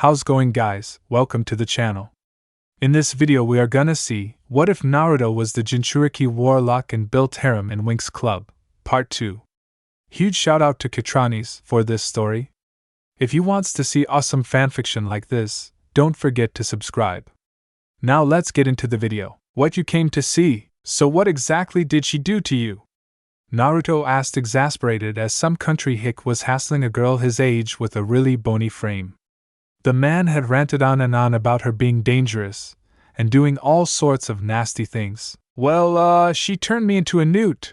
How's going, guys? Welcome to the channel. In this video we are gonna see, what if Naruto was the Jinchuriki Warlock and built Harem in Winx Club, Part 2. Huge shout out to Kytranis for this story. If you wants to see awesome fanfiction like this, don't forget to subscribe. Now let's get into the video. What you came to see, so what exactly did she do to you? Naruto asked, exasperated as some country hick was hassling a girl his age with a really bony frame. The man had ranted on and on about her being dangerous, and doing all sorts of nasty things. Well, she turned me into a newt,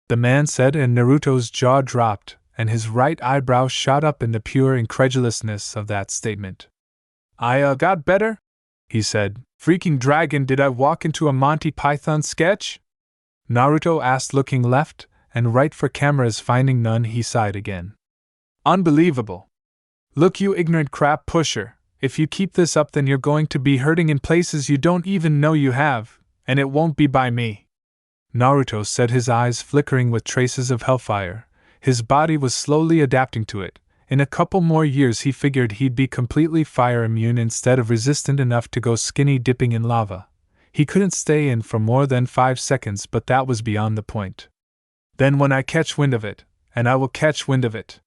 the man said, and Naruto's jaw dropped, and his right eyebrow shot up in the pure incredulousness of that statement. I got better? He said. Freaking dragon, did I walk into a Monty Python sketch? Naruto asked, looking left and right for cameras. Finding none, he sighed again. Unbelievable. Look, you ignorant crap pusher, if you keep this up then you're going to be hurting in places you don't even know you have, and it won't be by me. Naruto said, his eyes flickering with traces of hellfire. His body was slowly adapting to it. In a couple more years he figured he'd be completely fire immune instead of resistant enough to go skinny dipping in lava. He couldn't stay in for more than 5 seconds, but that was beyond the point. Then when I catch wind of it, and I will catch wind of it,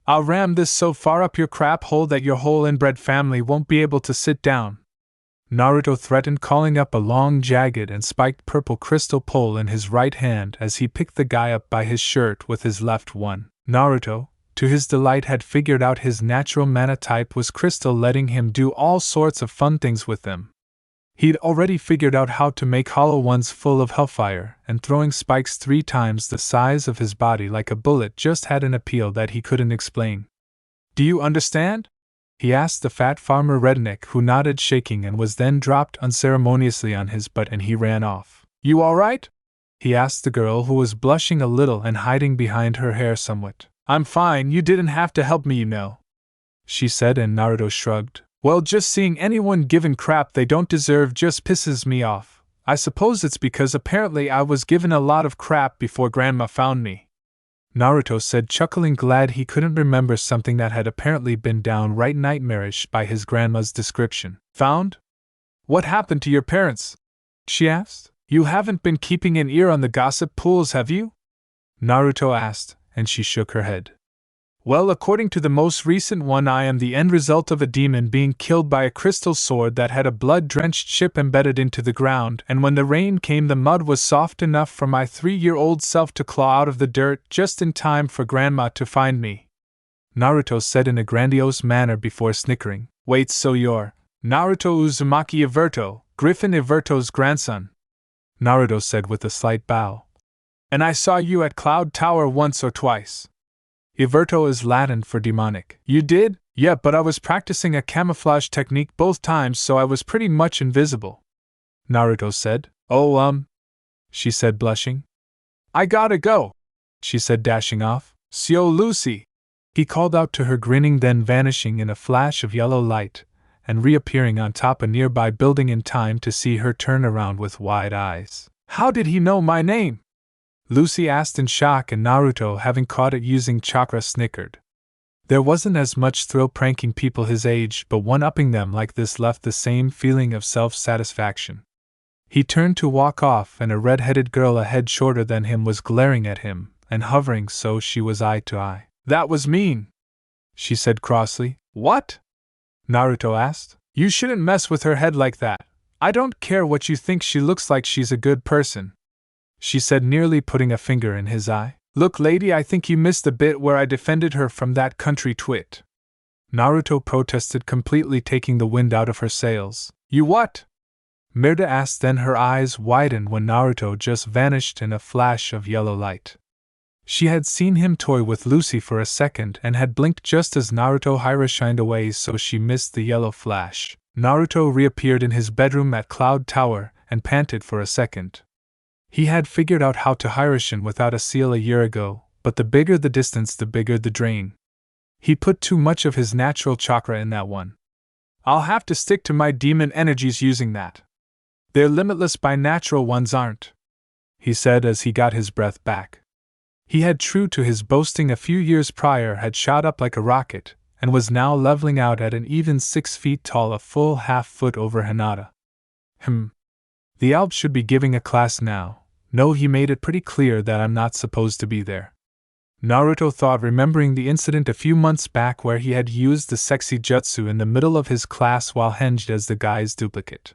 I'll ram this so far up your crap hole that your whole inbred family won't be able to sit down. Naruto threatened, calling up a long, jagged and spiked purple crystal pole in his right hand as he picked the guy up by his shirt with his left one. Naruto, to his delight, had figured out his natural mana type was crystal, letting him do all sorts of fun things with them. He'd already figured out how to make hollow ones full of hellfire, and throwing spikes 3 times the size of his body like a bullet just had an appeal that he couldn't explain. Do you understand? He asked the fat farmer redneck, who nodded, shaking, and was then dropped unceremoniously on his butt and he ran off. You alright? He asked the girl, who was blushing a little and hiding behind her hair somewhat. I'm fine, you didn't have to help me, you know, she said, and Naruto shrugged. Well, just seeing anyone given crap they don't deserve just pisses me off. I suppose it's because apparently I was given a lot of crap before Grandma found me, Naruto said, chuckling, glad he couldn't remember something that had apparently been downright nightmarish by his grandma's description. Found? What happened to your parents? She asked. You haven't been keeping an ear on the gossip pools, have you? Naruto asked, and she shook her head. Well, according to the most recent one, I am the end result of a demon being killed by a crystal sword that had a blood-drenched chip embedded into the ground, and when the rain came the mud was soft enough for my 3-year-old self to claw out of the dirt just in time for Grandma to find me, Naruto said in a grandiose manner before snickering. Wait, so you're Naruto Uzumaki Iverto, Griffin Iverto's grandson? Naruto said with a slight bow. And I saw you at Cloud Tower once or twice. Iverto is Latin for demonic. You did? Yeah, but I was practicing a camouflage technique both times, so I was pretty much invisible, Naruto said. Oh, she said, blushing. I gotta go, she said, dashing off. Sio Lucy, he called out to her, grinning, then vanishing in a flash of yellow light and reappearing on top a nearby building in time to see her turn around with wide eyes. How did he know my name? Lucy asked in shock, and Naruto, having caught it using chakra, snickered. There wasn't as much thrill pranking people his age, but one-upping them like this left the same feeling of self-satisfaction. He turned to walk off, and a red-headed girl a head shorter than him was glaring at him, and hovering so she was eye to eye. That was mean, she said crossly. What? Naruto asked. You shouldn't mess with her head like that. I don't care what you think, she looks like she's a good person, she said, nearly putting a finger in his eye. Look, lady, I think you missed the bit where I defended her from that country twit, Naruto protested, completely taking the wind out of her sails. You what? Mirda asked, then her eyes widened when Naruto just vanished in a flash of yellow light. She had seen him toy with Lucy for a second and had blinked just as Naruto Hira shined away, so she missed the yellow flash. Naruto reappeared in his bedroom at Cloud Tower and panted for a second. He had figured out how to Hirashin without a seal a year ago, but the bigger the distance, the bigger the drain. He put too much of his natural chakra in that one. I'll have to stick to my demon energies using that. They're limitless, by natural ones aren't, he said as he got his breath back. He had, true to his boasting a few years prior, had shot up like a rocket, and was now leveling out at an even 6 feet tall, a full half-foot over Hinata. The Alp should be giving a class now. No, he made it pretty clear that I'm not supposed to be there. Naruto thought, remembering the incident a few months back where he had used the sexy jutsu in the middle of his class while hinged as the guy's duplicate.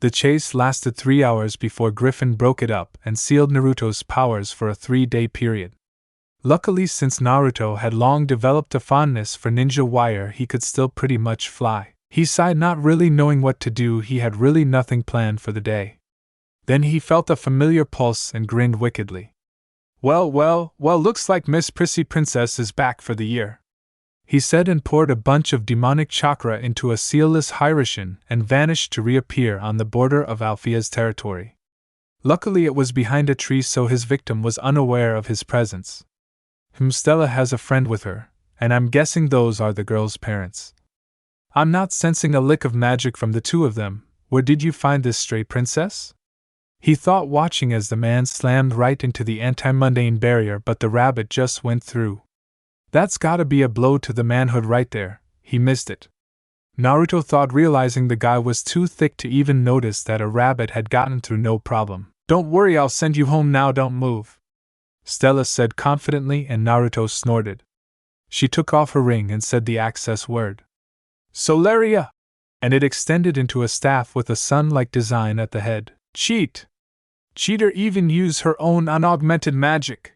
The chase lasted 3 hours before Griffin broke it up and sealed Naruto's powers for a 3-day period. Luckily, since Naruto had long developed a fondness for ninja wire, he could still pretty much fly. He sighed, not really knowing what to do. He had really nothing planned for the day. Then he felt a familiar pulse and grinned wickedly. Well, looks like Miss Prissy Princess is back for the year," he said, and poured a bunch of demonic chakra into a sealless Hiraishin and vanished to reappear on the border of Alphea's territory. Luckily it was behind a tree, so his victim was unaware of his presence. Stella has a friend with her, and I'm guessing those are the girl's parents. I'm not sensing a lick of magic from the two of them. Where did you find this stray princess?" he thought, watching as the man slammed right into the anti-mundane barrier, but the rabbit just went through. That's gotta be a blow to the manhood right there. He missed it. Naruto thought, realizing the guy was too thick to even notice that a rabbit had gotten through no problem. "Don't worry, I'll send you home now, don't move," Stella said confidently, and Naruto snorted. She took off her ring and said the access word. "Solaria!" and it extended into a staff with a sun-like design at the head. Cheater, even use her own unaugmented magic,"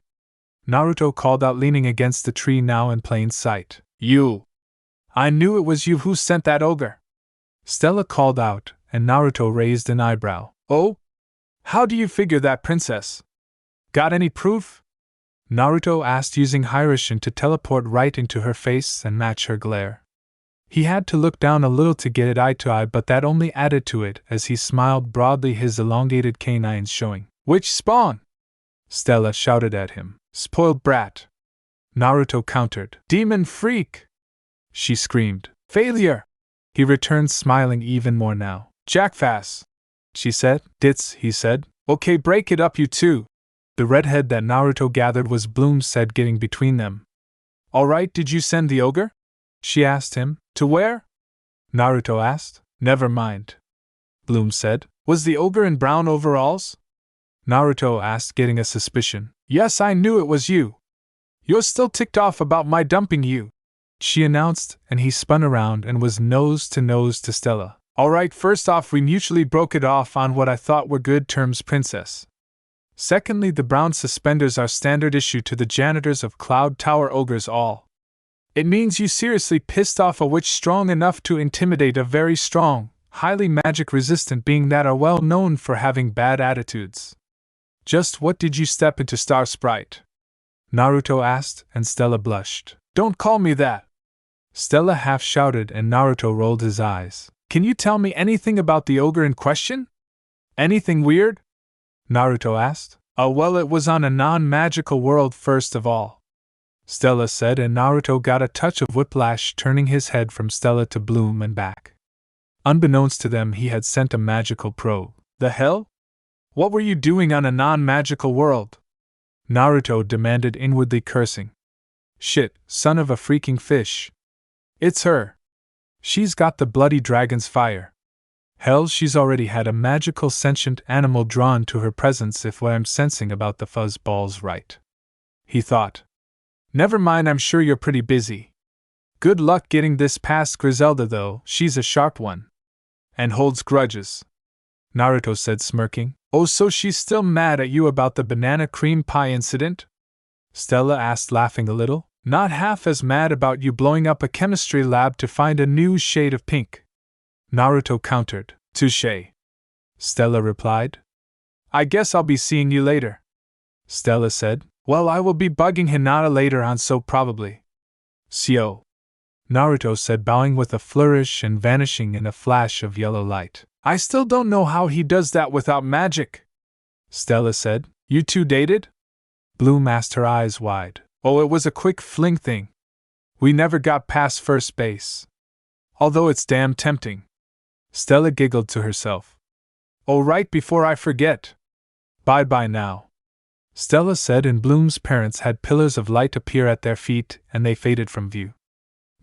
Naruto called out, leaning against the tree now in plain sight. "You! I knew it was you who sent that ogre," Stella called out, and Naruto raised an eyebrow. "Oh? How do you figure that, princess? Got any proof?" Naruto asked, using Hiraishin to teleport right into her face and match her glare. He had to look down a little to get it eye to eye, but that only added to it as he smiled broadly, his elongated canines showing. "Which spawn?" Stella shouted at him. "Spoiled brat," Naruto countered. "Demon freak," she screamed. "Failure," he returned, smiling even more now. "Jackfass," she said. "Ditz," he said. "Okay, break it up, you two." The redhead that Naruto gathered was Bloom said, getting between them. "Alright, did you send the ogre?" she asked him. "To where?" Naruto asked. "Never mind," Bloom said. "Was the ogre in brown overalls?" Naruto asked, getting a suspicion. "Yes, I knew it was you. You're still ticked off about my dumping you," she announced, and he spun around and was nose to Stella. "Alright, first off, we mutually broke it off on what I thought were good terms, princess. Secondly, the brown suspenders are standard issue to the janitors of Cloud Tower ogres all. It means you seriously pissed off a witch strong enough to intimidate a very strong, highly magic resistant being that are well known for having bad attitudes." "Just what did you step into, Star Sprite?" Naruto asked, and Stella blushed. "Don't call me that!" Stella half shouted, and Naruto rolled his eyes. "Can you tell me anything about the ogre in question? Anything weird?" Naruto asked. Well, it was on a non-magical world first of all," Stella said, and Naruto got a touch of whiplash, turning his head from Stella to Bloom and back. Unbeknownst to them, he had sent a magical probe. "The hell? What were you doing on a non-magical world?" Naruto demanded, inwardly cursing. "Shit, son of a freaking fish. It's her. She's got the bloody dragon's fire. Hell, she's already had a magical sentient animal drawn to her presence, if what I'm sensing about the fuzzball's right," he thought. "Never mind, I'm sure you're pretty busy. Good luck getting this past Griselda, though, she's a sharp one. And holds grudges," Naruto said, smirking. "Oh, so she's still mad at you about the banana cream pie incident?" Stella asked, laughing a little. "Not half as mad about you blowing up a chemistry lab to find a new shade of pink," Naruto countered. "Touché," Stella replied. "I guess I'll be seeing you later," Stella said. "Well, I will be bugging Hinata later on, so probably." "Sio," Naruto said, bowing with a flourish and vanishing in a flash of yellow light. "I still don't know how he does that without magic," Stella said. "You two dated?" Bloom asked, her eyes wide. "Oh, it was a quick fling thing. We never got past first base. Although it's damn tempting." Stella giggled to herself. "Oh, right before I forget. Bye-bye now," Stella said, and Bloom's parents had pillars of light appear at their feet, and they faded from view.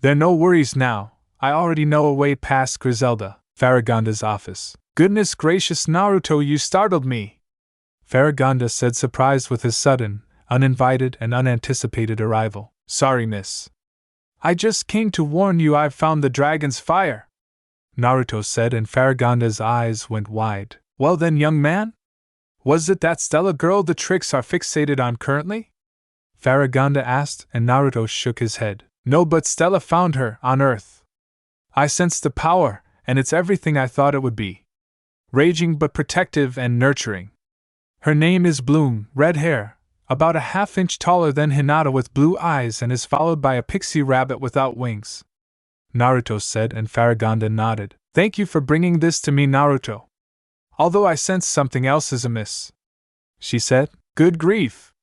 There are no worries now, I already know a way past Griselda, Faragonda's office. Goodness gracious Naruto, you startled me! Faragonda said, surprised with his sudden, uninvited and unanticipated arrival. Sorry, miss. I just came to warn you I've found the dragon's fire, Naruto said, and Faragonda's eyes went wide. Well then, young man? Was it that Stella girl the tricks are fixated on currently? Faragonda asked, and Naruto shook his head. No, but Stella found her, on Earth. I sensed the power, and it's everything I thought it would be. Raging but protective and nurturing. Her name is Bloom, red hair, about a half-inch taller than Hinata with blue eyes, and is followed by a pixie rabbit without wings, Naruto said, and Faragonda nodded. Thank you for bringing this to me, Naruto. Although I sense something else is amiss, she said. Good grief!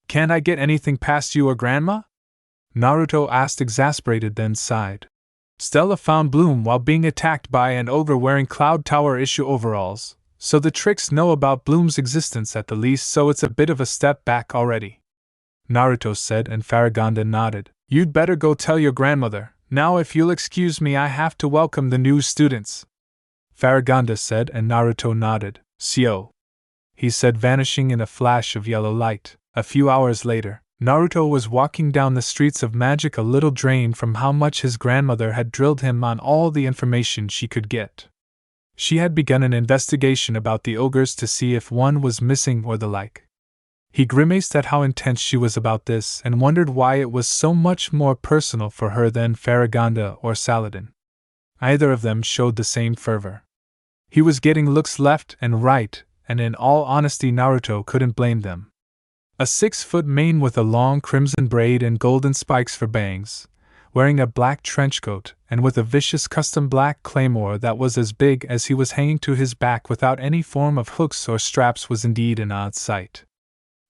Can't I get anything past you or Grandma? Naruto asked, exasperated, then sighed. Stella found Bloom while being attacked by an ogre wearing Cloud Tower issue overalls, so the tricks know about Bloom's existence at the least, so it's a bit of a step back already, Naruto said, and Faragonda nodded. You'd better go tell your grandmother. Now if you'll excuse me, I have to welcome the new students, Faragonda said, and Naruto nodded. Sio, he said, vanishing in a flash of yellow light. A few hours later, Naruto was walking down the streets of magic, a little drained from how much his grandmother had drilled him on all the information she could get. She had begun an investigation about the ogres to see if one was missing or the like. He grimaced at how intense she was about this and wondered why it was so much more personal for her than Faragonda or Saladin. Either of them showed the same fervor. He was getting looks left and right, and in all honesty Naruto couldn't blame them. A 6-foot man with a long crimson braid and golden spikes for bangs, wearing a black trenchcoat and with a vicious custom black claymore that was as big as he was hanging to his back without any form of hooks or straps, was indeed an odd sight.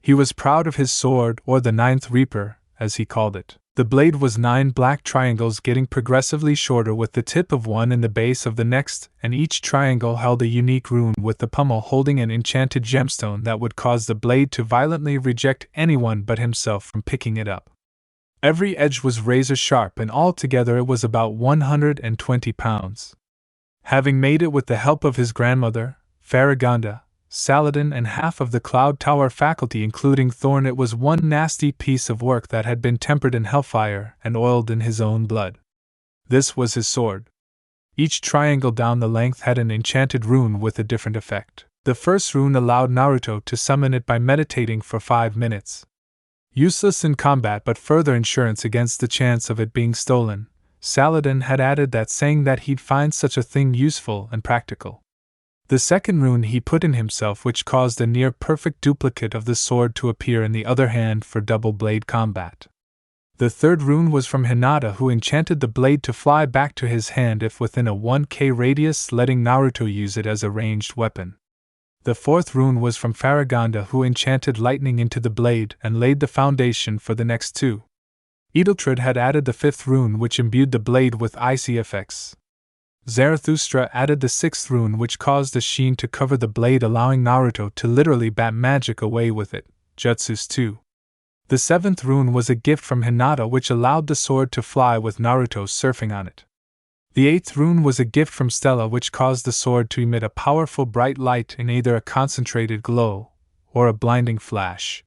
He was proud of his sword, or the Ninth Reaper, as he called it. The blade was 9 black triangles getting progressively shorter, with the tip of one in the base of the next, and each triangle held a unique rune, with the pommel holding an enchanted gemstone that would cause the blade to violently reject anyone but himself from picking it up. Every edge was razor sharp, and altogether it was about 120 pounds. Having made it with the help of his grandmother, Faragonda, Saladin, and half of the Cloud Tower faculty including Thorn, it was one nasty piece of work that had been tempered in hellfire and oiled in his own blood. This was his sword. Each triangle down the length had an enchanted rune with a different effect. The first rune allowed Naruto to summon it by meditating for 5 minutes. Useless in combat but further insurance against the chance of it being stolen, Saladin had added that, saying that he'd find such a thing useful and practical. The second rune he put in himself, which caused a near-perfect duplicate of the sword to appear in the other hand for double-blade combat. The third rune was from Hinata, who enchanted the blade to fly back to his hand if within a 1K radius, letting Naruto use it as a ranged weapon. The fourth rune was from Faragonda, who enchanted lightning into the blade and laid the foundation for the next 2. Edeltraed had added the fifth rune, which imbued the blade with icy effects. Zarathustra added the 6th rune, which caused a sheen to cover the blade, allowing Naruto to literally bat magic away with it, Jutsus 2. The 7th rune was a gift from Hinata, which allowed the sword to fly with Naruto surfing on it. The 8th rune was a gift from Stella, which caused the sword to emit a powerful bright light in either a concentrated glow or a blinding flash.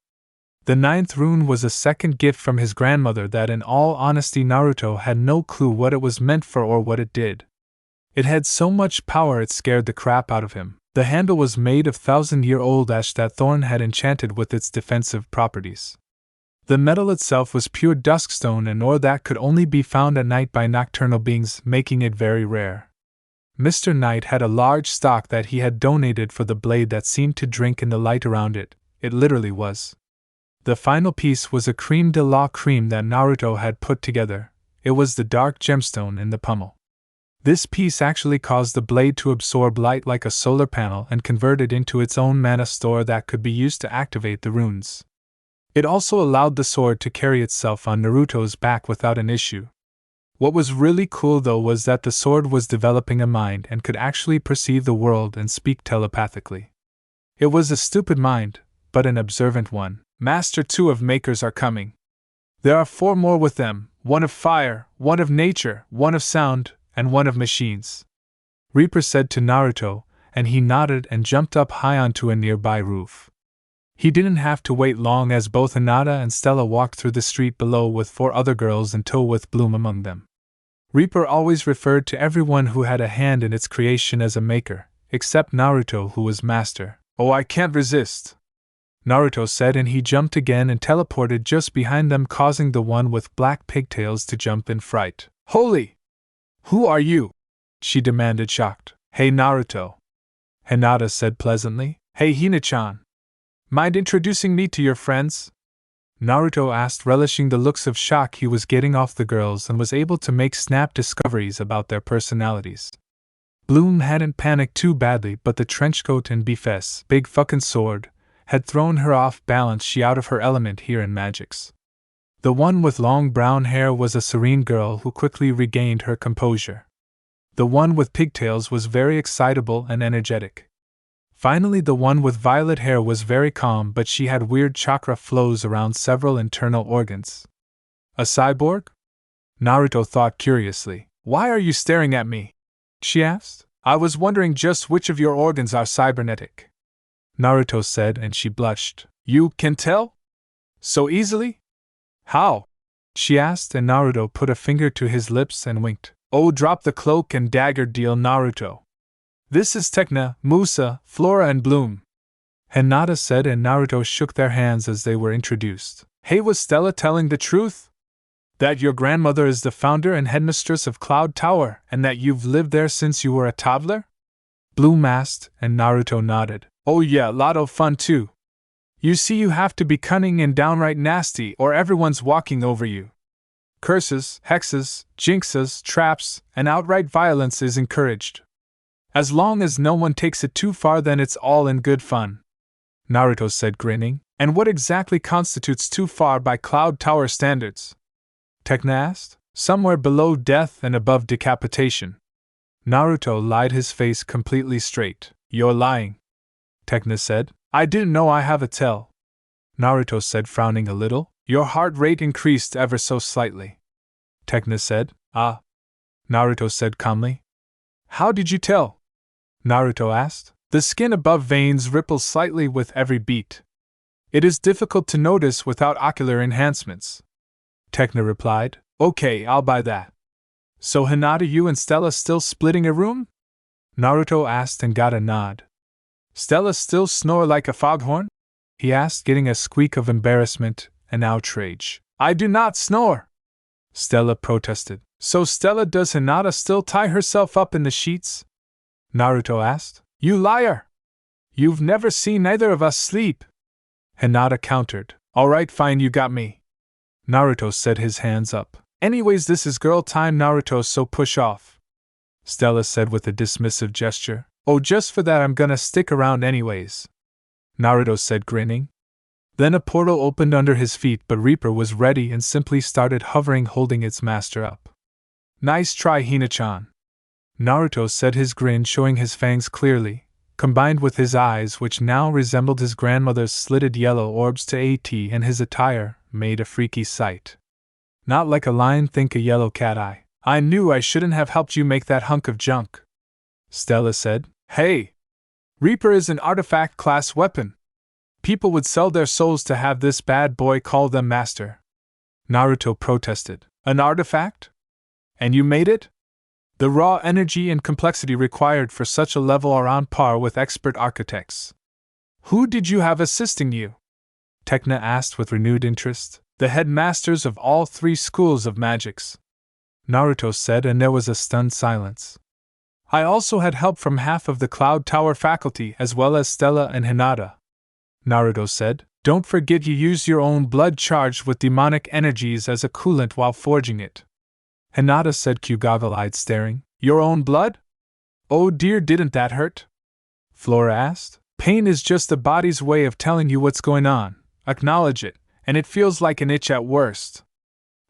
The 9th rune was a second gift from his grandmother that, in all honesty, Naruto had no clue what it was meant for or what it did. It had so much power it scared the crap out of him. The handle was made of 1,000-year-old ash that Thorn had enchanted with its defensive properties. The metal itself was pure duskstone, an ore that could only be found at night by nocturnal beings, making it very rare. Mr. Knight had a large stock that he had donated for the blade that seemed to drink in the light around it. It literally was. The final piece was a creme de la creme that Naruto had put together. It was the dark gemstone in the pommel. This piece actually caused the blade to absorb light like a solar panel and convert it into its own mana store that could be used to activate the runes. It also allowed the sword to carry itself on Naruto's back without an issue. What was really cool though was that the sword was developing a mind and could actually perceive the world and speak telepathically. It was a stupid mind, but an observant one. Master 2 of Makers are coming. There are 4 more with them, 1 of fire, 1 of nature, 1 of sound, and 1 of machines," Reaper said to Naruto, and he nodded and jumped up high onto a nearby roof. He didn't have to wait long as both Hinata and Stella walked through the street below with 4 other girls in tow with Bloom among them. Reaper always referred to everyone who had a hand in its creation as a maker, except Naruto, who was master. "Oh, I can't resist," Naruto said, and he jumped again and teleported just behind them, causing the one with black pigtails to jump in fright. "Holy! Who are you?" she demanded, shocked. "Hey Naruto," Hinata said pleasantly. "Hey Hina-chan. Mind introducing me to your friends?" Naruto asked, relishing the looks of shock he was getting off the girls, and was able to make snap discoveries about their personalities. Bloom hadn't panicked too badly, but the trenchcoat and Bifes, big fucking sword, had thrown her off balance. She out of her element here in magics. The one with long brown hair was a serene girl who quickly regained her composure. The one with pigtails was very excitable and energetic. Finally, the one with violet hair was very calm, but she had weird chakra flows around several internal organs. "A cyborg?" Naruto thought curiously. "Why are you staring at me?" she asked. "I was wondering just which of your organs are cybernetic," Naruto said, and she blushed. "You can tell? So easily? How?" she asked, and Naruto put a finger to his lips and winked. "Oh, drop the cloak and dagger deal, Naruto. This is Tekna, Musa, Flora, and Bloom," Hinata said, and Naruto shook their hands as they were introduced. "Hey, was Stella telling the truth? That your grandmother is the founder and headmistress of Cloud Tower, and that you've lived there since you were a toddler?" Bloom asked, and Naruto nodded. "Oh yeah, lot of fun too. You see, you have to be cunning and downright nasty, or everyone's walking over you. Curses, hexes, jinxes, traps, and outright violence is encouraged. As long as no one takes it too far, then it's all in good fun," Naruto said, grinning. "And what exactly constitutes too far by Cloud Tower standards?" Tekna asked. "Somewhere below death and above decapitation." Naruto lied, his face completely straight. "You're lying," Tekna said. "I didn't know. I have a tell," Naruto said, frowning a little. "Your heart rate increased ever so slightly," Tekna said. "Ah," Naruto said calmly. "How did you tell?" Naruto asked. "The skin above veins ripples slightly with every beat. It is difficult to notice without ocular enhancements," Tekna replied. "Okay, I'll buy that. So Hinata, you and Stella still splitting a room?" Naruto asked and got a nod. "Stella still snore like a foghorn?" he asked, getting a squeak of embarrassment and outrage. "I do not snore," Stella protested. "So Stella, does Hinata still tie herself up in the sheets?" Naruto asked. "You liar! You've never seen either of us sleep," Hinata countered. "Alright, fine, you got me," Naruto said, his hands up. "Anyways, this is girl time, Naruto, so push off," Stella said with a dismissive gesture. "Oh, just for that I'm gonna stick around anyways," Naruto said, grinning. Then a portal opened under his feet, but Reaper was ready and simply started hovering, holding its master up. "Nice try, Hina-chan," Naruto said, his grin showing his fangs clearly, combined with his eyes, which now resembled his grandmother's slitted yellow orbs to AT, and his attire made a freaky sight. "Not like a lion, think a yellow cat eye. I knew I shouldn't have helped you make that hunk of junk," Stella said. "Hey! Reaper is an artifact class weapon. People would sell their souls to have this bad boy call them master," Naruto protested. "An artifact? And you made it? The raw energy and complexity required for such a level are on par with expert architects. Who did you have assisting you?" Tekna asked with renewed interest. "The headmasters of all 3 schools of magics," Naruto said, and there was a stunned silence. "I also had help from half of the Cloud Tower faculty, as well as Stella and Hinata," Naruto said. "Don't forget you used your own blood charged with demonic energies as a coolant while forging it," Hinata said, goggle-eyed, staring. "Your own blood? Oh dear, didn't that hurt?" Flora asked. "Pain is just the body's way of telling you what's going on. Acknowledge it, and it feels like an itch at worst,"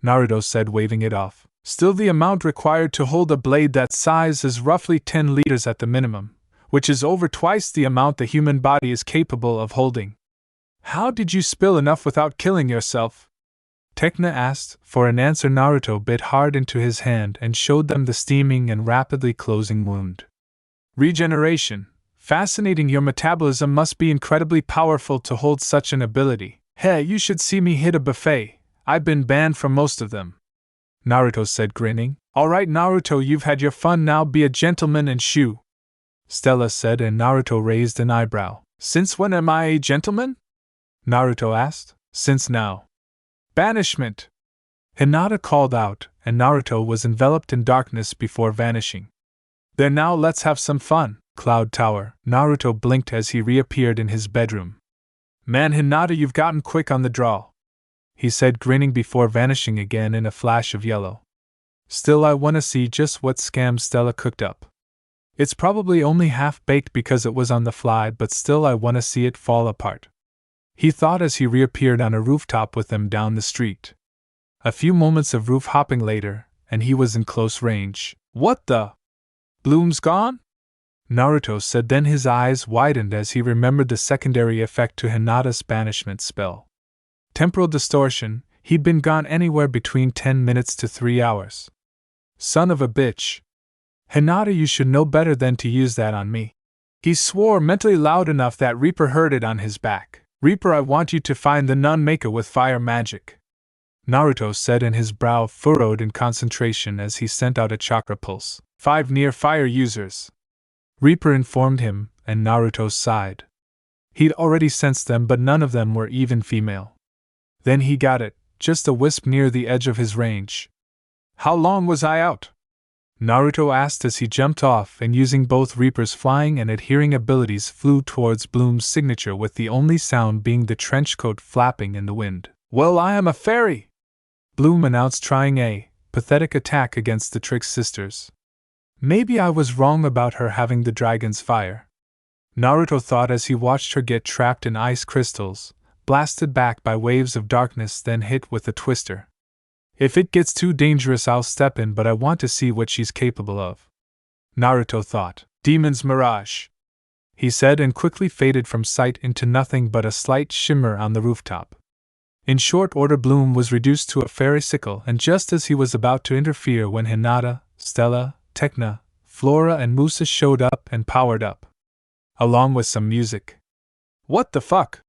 Naruto said, waving it off. "Still, the amount required to hold a blade that size is roughly 10 liters at the minimum, which is over twice the amount the human body is capable of holding." "How did you spill enough without killing yourself?" Tecna asked. For an answer, Naruto bit hard into his hand and showed them the steaming and rapidly closing wound. Regeneration. Fascinating. Your metabolism must be incredibly powerful to hold such an ability. Hey, you should see me hit a buffet. I've been banned from most of them. Naruto said, grinning. Alright, Naruto, you've had your fun, now be a gentleman and shoo. Stella said, and Naruto raised an eyebrow. Since when am I a gentleman? Naruto asked. Since now. Banishment! Hinata called out, and Naruto was enveloped in darkness before vanishing. There, now let's have some fun, Cloud Tower. Naruto blinked as he reappeared in his bedroom. Man, Hinata, you've gotten quick on the draw, he said, grinning before vanishing again in a flash of yellow. Still, I wanna see just what scam Stella cooked up. It's probably only half-baked because it was on the fly, but still I wanna see it fall apart, he thought as he reappeared on a rooftop with them down the street. A few moments of roof hopping later, and he was in close range. What the? Bloom's gone? Naruto said, then his eyes widened as he remembered the secondary effect to Hinata's banishment spell. Temporal distortion. He'd been gone anywhere between 10 minutes to 3 hours. Son of a bitch. Hinata, you should know better than to use that on me. He swore mentally loud enough that Reaper heard it on his back. Reaper, I want you to find the nun maker with fire magic, Naruto said, and his brow furrowed in concentration as he sent out a chakra pulse. 5 near fire users, Reaper informed him, and Naruto sighed. He'd already sensed them, but none of them were even female. Then he got it, just a wisp near the edge of his range. How long was I out? Naruto asked as he jumped off and, using both Reaper's flying and adhering abilities, flew towards Bloom's signature, with the only sound being the trenchcoat flapping in the wind. Well, I am a fairy, Bloom announced, trying a pathetic attack against the Trick Sisters. Maybe I was wrong about her having the dragon's fire, Naruto thought as he watched her get trapped in ice crystals, blasted back by waves of darkness, then hit with a twister. If it gets too dangerous, I'll step in, but I want to see what she's capable of, Naruto thought. Demon's mirage, he said, and quickly faded from sight into nothing but a slight shimmer on the rooftop. In short order, Bloom was reduced to a fairy sickle, and just as he was about to interfere when Hinata, Stella, Tecna, Flora, and Musa showed up and powered up, along with some music. What the fuck?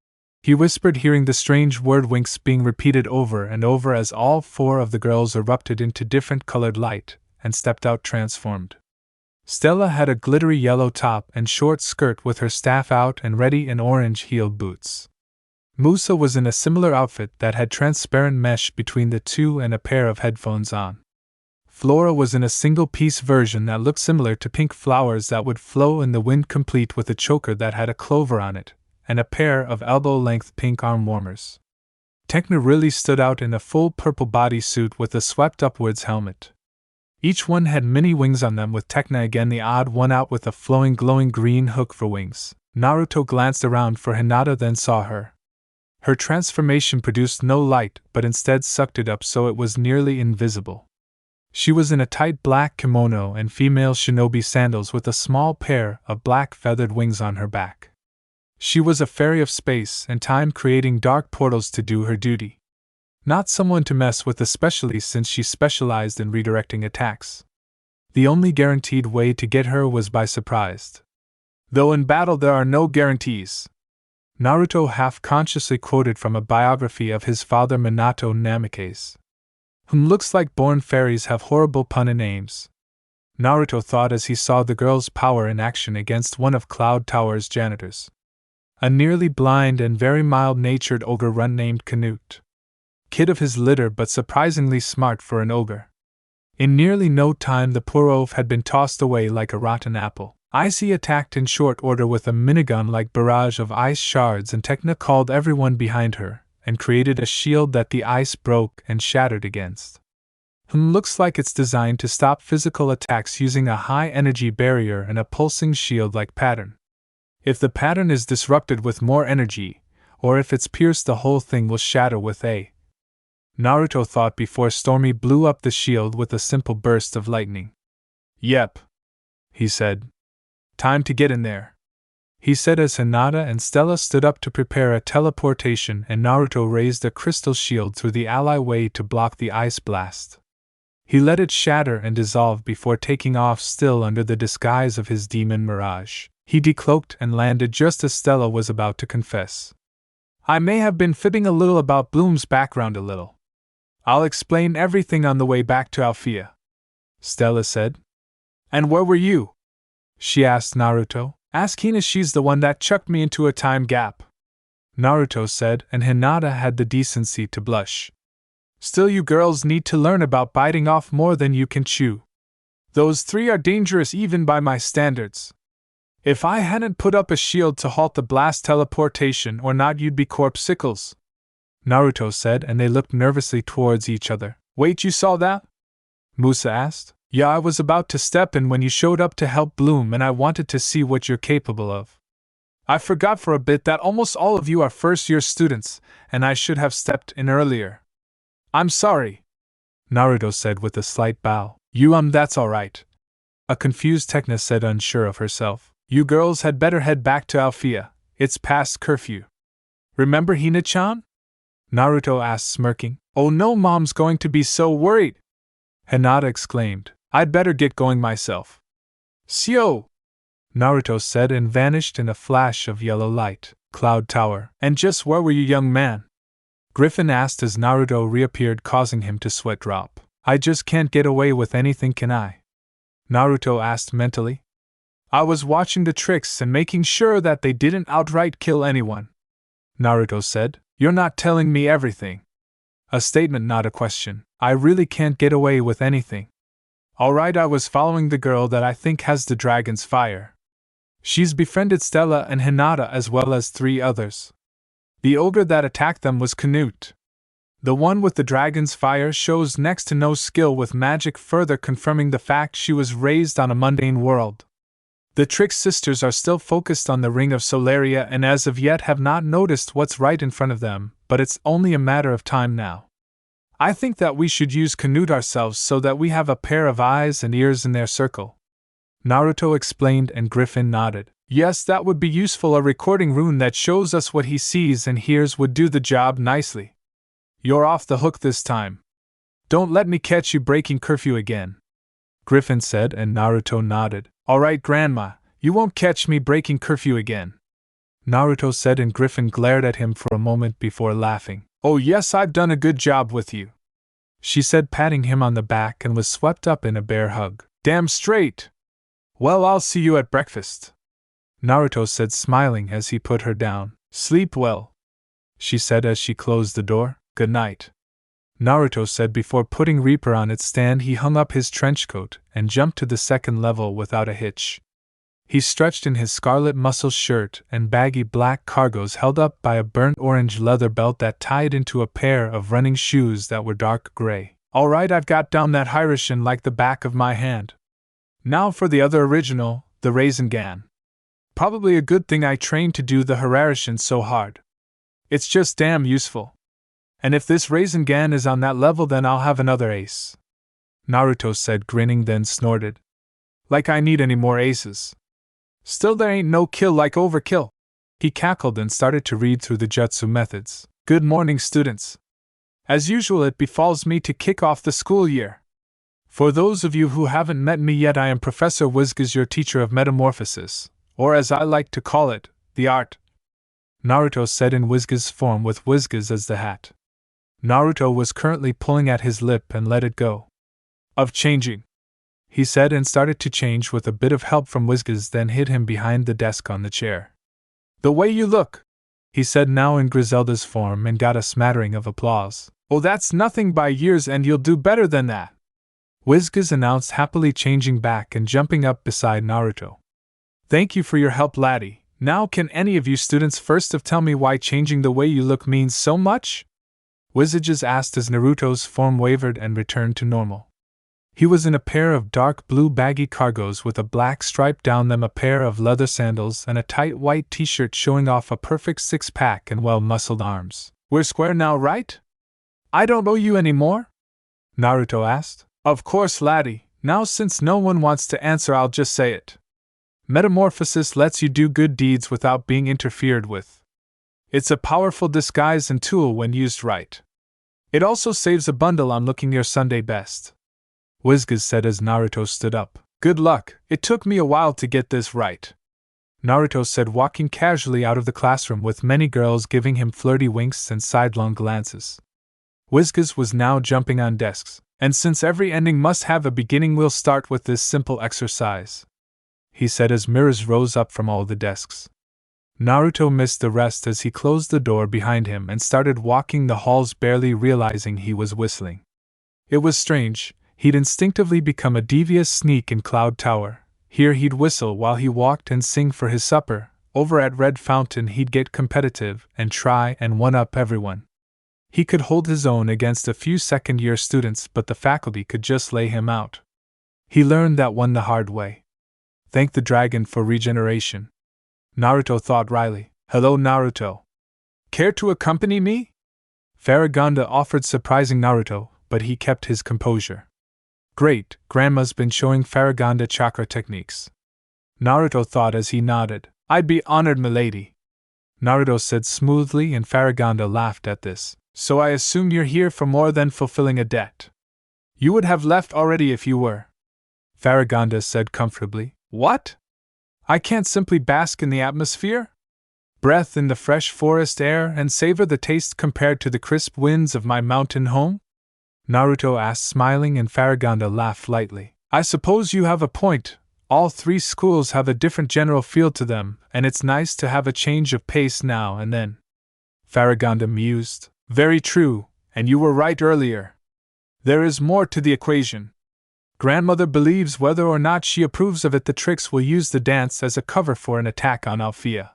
He whispered, hearing the strange word Winx being repeated over and over as all 4 of the girls erupted into different colored light and stepped out transformed. Stella had a glittery yellow top and short skirt with her staff out and ready in orange-heeled boots. Musa was in a similar outfit that had transparent mesh between the two and a pair of headphones on. Flora was in a single-piece version that looked similar to pink flowers that would flow in the wind, complete with a choker that had a clover on it, and a pair of elbow-length pink arm warmers. Tecna really stood out in a full purple bodysuit with a swept-upwards helmet. Each one had mini wings on them, with Tecna again the odd one out with a flowing glowing green hook for wings. Naruto glanced around for Hinata, then saw her. Her transformation produced no light, but instead sucked it up so it was nearly invisible. She was in a tight black kimono and female shinobi sandals with a small pair of black feathered wings on her back. She was a fairy of space and time, creating dark portals to do her duty. Not someone to mess with, especially since she specialized in redirecting attacks. The only guaranteed way to get her was by surprise. Though in battle there are no guarantees, Naruto half-consciously quoted from a biography of his father Minato Namikaze. Looks like born fairies have horrible pun names, Naruto thought as he saw the girl's power in action against one of Cloud Tower's janitors. A nearly blind and very mild-natured ogre run named Canute. Kid of his litter, but surprisingly smart for an ogre. In nearly no time the poor oaf had been tossed away like a rotten apple. Icy attacked in short order with a minigun-like barrage of ice shards, and Tecna called everyone behind her, and created a shield that the ice broke and shattered against. Looks like it's designed to stop physical attacks using a high-energy barrier and a pulsing shield-like pattern. If the pattern is disrupted with more energy, or if it's pierced, the whole thing will shatter with a Naruto thought before Stormy blew up the shield with a simple burst of lightning. Yep, he said. Time to get in there. he said as Hinata and Stella stood up to prepare a teleportation and Naruto raised a crystal shield through the alleyway to block the ice blast. He let it shatter and dissolve before taking off, still under the disguise of his demon mirage. He decloaked and landed just as Stella was about to confess. I may have been fibbing a little about Bloom's background a little. I'll explain everything on the way back to Althea, Stella said. And where were you? She asked Naruto. Ask Hina, she's the one that chucked me into a time gap, Naruto said, and Hinata had the decency to blush. Still, you girls need to learn about biting off more than you can chew. Those three are dangerous even by my standards. If I hadn't put up a shield to halt the blast teleportation or not, you'd be corpsicles, Naruto said, and they looked nervously towards each other. Wait, you saw that? Musa asked. Yeah, I was about to step in when you showed up to help Bloom, and I wanted to see what you're capable of. I forgot for a bit that almost all of you are first-year students, and I should have stepped in earlier. I'm sorry, Naruto said with a slight bow. That's all right, a confused Tekna said, unsure of herself. You girls had better head back to Althea. It's past curfew. Remember Hina-chan? Naruto asked, smirking. Oh no, Mom's going to be so worried, Hinata exclaimed. I'd better get going myself. Sio! Naruto said and vanished in a flash of yellow light. Cloud Tower. And just where were you, young man? Griffin asked as Naruto reappeared, causing him to sweat drop. I just can't get away with anything, can I? Naruto asked mentally. I was watching the tricks and making sure that they didn't outright kill anyone, Naruto said. You're not telling me everything. A statement, not a question. I really can't get away with anything. Alright, I was following the girl that I think has the dragon's fire. She's befriended Stella and Hinata as well as 3 others. The ogre that attacked them was Canute. The one with the dragon's fire shows next to no skill with magic, further confirming the fact she was raised on a mundane world. The Trick sisters are still focused on the Ring of Solaria and as of yet have not noticed what's right in front of them, but it's only a matter of time now. I think that we should use Canute ourselves so that we have a pair of eyes and ears in their circle, Naruto explained, and Griffin nodded. Yes, that would be useful. A recording rune that shows us what he sees and hears would do the job nicely. You're off the hook this time. Don't let me catch you breaking curfew again, Griffin said, and Naruto nodded. Alright, Grandma, you won't catch me breaking curfew again, Naruto said, and Griffin glared at him for a moment before laughing. Oh yes, I've done a good job with you, she said, patting him on the back, and was swept up in a bear hug. Damn straight. Well, I'll see you at breakfast, Naruto said, smiling as he put her down. Sleep well, she said as she closed the door. Good night, Naruto said before putting Reaper on its stand. He hung up his trench coat and jumped to the 2nd level without a hitch. He stretched in his scarlet muscle shirt and baggy black cargos held up by a burnt orange leather belt that tied into a pair of running shoes that were dark gray. Alright, I've got down that Hiraishin like the back of my hand. Now for the other original, the Rasengan. Probably a good thing I trained to do the Hiraishin so hard. It's just damn useful. And if this Rasengan is on that level, then I'll have another ace, Naruto said, grinning, then snorted. Like I need any more aces. Still, there ain't no kill like overkill. He cackled and started to read through the jutsu methods. Good morning, students. As usual, it befalls me to kick off the school year. For those of you who haven't met me yet, I am Professor Whizgaz, your teacher of metamorphosis, or as I like to call it, the art, Naruto said in Whizgaz's form with Whizgaz as the hat. Naruto was currently pulling at his lip and let it go. Of changing, he said, and started to change with a bit of help from Whizgaz, then hid him behind the desk on the chair. The way you look, he said now in Griselda's form, and got a smattering of applause. Oh, that's nothing by years, and you'll do better than that, Whizgaz announced, happily changing back and jumping up beside Naruto. Thank you for your help, laddie. Now can any of you students first of tell me why changing the way you look means so much? Whizgaz asked as Naruto's form wavered and returned to normal. He was in a pair of dark blue baggy cargos with a black stripe down them, a pair of leather sandals, and a tight white t-shirt showing off a perfect 6-pack and well-muscled arms. We're square now, right? I don't owe you any more? Naruto asked. Of course, laddie. Now since no one wants to answer, I'll just say it, Metamorphosis lets you do good deeds without being interfered with. It's a powerful disguise and tool when used right. It also saves a bundle on looking your Sunday best. Winx said as Naruto stood up. Good luck, it took me a while to get this right. Naruto said, walking casually out of the classroom with many girls giving him flirty winks and sidelong glances. Winx was now jumping on desks, and since every ending must have a beginning, we'll start with this simple exercise, he said as mirrors rose up from all the desks. Naruto missed the rest as he closed the door behind him and started walking the halls, barely realizing he was whistling. It was strange, he'd instinctively become a devious sneak in Cloud Tower. Here he'd whistle while he walked and sing for his supper. Over at Red Fountain he'd get competitive and try and one-up everyone. He could hold his own against a few second-year students, but the faculty could just lay him out. He learned that one the hard way. Thank the dragon for regeneration. Naruto thought wryly. Hello, Naruto. Care to accompany me? Farragonda offered, surprising Naruto, but he kept his composure. Great, Grandma's been showing Farragonda chakra techniques. Naruto thought as he nodded. I'd be honored, milady. Naruto said smoothly, and Farragonda laughed at this. So I assume you're here for more than fulfilling a debt. You would have left already if you were. Farragonda said comfortably. What? I can't simply bask in the atmosphere? Breath in the fresh forest air and savor the taste compared to the crisp winds of my mountain home? Naruto asked, smiling, and Farragonda laughed lightly. I suppose you have a point. All three schools have a different general feel to them, and it's nice to have a change of pace now and then. Farragonda mused. Very true, and you were right earlier. There is more to the equation. Grandmother believes whether or not she approves of it, the tricks will use the dance as a cover for an attack on Althea.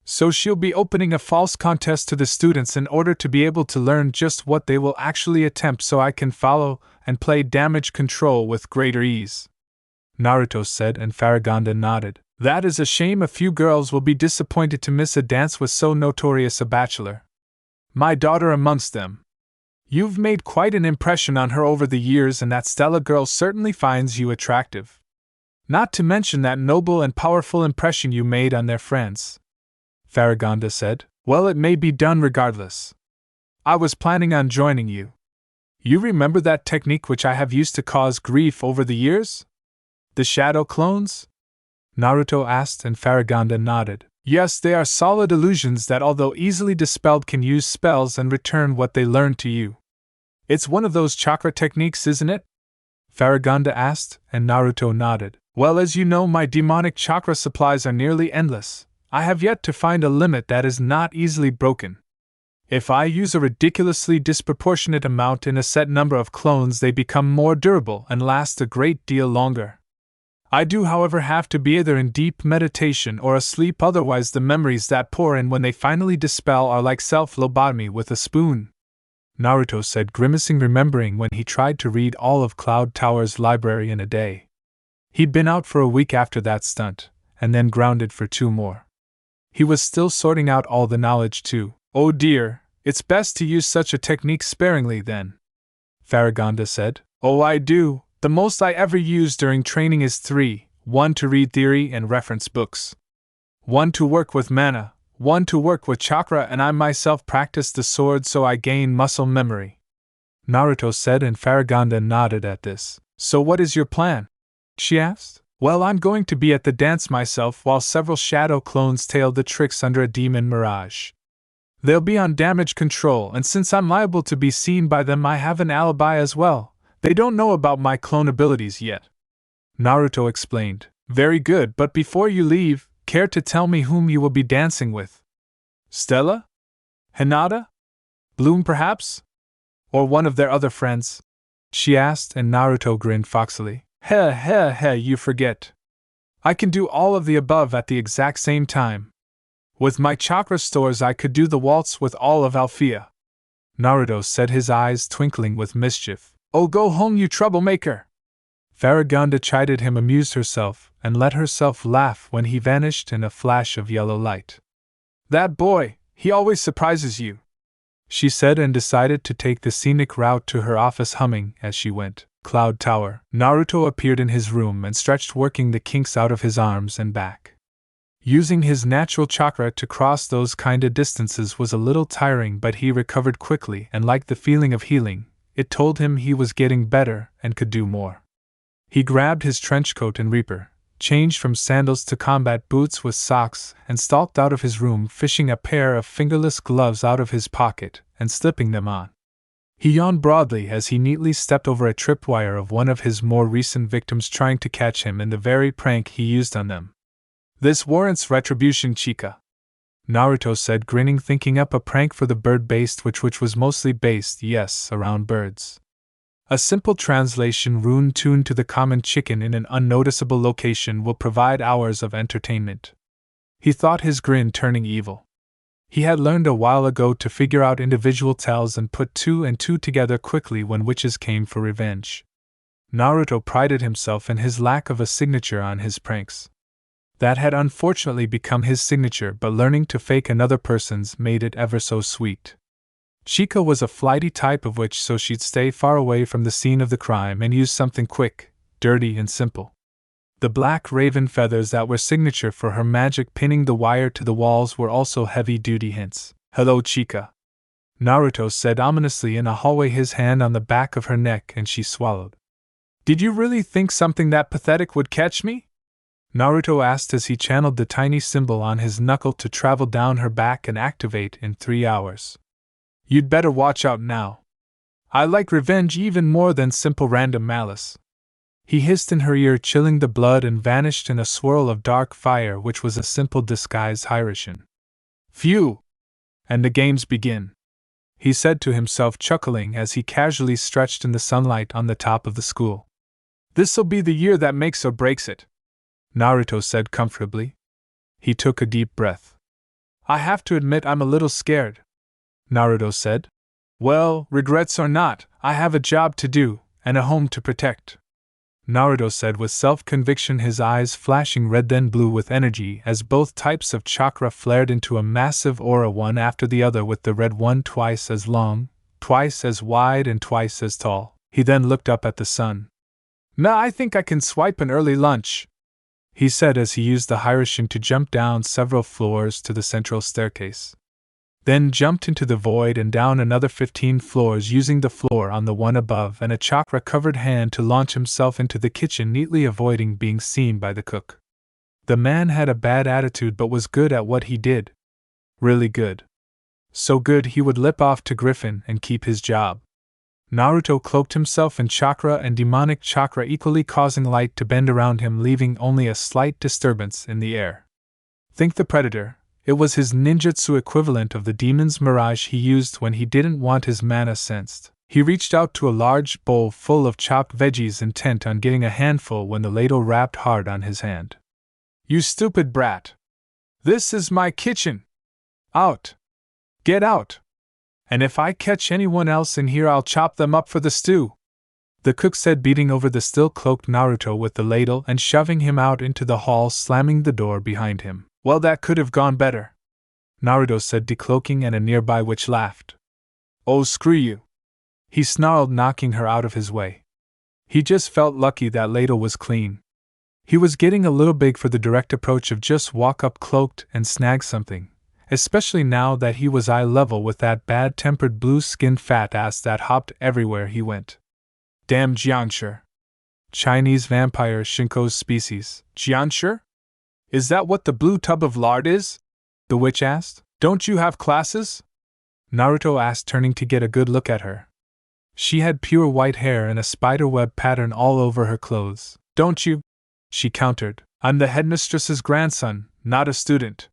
So she'll be opening a false contest to the students in order to be able to learn just what they will actually attempt, so I can follow and play damage control with greater ease. Naruto said, and Farragonda nodded. That is a shame. A few girls will be disappointed to miss a dance with so notorious a bachelor. My daughter amongst them. You've made quite an impression on her over the years, and that Stella girl certainly finds you attractive. Not to mention that noble and powerful impression you made on their friends. Farragonda said. Well, it may be done regardless. I was planning on joining you. You remember that technique which I have used to cause grief over the years? The shadow clones? Naruto asked, and Farragonda nodded. Yes, they are solid illusions that, although easily dispelled, can use spells and return what they learned to you. It's one of those chakra techniques, isn't it? Farragonda asked, and Naruto nodded. Well, as you know, my demonic chakra supplies are nearly endless. I have yet to find a limit that is not easily broken. If I use a ridiculously disproportionate amount in a set number of clones, they become more durable and last a great deal longer. I do, however, have to be either in deep meditation or asleep, otherwise the memories that pour in when they finally dispel are like self-lobotomy with a spoon. Naruto said, grimacing, remembering when he tried to read all of Cloud Tower's library in a day. He'd been out for a week after that stunt, and then grounded for 2 more. He was still sorting out all the knowledge too. Oh dear, it's best to use such a technique sparingly then, Farragonda said. Oh, I do. The most I ever use during training is 3, 1 to read theory and reference books, 1 to work with mana, 1 to work with chakra, and I myself practice the sword so I gain muscle memory. Naruto said, and Farragonda nodded at this. So what is your plan? She asked. Well, I'm going to be at the dance myself while several shadow clones tail the tricks under a demon mirage. They'll be on damage control, and since I'm liable to be seen by them, I have an alibi as well. They don't know about my clone abilities yet. Naruto explained. Very good, but before you leave, care to tell me whom you will be dancing with? Stella? Hinata? Bloom, perhaps? Or one of their other friends? She asked, and Naruto grinned foxily. You forget. I can do all of the above at the exact same time. With my chakra stores, I could do the waltz with all of Althea. Naruto said, his eyes twinkling with mischief. Oh, go home, you troublemaker! Farragonda chided him, amused herself, and let herself laugh when he vanished in a flash of yellow light. That boy, he always surprises you, she said, and decided to take the scenic route to her office, humming as she went. Cloud Tower. Naruto appeared in his room and stretched, working the kinks out of his arms and back. Using his natural chakra to cross those kinda distances was a little tiring, but he recovered quickly and liked the feeling of healing. It told him he was getting better and could do more. He grabbed his trench coat and reaper, changed from sandals to combat boots with socks, and stalked out of his room, fishing a pair of fingerless gloves out of his pocket and slipping them on. He yawned broadly as he neatly stepped over a tripwire of one of his more recent victims trying to catch him in the very prank he used on them. "This warrants retribution, Chica," Naruto said, grinning, thinking up a prank for the bird-based which was mostly based, yes, around birds. A simple translation rune tuned to the common chicken in an unnoticeable location will provide hours of entertainment. He thought, his grin turning evil. He had learned a while ago to figure out individual tells and put two and two together quickly when witches came for revenge. Naruto prided himself in his lack of a signature on his pranks. That had unfortunately become his signature, but learning to fake another person's made it ever so sweet. Chica was a flighty type of witch, so she'd stay far away from the scene of the crime and use something quick, dirty, and simple. The black raven feathers that were signature for her magic pinning the wire to the walls were also heavy-duty hints. "Hello, Chica," Naruto said ominously in a hallway, his hand on the back of her neck, and she swallowed. "Did you really think something that pathetic would catch me?" Naruto asked as he channeled the tiny symbol on his knuckle to travel down her back and activate in 3 hours. "You'd better watch out now. I like revenge even more than simple random malice." He hissed in her ear, chilling the blood, and vanished in a swirl of dark fire which was a simple disguised Hiraishin. "Phew! And the games begin," he said to himself, chuckling as he casually stretched in the sunlight on the top of the school. "This'll be the year that makes or breaks it," Naruto said comfortably. He took a deep breath. "I have to admit I'm a little scared," Naruto said. "Well, regrets or not, I have a job to do, and a home to protect," Naruto said with self-conviction, his eyes flashing red then blue with energy as both types of chakra flared into a massive aura, one after the other, with the red one twice as long, twice as wide, and twice as tall. He then looked up at the sun. "Nah, I think I can swipe an early lunch," he said as he used the Hiraishin to jump down several floors to the central staircase. Then jumped into the void and down another 15 floors, using the floor on the one above and a chakra-covered hand to launch himself into the kitchen, neatly avoiding being seen by the cook. The man had a bad attitude but was good at what he did. Really good. So good he would lip off to Griffin and keep his job. Naruto cloaked himself in chakra and demonic chakra equally, causing light to bend around him, leaving only a slight disturbance in the air. Think the Predator. It was his ninjutsu equivalent of the demon's mirage he used when he didn't want his mana sensed. He reached out to a large bowl full of chopped veggies, intent on getting a handful when the ladle wrapped hard on his hand. "You stupid brat! This is my kitchen! Out! Get out! And if I catch anyone else in here, I'll chop them up for the stew," the cook said, beating over the still cloaked Naruto with the ladle and shoving him out into the hall, slamming the door behind him. "Well, that could have gone better," Naruto said, decloaking, and a nearby witch laughed. "Oh, screw you," he snarled, knocking her out of his way. He just felt lucky that ladle was clean. He was getting a little big for the direct approach of just walk up cloaked and snag something, especially now that he was eye level with that bad-tempered blue-skinned fat ass that hopped everywhere he went. "Damn Jianshi. Chinese vampire Shinko's species. Jianshi? Is that what the blue tub of lard is?" the witch asked. "Don't you have classes?" Naruto asked, turning to get a good look at her. She had pure white hair and a spiderweb pattern all over her clothes. "Don't you?" she countered. "I'm the headmistress's grandson, not a student,"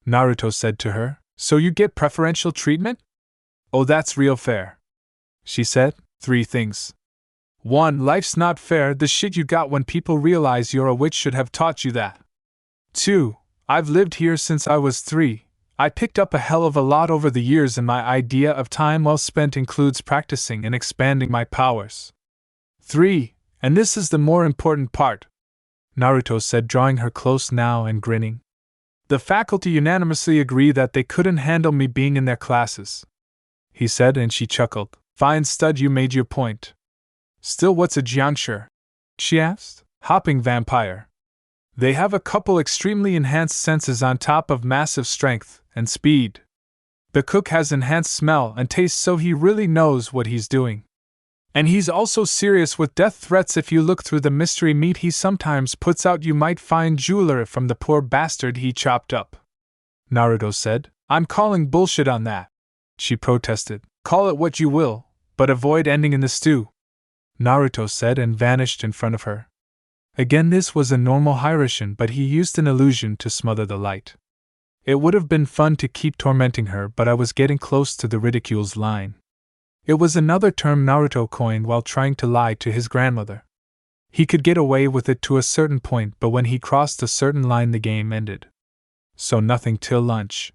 Naruto said to her. "So you get preferential treatment?" "Oh, that's real fair," she said. "3 things. 1. Life's not fair. The shit you got when people realize you're a witch should have taught you that. 2. I've lived here since I was 3. I picked up a hell of a lot over the years, and my idea of time well spent includes practicing and expanding my powers. 3. And this is the more important part," Naruto said, drawing her close now and grinning. "The faculty unanimously agree that they couldn't handle me being in their classes," he said, and she chuckled. "Fine stud, you made your point." Still, what's a Jinchuriki? She asked. Hopping vampire. They have a couple extremely enhanced senses on top of massive strength and speed. The cook has enhanced smell and taste, so he really knows what he's doing. And he's also serious with death threats. If you look through the mystery meat he sometimes puts out, you might find jeweler from the poor bastard he chopped up. Naruto said. I'm calling bullshit on that. She protested. Call it what you will, but avoid ending in the stew. Naruto said and vanished in front of her. Again, this was a normal Hiraishin, but he used an illusion to smother the light. It would have been fun to keep tormenting her, but I was getting close to the ridicule's line. It was another term Naruto coined while trying to lie to his grandmother. He could get away with it to a certain point, but when he crossed a certain line the game ended. So nothing till lunch.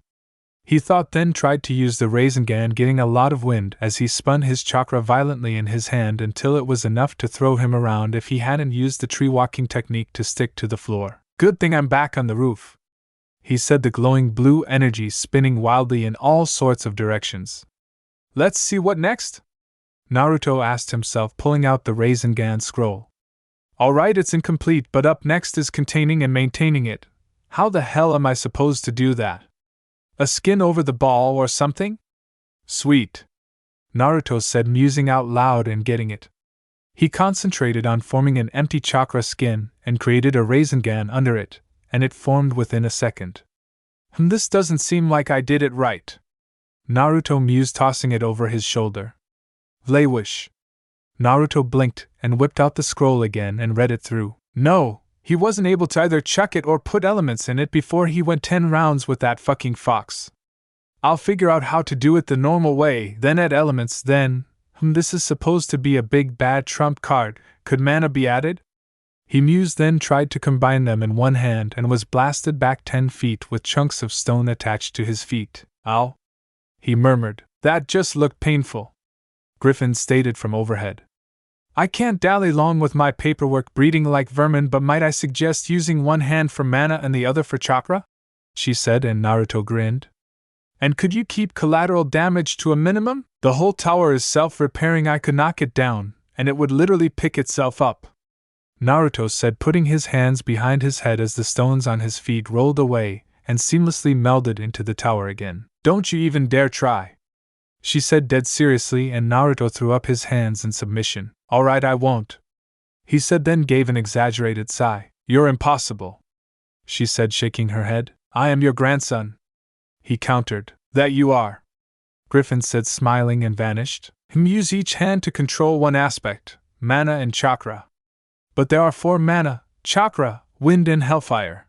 He thought, then tried to use the Rasengan, getting a lot of wind as he spun his chakra violently in his hand until it was enough to throw him around if he hadn't used the tree walking technique to stick to the floor. Good thing I'm back on the roof, he said, the glowing blue energy spinning wildly in all sorts of directions. Let's see what next? Naruto asked himself, pulling out the Rasengan scroll. Alright, it's incomplete, but up next is containing and maintaining it. How the hell am I supposed to do that? A skin over the ball or something? Sweet, Naruto said, musing out loud and getting it. He concentrated on forming an empty chakra skin and created a Rasengan under it, and it formed within a second. This doesn't seem like I did it right, Naruto mused, tossing it over his shoulder. Vlawish. Naruto blinked and whipped out the scroll again and read it through. No, he wasn't able to either chuck it or put elements in it before he went 10 rounds with that fucking fox. I'll figure out how to do it the normal way, then add elements, then… this is supposed to be a big bad trump card, could mana be added? He mused, then tried to combine them in one hand and was blasted back 10 feet with chunks of stone attached to his feet. Ow, he murmured. That just looked painful. Griffin stated from overhead. I can't dally long with my paperwork breeding like vermin, but might I suggest using one hand for mana and the other for chakra? She said, and Naruto grinned. And could you keep collateral damage to a minimum? The whole tower is self-repairing. I could knock it down, and it would literally pick itself up, Naruto said, putting his hands behind his head as the stones on his feet rolled away and seamlessly melded into the tower again. Don't you even dare try, she said dead seriously, and Naruto threw up his hands in submission. Alright, I won't, he said, then gave an exaggerated sigh. You're impossible, she said, shaking her head. I am your grandson, he countered. That you are, Griffin said, smiling, and vanished. Use each hand to control one aspect, mana and chakra. But there are 4 mana, chakra, wind, and hellfire,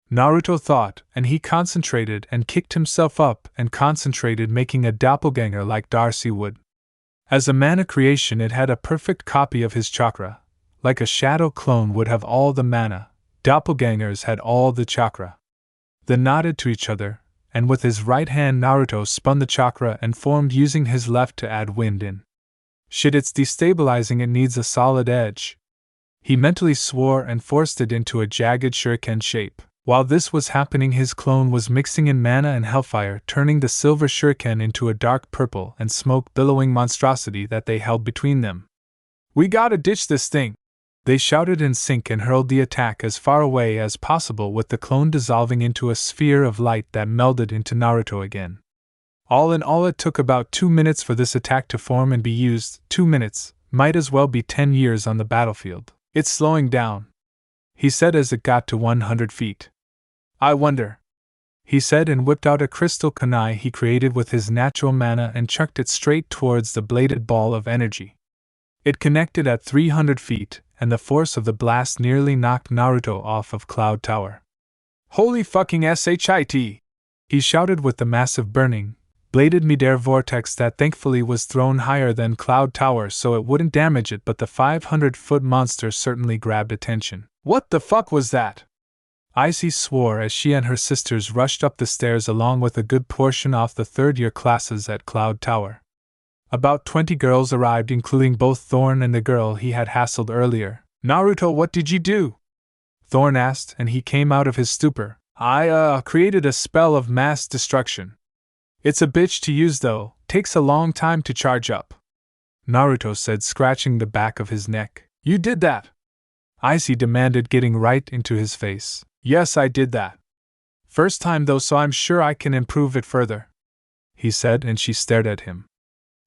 Naruto thought, and he concentrated and kicked himself up and concentrated, making a doppelganger like Darcy would. As a mana creation, it had a perfect copy of his chakra. Like a shadow clone would have all the mana, doppelgangers had all the chakra. They nodded to each other, and with his right hand Naruto spun the chakra and formed using his left to add wind in. Shit, it's destabilizing, it needs a solid edge. He mentally swore and forced it into a jagged shuriken shape. While this was happening, his clone was mixing in mana and hellfire, turning the silver shuriken into a dark purple and smoke-billowing monstrosity that they held between them. We gotta ditch this thing, they shouted in sync and hurled the attack as far away as possible, with the clone dissolving into a sphere of light that melded into Naruto again. All in all, it took about 2 minutes for this attack to form and be used. 2 minutes, might as well be 10 years on the battlefield. It's slowing down, he said as it got to 100 feet. I wonder, he said, and whipped out a crystal kunai he created with his natural mana and chucked it straight towards the bladed ball of energy. It connected at 300 feet, and the force of the blast nearly knocked Naruto off of Cloud Tower. Holy fucking shit! He shouted with the massive burning, bladed midair vortex that thankfully was thrown higher than Cloud Tower so it wouldn't damage it, but the 500-foot monster certainly grabbed attention. What the fuck was that? Icy swore as she and her sisters rushed up the stairs along with a good portion of the third-year classes at Cloud Tower. About 20 girls arrived, including both Thorn and the girl he had hassled earlier. Naruto, what did you do? Thorn asked, and he came out of his stupor. I created a spell of mass destruction. It's a bitch to use though, takes a long time to charge up, Naruto said, scratching the back of his neck. You did that? Icy demanded, getting right into his face. Yes, I did that. First time though, so I'm sure I can improve it further, he said, and she stared at him.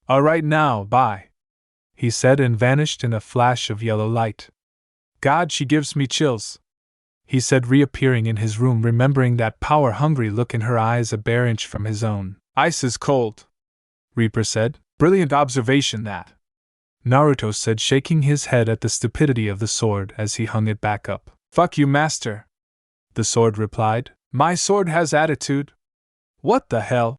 Alright now, bye, he said, and vanished in a flash of yellow light. God, she gives me chills, he said, reappearing in his room, remembering that power-hungry look in her eyes a bare inch from his own. Ice is cold, Reaper said. Brilliant observation, that, Naruto said, shaking his head at the stupidity of the sword as he hung it back up. Fuck you, master, the sword replied. My sword has attitude. What the hell?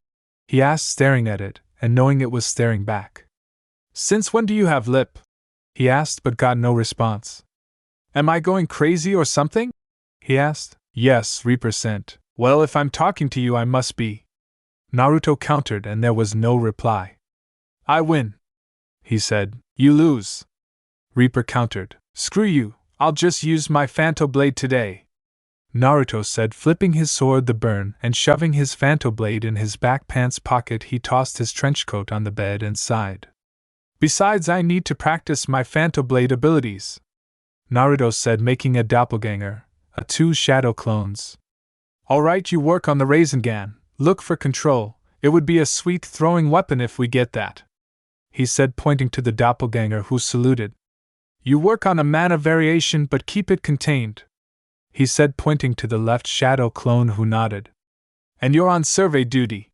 He asked, staring at it, and knowing it was staring back. Since when do you have lip? He asked, but got no response. Am I going crazy or something? He asked. Yes, Reaper sent. Well, if I'm talking to you, I must be, Naruto countered, and there was no reply. I win, he said. You lose, Reaper countered. Screw you, I'll just use my Phanto Blade today, Naruto said, flipping his sword the burn and shoving his Phanto Blade in his back pants pocket. He tossed his trenchcoat on the bed and sighed. Besides, I need to practice my Phanto Blade abilities, Naruto said, making a doppelganger, two shadow clones. Alright, you work on the Rasengan, look for control, it would be a sweet throwing weapon if we get that, he said, pointing to the doppelganger, who saluted. You work on a mana variation, but keep it contained, he said, pointing to the left shadow clone, who nodded. And you're on survey duty,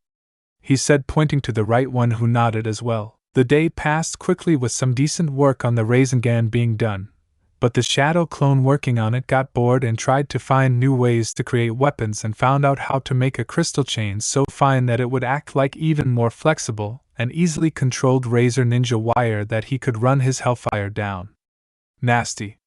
he said, pointing to the right one, who nodded as well. The day passed quickly with some decent work on the Rasengan being done, but the shadow clone working on it got bored and tried to find new ways to create weapons, and found out how to make a crystal chain so fine that it would act like even more flexible and easily controlled razor ninja wire that he could run his hellfire down. Nasty.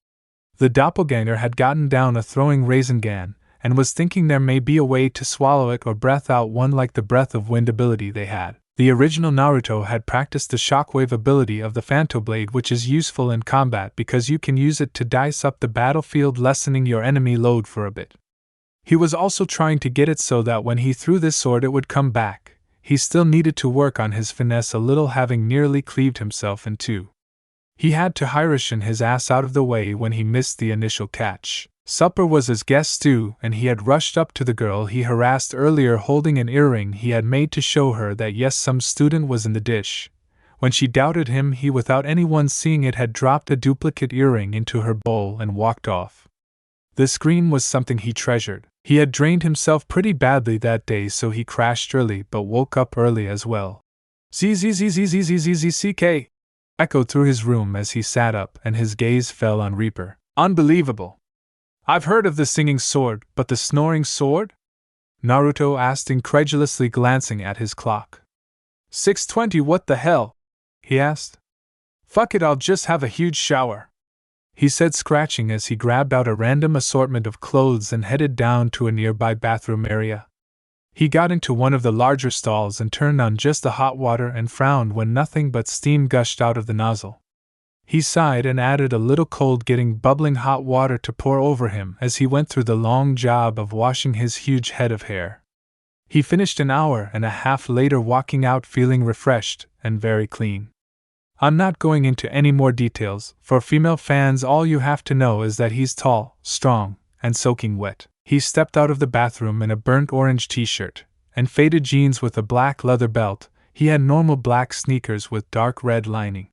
The doppelganger had gotten down a throwing Rasengan, and was thinking there may be a way to swallow it or breath out one like the breath of wind ability they had. The original Naruto had practiced the shockwave ability of the Phanto Blade, which is useful in combat because you can use it to dice up the battlefield, lessening your enemy load for a bit. He was also trying to get it so that when he threw this sword it would come back. He still needed to work on his finesse a little, having nearly cleaved himself in two. He had to Hiroshin his ass out of the way when he missed the initial catch. Supper was his guest stew, and he had rushed up to the girl he harassed earlier, holding an earring he had made to show her that yes, some student was in the dish. When she doubted him, he, without anyone seeing it, had dropped a duplicate earring into her bowl and walked off. This scream was something he treasured. He had drained himself pretty badly that day, so he crashed early but woke up early as well. ZZZZZZZZZK echoed through his room as he sat up, and his gaze fell on Reaper. Unbelievable. I've heard of the singing sword, but the snoring sword? Naruto asked incredulously, glancing at his clock. 6:20, what the hell? He asked. Fuck it, I'll just have a huge shower, he said, scratching as he grabbed out a random assortment of clothes and headed down to a nearby bathroom area. He got into one of the larger stalls and turned on just the hot water and frowned when nothing but steam gushed out of the nozzle. He sighed and added a little cold, getting bubbling hot water to pour over him as he went through the long job of washing his huge head of hair. He finished an hour and a half later, walking out feeling refreshed and very clean. I'm not going into any more details. For female fans, all you have to know is that he's tall, strong, and soaking wet. He stepped out of the bathroom in a burnt orange t-shirt and faded jeans with a black leather belt. He had normal black sneakers with dark red lining.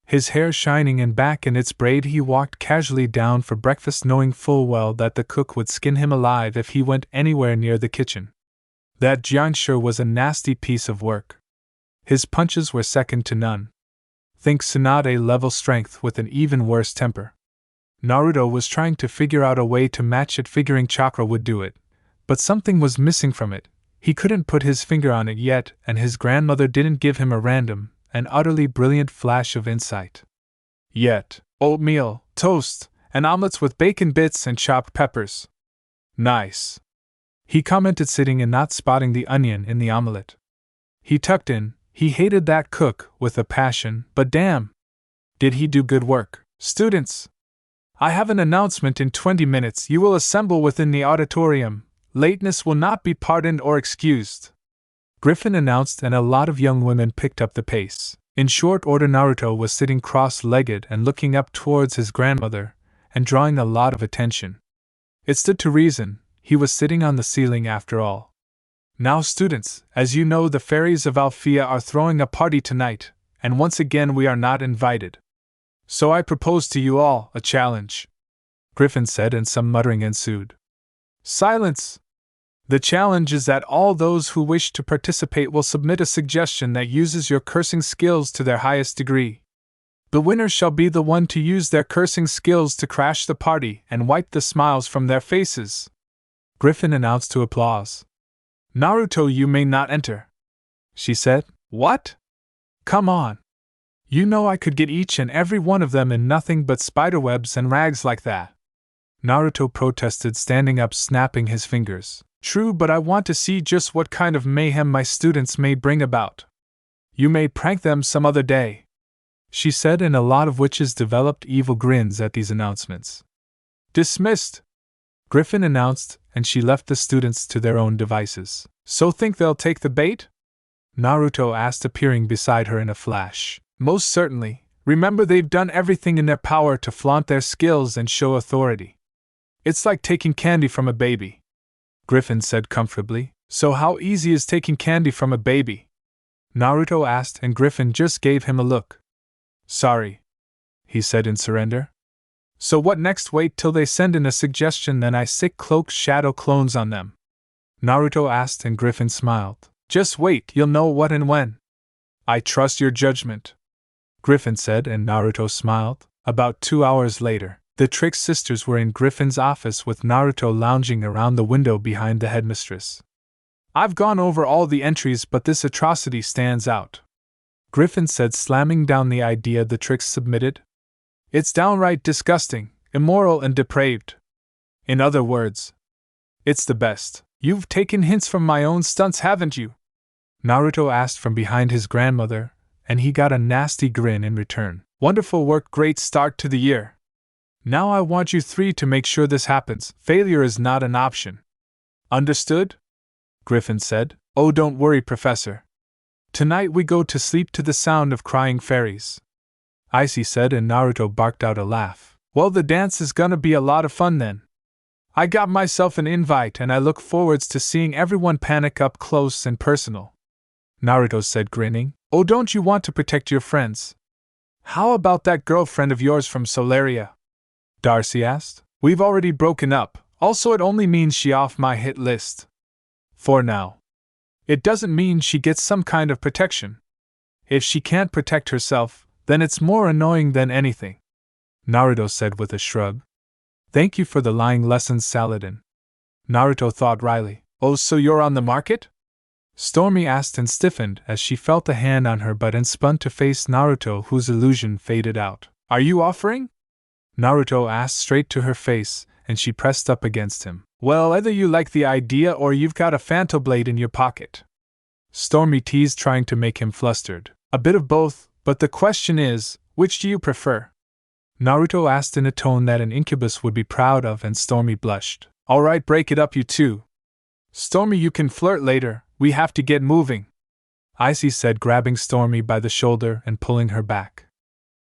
His hair shining and back in its braid, he walked casually down for breakfast, knowing full well that the cook would skin him alive if he went anywhere near the kitchen. That Jinchuriki was a nasty piece of work. His punches were second to none. Think Tsunade level strength with an even worse temper. Naruto was trying to figure out a way to match it, figuring chakra would do it, but something was missing from it. He couldn't put his finger on it yet, and his grandmother didn't give him a random and utterly brilliant flash of insight. Yet, oatmeal, toast, and omelets with bacon bits and chopped peppers. Nice, he commented, sitting and not spotting the onion in the omelet. He tucked in. He hated that cook with a passion, but damn, did he do good work. Students, I have an announcement. In 20 minutes you will assemble within the auditorium. Lateness will not be pardoned or excused, Griffin announced, and a lot of young women picked up the pace. In short order, Naruto was sitting cross-legged and looking up towards his grandmother, and drawing a lot of attention. It stood to reason, he was sitting on the ceiling after all. Now students, as you know, the fairies of Alfea are throwing a party tonight, and once again we are not invited. So I propose to you all a challenge, Griffin said, and some muttering ensued. Silence! The challenge is that all those who wish to participate will submit a suggestion that uses your cursing skills to their highest degree. The winner shall be the one to use their cursing skills to crash the party and wipe the smiles from their faces, Griffin announced to applause. Naruto, you may not enter, she said. What? Come on. You know I could get each and every one of them in nothing but spiderwebs and rags like that, Naruto protested, standing up, snapping his fingers. True, but I want to see just what kind of mayhem my students may bring about. You may prank them some other day, she said, and a lot of witches developed evil grins at these announcements. Dismissed, Griffin announced, and she left the students to their own devices. So think they'll take the bait? Naruto asked, appearing beside her in a flash. Most certainly. Remember, they've done everything in their power to flaunt their skills and show authority. It's like taking candy from a baby, Griffin said comfortably. So how easy is taking candy from a baby? Naruto asked, and Griffin just gave him a look. Sorry, he said in surrender. So what next? Wait till they send in a suggestion, then I sick cloak shadow clones on them, Naruto asked, and Griffin smiled. Just wait, you'll know what and when. I trust your judgment, Griffin said, and Naruto smiled. About 2 hours later, the Trick sisters were in Griffin's office with Naruto lounging around the window behind the headmistress. I've gone over all the entries, but this atrocity stands out, Griffin said, slamming down the idea the Tricks submitted. It's downright disgusting, immoral, and depraved. In other words, it's the best. You've taken hints from my own stunts, haven't you? Naruto asked from behind his grandmother, and he got a nasty grin in return. Wonderful work, great start to the year. Now I want you three to make sure this happens. Failure is not an option. Understood? Griffin said. Oh, don't worry, Professor. Tonight we go to sleep to the sound of crying fairies, Icy said, and Naruto barked out a laugh. Well, the dance is gonna be a lot of fun then. I got myself an invite and I look forwards to seeing everyone panic up close and personal, Naruto said, grinning. Oh, don't you want to protect your friends? How about that girlfriend of yours from Solaria? Darcy asked. We've already broken up, also it only means she off my hit list. For now. It doesn't mean she gets some kind of protection. If she can't protect herself, then it's more annoying than anything, Naruto said with a shrug. Thank you for the lying lessons, Saladin. Naruto thought wryly. Oh, so you're on the market? Stormy asked and stiffened as she felt a hand on her butt and spun to face Naruto, whose illusion faded out. Are you offering? Naruto asked straight to her face, and she pressed up against him. Well, either you like the idea or you've got a Phantom Blade in your pocket, Stormy teased, trying to make him flustered. A bit of both, but the question is, which do you prefer? Naruto asked in a tone that an incubus would be proud of, and Stormy blushed. All right, break it up, you two. Stormy, you can flirt later, we have to get moving, Icy said, grabbing Stormy by the shoulder and pulling her back.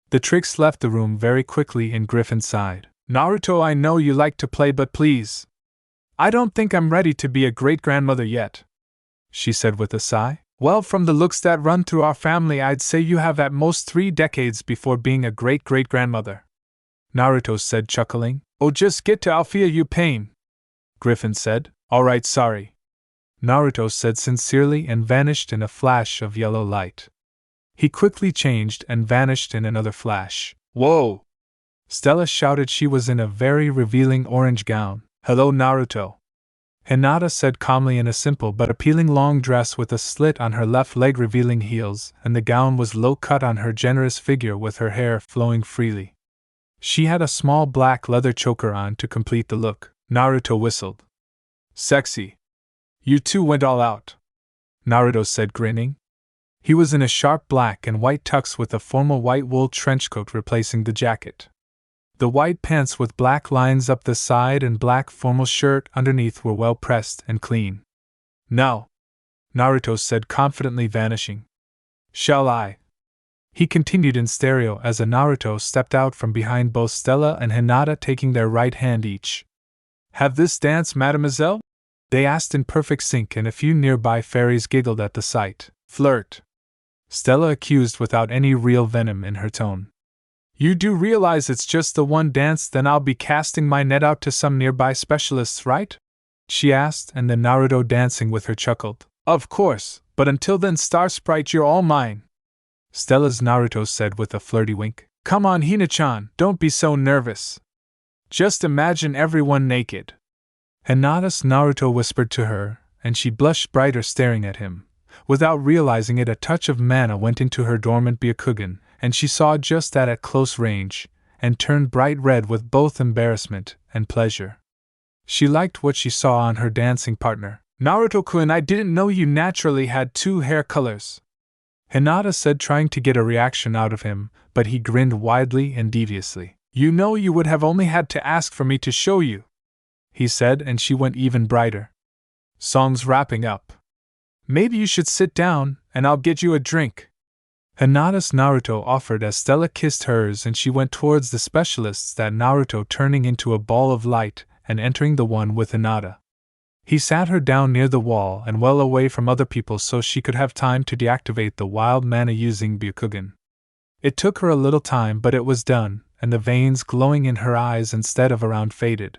The Tricks left the room very quickly, and Griffin sighed. Naruto, I know you like to play, but please. I don't think I'm ready to be a great-grandmother yet, she said with a sigh. Well, from the looks that run through our family, I'd say you have at most 3 decades before being a great-great-grandmother, Naruto said, chuckling. Oh, just get to Alfea, you pain, Griffin said. Alright, sorry, Naruto said sincerely, and vanished in a flash of yellow light. He quickly changed and vanished in another flash. Whoa! Stella shouted. She was in a very revealing orange gown. Hello, Naruto, Hinata said calmly, in a simple but appealing long dress with a slit on her left leg revealing heels, and the gown was low cut on her generous figure with her hair flowing freely. She had a small black leather choker on to complete the look. Naruto whistled. Sexy. You two went all out, Naruto said, grinning. He was in a sharp black and white tux with a formal white wool trenchcoat replacing the jacket. The white pants with black lines up the side and black formal shirt underneath were well pressed and clean. Now, Naruto said confidently, vanishing. Shall I? He continued in stereo as Naruto stepped out from behind both Stella and Hinata, taking their right hand each. "Have this dance, mademoiselle?" they asked in perfect sync, and a few nearby fairies giggled at the sight. "Flirt," Stella accused without any real venom in her tone. "You do realize it's just the one dance, then I'll be casting my net out to some nearby specialists, right?" she asked, and then Naruto, dancing with her, chuckled. "Of course, but until then, Star Sprite, you're all mine." Stella's Naruto said with a flirty wink. "Come on, Hina-chan, don't be so nervous. Just imagine everyone naked." Hinata's Naruto whispered to her, and she blushed brighter staring at him. Without realizing it, a touch of mana went into her dormant Byakugan, and she saw just that at close range, and turned bright red with both embarrassment and pleasure. She liked what she saw on her dancing partner. "Naruto-kun, I didn't know you naturally had two hair colors," Hinata said, trying to get a reaction out of him, but he grinned widely and deviously. "You know, you would have only had to ask for me to show you," he said, and she went even brighter. "Song's wrapping up. Maybe you should sit down, and I'll get you a drink," Hinata's Naruto offered as Stella kissed hers, and she went towards the specialists, that Naruto turning into a ball of light and entering the one with Hinata. He sat her down near the wall and well away from other people so she could have time to deactivate the wild mana using Byakugan. It took her a little time, but it was done, and the veins glowing in her eyes instead of around faded.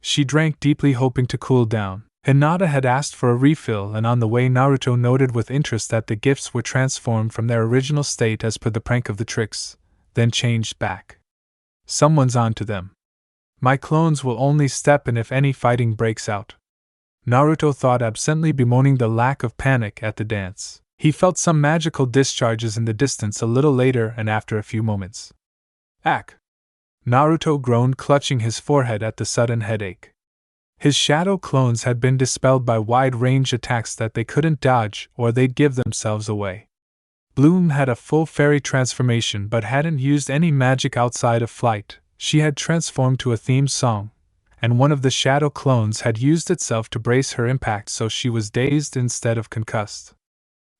She drank deeply, hoping to cool down. Hinata had asked for a refill, and on the way Naruto noted with interest that the gifts were transformed from their original state as per the prank of the tricks, then changed back. "Someone's on to them. My clones will only step in if any fighting breaks out," Naruto thought, absently bemoaning the lack of panic at the dance. He felt some magical discharges in the distance a little later, and after a few moments. "Ack!" Naruto groaned, clutching his forehead at the sudden headache. His shadow clones had been dispelled by wide-range attacks that they couldn't dodge, or they'd give themselves away. Bloom had a full fairy transformation but hadn't used any magic outside of flight. She had transformed to a theme song, and one of the shadow clones had used itself to brace her impact, so she was dazed instead of concussed.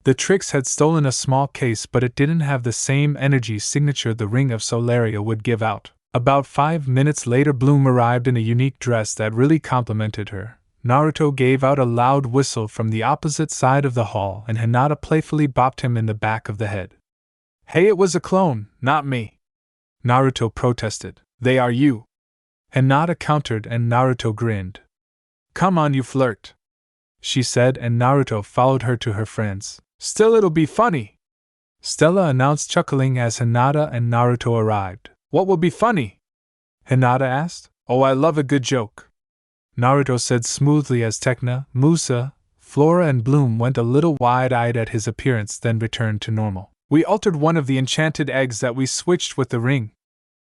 The tricks had stolen a small case, but it didn't have the same energy signature the Ring of Solaria would give out. About 5 minutes later, Bloom arrived in a unique dress that really complimented her. Naruto gave out a loud whistle from the opposite side of the hall, and Hinata playfully bopped him in the back of the head. "Hey, it was a clone, not me," Naruto protested. "They are you," Hinata countered, and Naruto grinned. "Come on, you flirt," she said, and Naruto followed her to her friends. "Still, it'll be funny," Stella announced, chuckling as Hinata and Naruto arrived. "What will be funny?" Hinata asked. "Oh, I love a good joke," Naruto said smoothly as Tecna, Musa, Flora, and Bloom went a little wide-eyed at his appearance, then returned to normal. "We altered one of the enchanted eggs that we switched with the ring,"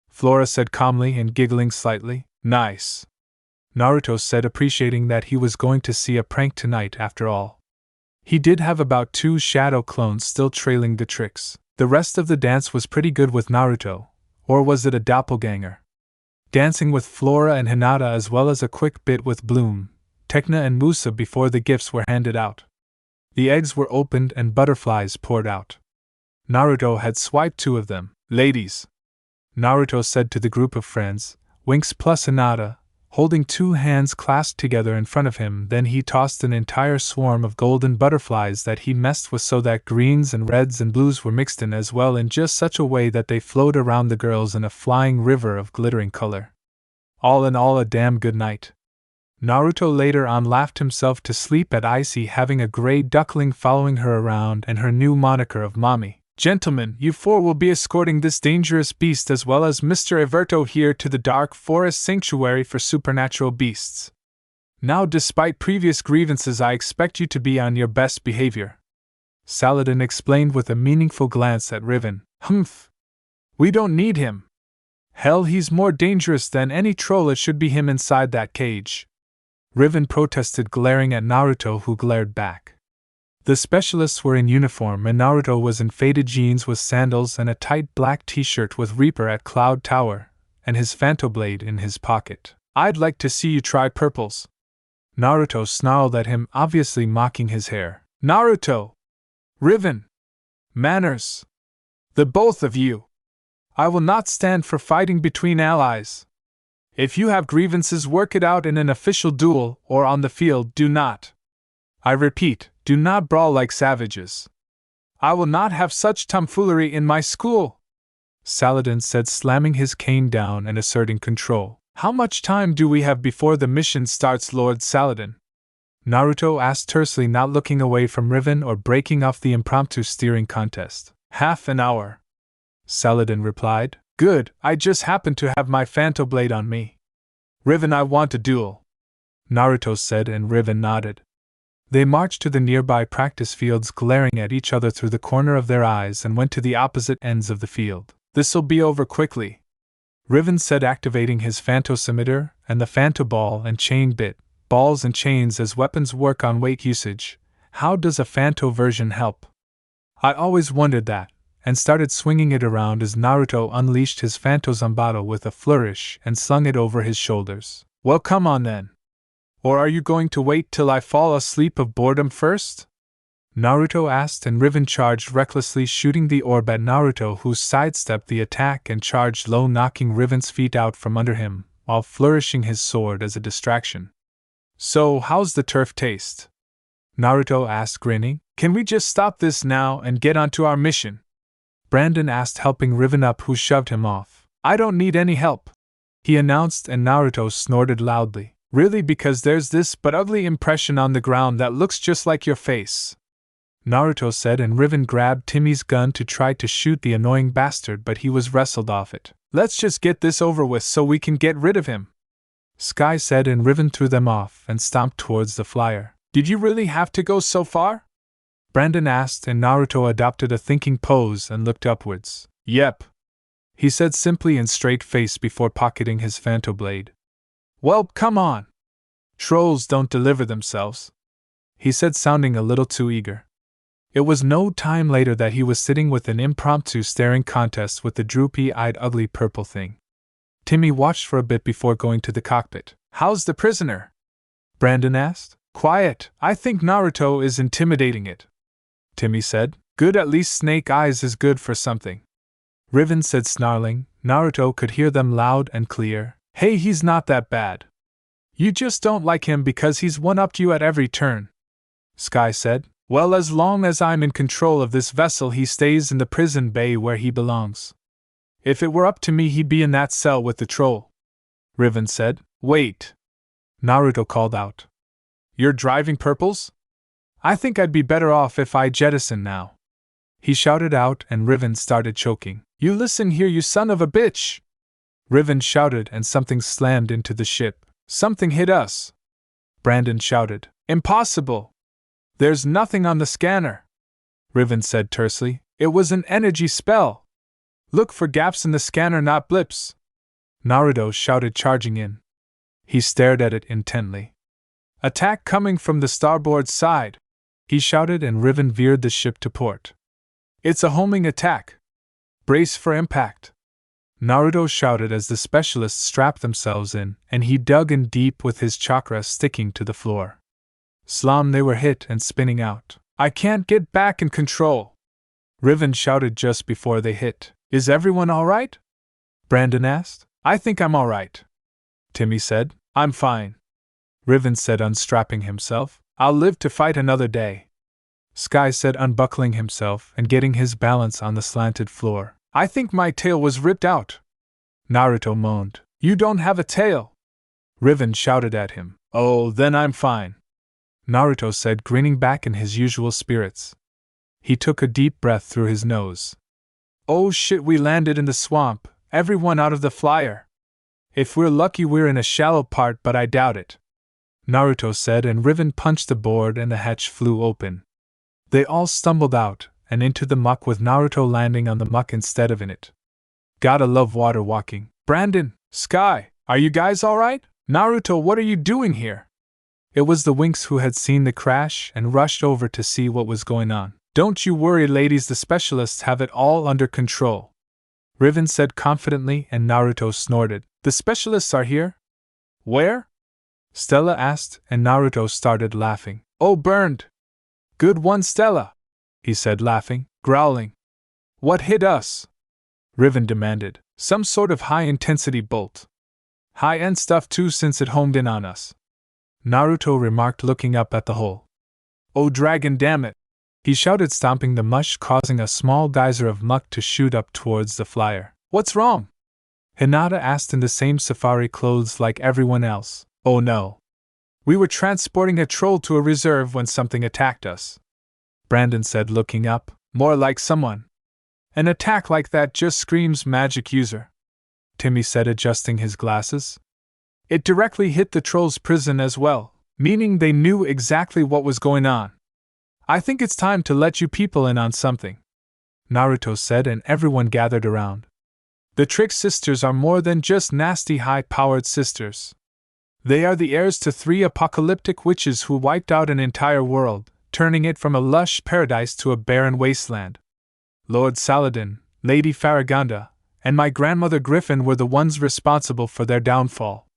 Flora said calmly and giggling slightly. "Nice," Naruto said, appreciating that he was going to see a prank tonight after all. He did have about 2 shadow clones still trailing the tricks. The rest of the dance was pretty good with Naruto, or was it a doppelganger? Dancing with Flora and Hinata, as well as a quick bit with Bloom, Tecna, and Musa before the gifts were handed out. The eggs were opened and butterflies poured out. Naruto had swiped 2 of them. "Ladies," Naruto said to the group of friends, Winx plus Hinata, holding 2 hands clasped together in front of him. Then he tossed an entire swarm of golden butterflies that he messed with so that greens and reds and blues were mixed in as well, in just such a way that they flowed around the girls in a flying river of glittering color. All in all, a damn good night. Naruto later on laughed himself to sleep at Icy having a gray duckling following her around and her new moniker of Mommy. "Gentlemen, you 4 will be escorting this dangerous beast as well as Mr. Everto here to the Dark Forest Sanctuary for supernatural beasts. Now, despite previous grievances, I expect you to be on your best behavior," Saladin explained with a meaningful glance at Riven. "Humph. We don't need him. Hell, he's more dangerous than any troll. It should be him inside that cage," Riven protested, glaring at Naruto, who glared back. The specialists were in uniform, and Naruto was in faded jeans with sandals and a tight black t-shirt with Reaper at Cloud Tower, and his Phantoblade in his pocket. "I'd like to see you try purples," Naruto snarled at him, obviously mocking his hair. "Naruto! Riven! Manners!" The both of you! I will not stand for fighting between allies. If you have grievances, work it out in an official duel or on the field, do not. I repeat, do not brawl like savages. I will not have such tomfoolery in my school, Saladin said, slamming his cane down and asserting control. How much time do we have before the mission starts, Lord Saladin? Naruto asked tersely, not looking away from Riven or breaking off the impromptu steering contest. Half an hour, Saladin replied. Good, I just happen to have my Phanto Blade on me. Riven, I want a duel, Naruto said, and Riven nodded. They marched to the nearby practice fields, glaring at each other through the corner of their eyes, and went to the opposite ends of the field. This'll be over quickly, Riven said, activating his Phanto Scimitar and the Phanto Ball and Chain bit. Balls and chains as weapons work on weight usage. How does a Phanto version help? I always wondered that, and started swinging it around as Naruto unleashed his Phanto Zanbato with a flourish and slung it over his shoulders. Well, come on then. Or are you going to wait till I fall asleep of boredom first? Naruto asked, and Riven charged recklessly, shooting the orb at Naruto, who sidestepped the attack and charged low, knocking Riven's feet out from under him, while flourishing his sword as a distraction. So, how's the turf taste? Naruto asked, grinning. Can we just stop this now and get on to our mission? Brandon asked, helping Riven up, who shoved him off. I don't need any help, he announced, and Naruto snorted loudly. Really, because there's this but ugly impression on the ground that looks just like your face, Naruto said, and Riven grabbed Timmy's gun to try to shoot the annoying bastard, but he was wrestled off it. Let's just get this over with so we can get rid of him, Sky said, and Riven threw them off and stomped towards the flyer. Did you really have to go so far? Brandon asked, and Naruto adopted a thinking pose and looked upwards. Yep, he said simply and straight-faced before pocketing his Phanto Blade. Well, come on. Trolls don't deliver themselves, he said, sounding a little too eager. It was no time later that he was sitting with an impromptu staring contest with the droopy-eyed ugly purple thing. Timmy watched for a bit before going to the cockpit. How's the prisoner? Brandon asked. Quiet, I think Naruto is intimidating it, Timmy said. Good, at least Snake Eyes is good for something, Riven said, snarling. Naruto could hear them loud and clear. Hey, he's not that bad. You just don't like him because he's one-upped you at every turn, Sky said. Well, as long as I'm in control of this vessel, he stays in the prison bay where he belongs. If it were up to me, he'd be in that cell with the troll, Riven said. Wait, Naruto called out. You're driving purples? I think I'd be better off if I jettison now, he shouted out, and Riven started choking. You listen here, you son of a bitch, Riven shouted, and something slammed into the ship. Something hit us, Brandon shouted. Impossible. There's nothing on the scanner, Riven said tersely. It was an energy spell. Look for gaps in the scanner, not blips, Naruto shouted, charging in. He stared at it intently. Attack coming from the starboard side, he shouted, and Riven veered the ship to port. It's a homing attack. Brace for impact, Naruto shouted as the specialists strapped themselves in, and he dug in deep with his chakra sticking to the floor. Slam, they were hit and spinning out. I can't get back in control, Riven shouted just before they hit. Is everyone alright? Brandon asked. I think I'm alright, Timmy said. I'm fine, Riven said, unstrapping himself. I'll live to fight another day, Sky said, unbuckling himself and getting his balance on the slanted floor. I think my tail was ripped out, Naruto moaned. You don't have a tail, Riven shouted at him. Oh, then I'm fine, Naruto said, grinning back in his usual spirits. He took a deep breath through his nose. Oh shit, we landed in the swamp, everyone out of the flyer. If we're lucky, we're in a shallow part, but I doubt it, Naruto said, and Riven punched the board and the hatch flew open. They all stumbled out and into the muck, with Naruto landing on the muck instead of in it. Gotta love water walking. Brandon, Sky, are you guys alright? Naruto, what are you doing here? It was the Winx who had seen the crash and rushed over to see what was going on. Don't you worry, ladies, the specialists have it all under control, Riven said confidently, and Naruto snorted. The specialists are here? Where? Stella asked, and Naruto started laughing. Oh, burned! Good one, Stella, he said, laughing. Growling. What hit us? Riven demanded. Some sort of high-intensity bolt. High-end stuff too since it homed in on us. Naruto remarked, looking up at the hole. Oh dragon, damn it! He shouted, stomping the mush, causing a small geyser of muck to shoot up towards the flyer. What's wrong? Hinata asked, in the same safari clothes like everyone else. Oh no. We were transporting a troll to a reserve when something attacked us. Brandon said, looking up. More like someone. An attack like that just screams magic user. Timmy said, adjusting his glasses. It directly hit the troll's prison as well, meaning they knew exactly what was going on. I think it's time to let you people in on something, Naruto said, and everyone gathered around. The Trick Sisters are more than just nasty high-powered sisters. They are the heirs to 3 apocalyptic witches who wiped out an entire world, turning it from a lush paradise to a barren wasteland. Lord Saladin, Lady Farragonda, and my grandmother Griffin were the ones responsible for their downfall.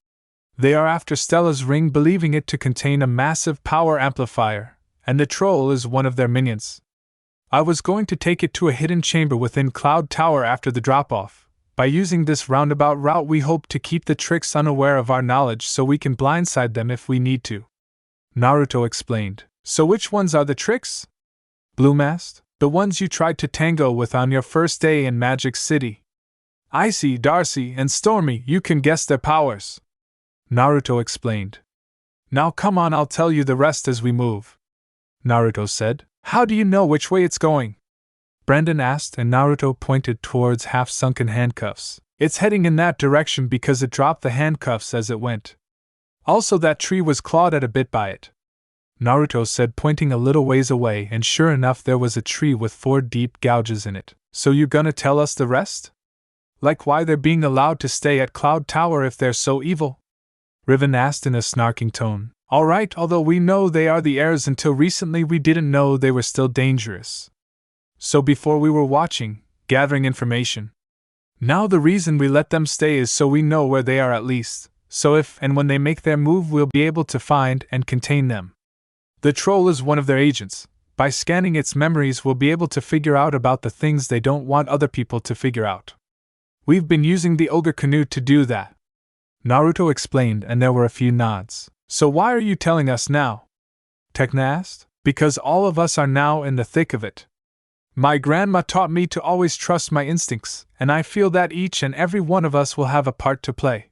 They are after Stella's ring, believing it to contain a massive power amplifier, and the troll is one of their minions. I was going to take it to a hidden chamber within Cloud Tower after the drop-off. By using this roundabout route, we hope to keep the Tricks unaware of our knowledge so we can blindside them if we need to. Naruto explained. So which ones are the Tricks? Bloom asked. The ones you tried to tango with on your first day in Magic City. Icy, Darcy, and Stormy, you can guess their powers. Naruto explained. Now come on, I'll tell you the rest as we move. Naruto said. How do you know which way it's going? Brandon asked, and Naruto pointed towards half-sunken handcuffs. It's heading in that direction because it dropped the handcuffs as it went. Also, that tree was clawed at a bit by it. Naruto said, pointing a little ways away, and sure enough there was a tree with 4 deep gouges in it. So you gonna tell us the rest? Like why they're being allowed to stay at Cloud Tower if they're so evil? Riven asked in a snarking tone. Alright, although we know they are the heirs, until recently we didn't know they were still dangerous. So before we were watching, gathering information. Now the reason we let them stay is so we know where they are at least, so if and when they make their move we'll be able to find and contain them. The troll is one of their agents. By scanning its memories we'll be able to figure out about the things they don't want other people to figure out. We've been using the ogre canoe to do that. Naruto explained, and there were a few nods. So why are you telling us now? Tekna asked. Because all of us are now in the thick of it. My grandma taught me to always trust my instincts, and I feel that each and every one of us will have a part to play.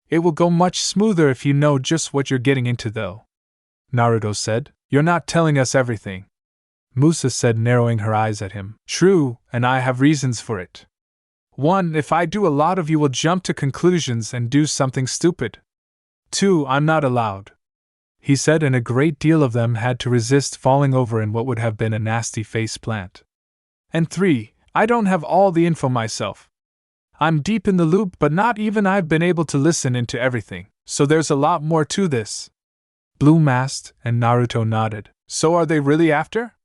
It will go much smoother if you know just what you're getting into, though. Naruto said. You're not telling us everything. Musa said, narrowing her eyes at him. True, and I have reasons for it. 1. If I do, a lot of you will jump to conclusions and do something stupid. 2. I'm not allowed. He said, and a great deal of them had to resist falling over in what would have been a nasty face plant. And 3. I don't have all the info myself. I'm deep in the loop, but not even I've been able to listen into everything, so there's a lot more to this. Bloom asked, and Naruto nodded. So are they really after?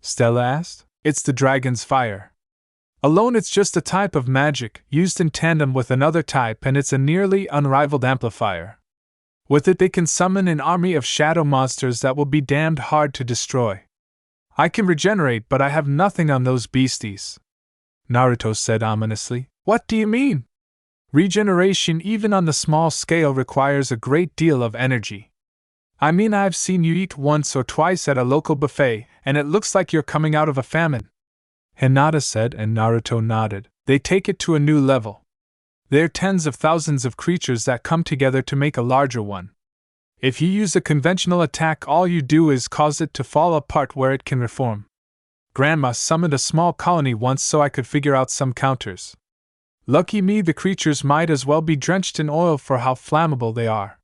Stella asked. It's the dragon's fire. Alone it's just a type of magic, used in tandem with another type, and it's a nearly unrivaled amplifier. With it they can summon an army of shadow monsters that will be damned hard to destroy. I can regenerate, but I have nothing on those beasties. Naruto said ominously. What do you mean? Regeneration, even on the small scale, requires a great deal of energy. I mean, I've seen you eat once or twice at a local buffet, and it looks like you're coming out of a famine. Hinata said, and Naruto nodded. They take it to a new level. They're tens of thousands of creatures that come together to make a larger one. If you use a conventional attack, all you do is cause it to fall apart where it can reform. Grandma summoned a small colony once so I could figure out some counters. Lucky me, the creatures might as well be drenched in oil for how flammable they are.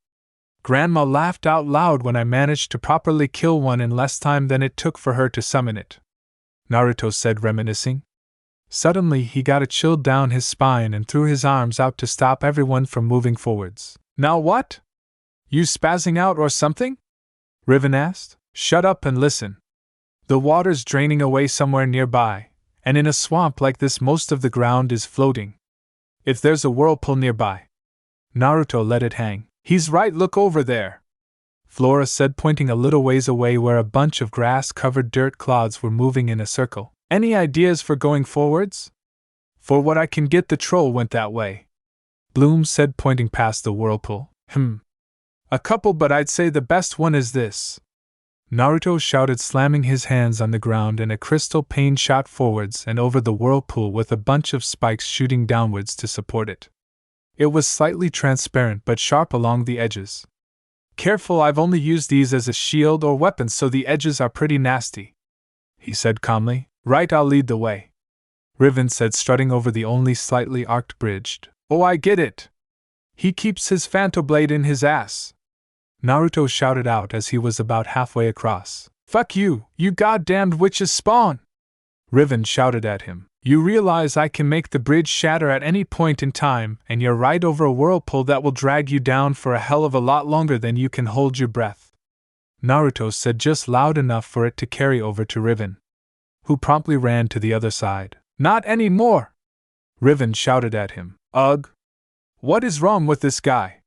Grandma laughed out loud when I managed to properly kill one in less time than it took for her to summon it. Naruto said, reminiscing. Suddenly he got a chill down his spine and threw his arms out to stop everyone from moving forwards. Now what? You spazzing out or something? Riven asked. Shut up and listen. The water's draining away somewhere nearby, and in a swamp like this most of the ground is floating. If there's a whirlpool nearby. Naruto let it hang. He's right, look over there. Flora said, pointing a little ways away where a bunch of grass-covered dirt clods were moving in a circle. Any ideas for going forwards? For what I can get, the troll went that way, Bloom said, pointing past the whirlpool. A couple, but I'd say the best one is this, Naruto shouted, slamming his hands on the ground, and a crystal pane shot forwards and over the whirlpool with a bunch of spikes shooting downwards to support it. It was slightly transparent but sharp along the edges. Careful, I've only used these as a shield or weapon, so the edges are pretty nasty, he said calmly. Right, I'll lead the way, Riven said, strutting over the only slightly arced bridge. Oh, I get it. He keeps his Phanto Blade in his ass, Naruto shouted out as he was about halfway across. Fuck you, you goddamned witch's spawn! Riven shouted at him. You realize I can make the bridge shatter at any point in time, and you're right over a whirlpool that will drag you down for a hell of a lot longer than you can hold your breath, Naruto said, just loud enough for it to carry over to Riven, who promptly ran to the other side. Not anymore! Riven shouted at him. Ugh! What is wrong with this guy?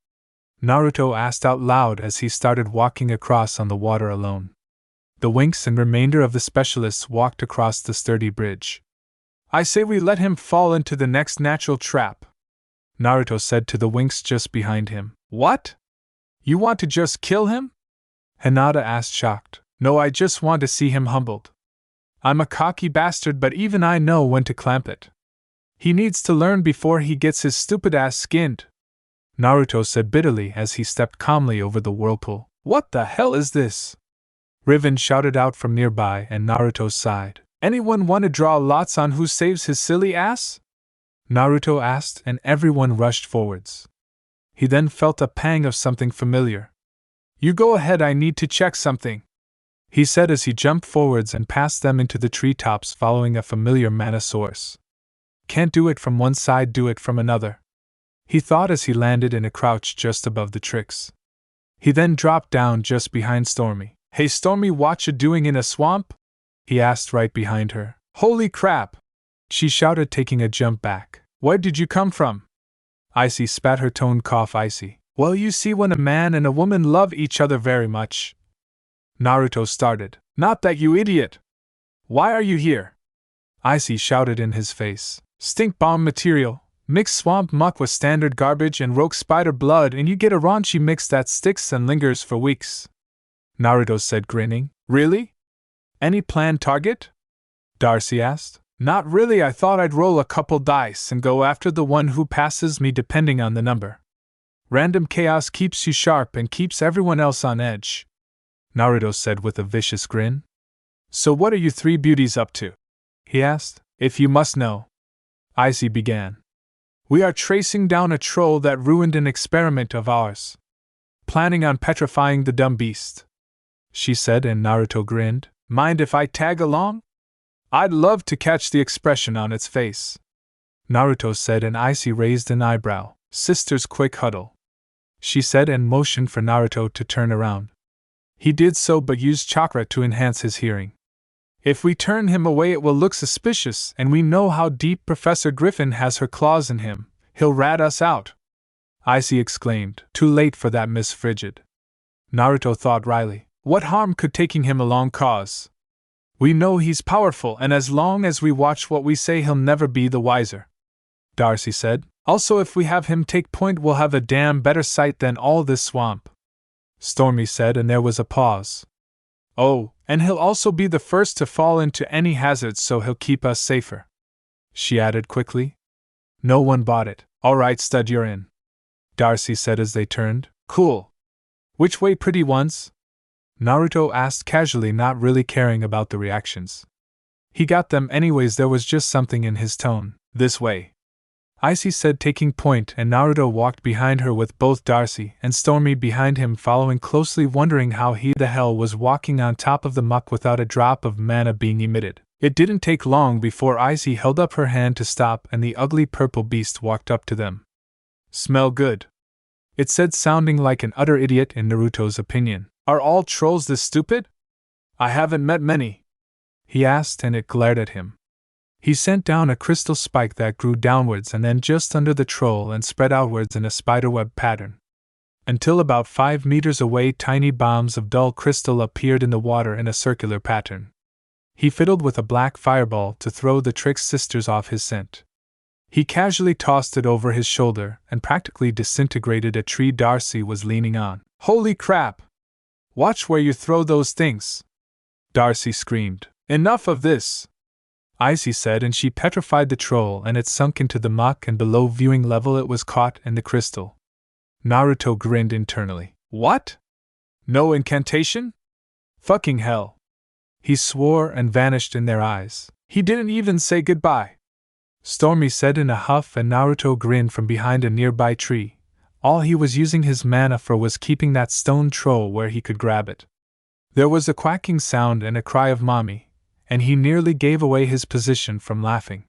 Naruto asked out loud as he started walking across on the water alone. The Winx and remainder of the specialists walked across the sturdy bridge. I say we let him fall into the next natural trap, Naruto said to the Winx just behind him. What? You want to just kill him? Hinata asked, shocked. No, I just want to see him humbled. I'm a cocky bastard, but even I know when to clamp it. He needs to learn before he gets his stupid ass skinned, Naruto said bitterly as he stepped calmly over the whirlpool. What the hell is this? Riven shouted out from nearby, and Naruto sighed. Anyone want to draw lots on who saves his silly ass? Naruto asked, and everyone rushed forwards. He then felt a pang of something familiar. You go ahead, I need to check something, he said as he jumped forwards and passed them into the treetops, following a familiar mana source. Can't do it from one side, do it from another, he thought as he landed in a crouch just above the tricks. He then dropped down just behind Stormy. Hey Stormy, what you doing in a swamp? He asked right behind her. Holy crap! She shouted, taking a jump back. Where did you come from? Icy spat her tone cough. Icy. Well, you see, when a man and a woman love each other very much. Naruto started. Not that, you idiot! Why are you here? Icy shouted in his face. Stink bomb material. Mix swamp muck with standard garbage and rogue spider blood, and you get a raunchy mix that sticks and lingers for weeks, Naruto said, grinning. Really? Any planned target? Darcy asked. Not really, I thought I'd roll a couple dice and go after the one who passes me depending on the number. Random chaos keeps you sharp and keeps everyone else on edge, Naruto said with a vicious grin. So what are you three beauties up to? He asked. If you must know, Icy began. We are tracing down a troll that ruined an experiment of ours. Planning on petrifying the dumb beast, she said, and Naruto grinned. Mind if I tag along? I'd love to catch the expression on its face, Naruto said, and Icy raised an eyebrow. Sisters, quick huddle, she said, and motioned for Naruto to turn around. He did so, but used chakra to enhance his hearing. If we turn him away, it will look suspicious, and we know how deep Professor Griffin has her claws in him. He'll rat us out, Icy exclaimed. Too late for that, Miss Frigid, Naruto thought wryly. What harm could taking him along cause? We know he's powerful, and as long as we watch what we say, he'll never be the wiser, Darcy said. Also, if we have him take point, we'll have a damn better sight than all this swamp, Stormy said, and there was a pause. Oh, and he'll also be the first to fall into any hazards, so he'll keep us safer, she added quickly. No one bought it. All right, stud, you're in, Darcy said as they turned. Cool. Which way, pretty ones? Naruto asked casually, not really caring about the reactions. He got them anyways, there was just something in his tone. This way, Icy said, taking point, and Naruto walked behind her with both Darcy and Stormy behind him, following closely, wondering how he the hell was walking on top of the muck without a drop of mana being emitted. It didn't take long before Icy held up her hand to stop, and the ugly purple beast walked up to them. Smell good, it said, sounding like an utter idiot in Naruto's opinion. Are all trolls this stupid? I haven't met many, he asked, and it glared at him. He sent down a crystal spike that grew downwards and then just under the troll and spread outwards in a spiderweb pattern. Until about 5 meters away, tiny bombs of dull crystal appeared in the water in a circular pattern. He fiddled with a black fireball to throw the trick's sisters off his scent. He casually tossed it over his shoulder and practically disintegrated a tree Darcy was leaning on. Holy crap! Watch where you throw those things! Darcy screamed. Enough of this! Icy said, and she petrified the troll, and it sunk into the muck, and below viewing level it was caught in the crystal. Naruto grinned internally. What? No incantation? Fucking hell! He swore and vanished in their eyes. He didn't even say goodbye. Stormy said in a huff, and Naruto grinned from behind a nearby tree. All he was using his mana for was keeping that stone troll where he could grab it. There was a quacking sound and a cry of mommy, and he nearly gave away his position from laughing.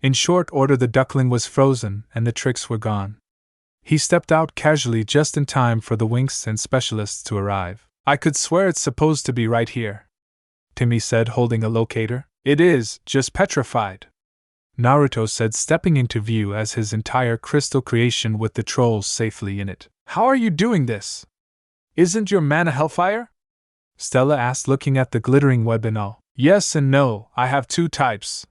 In short order the duckling was frozen and the tricks were gone. He stepped out casually just in time for the Winx and specialists to arrive. I could swear it's supposed to be right here, Timmy said, holding a locator. It is, just petrified, Naruto said, stepping into view as his entire crystal creation with the trolls safely in it. How are you doing this? Isn't your mana hellfire? Stella asked, looking at the glittering web and all. Yes and no, I have two types.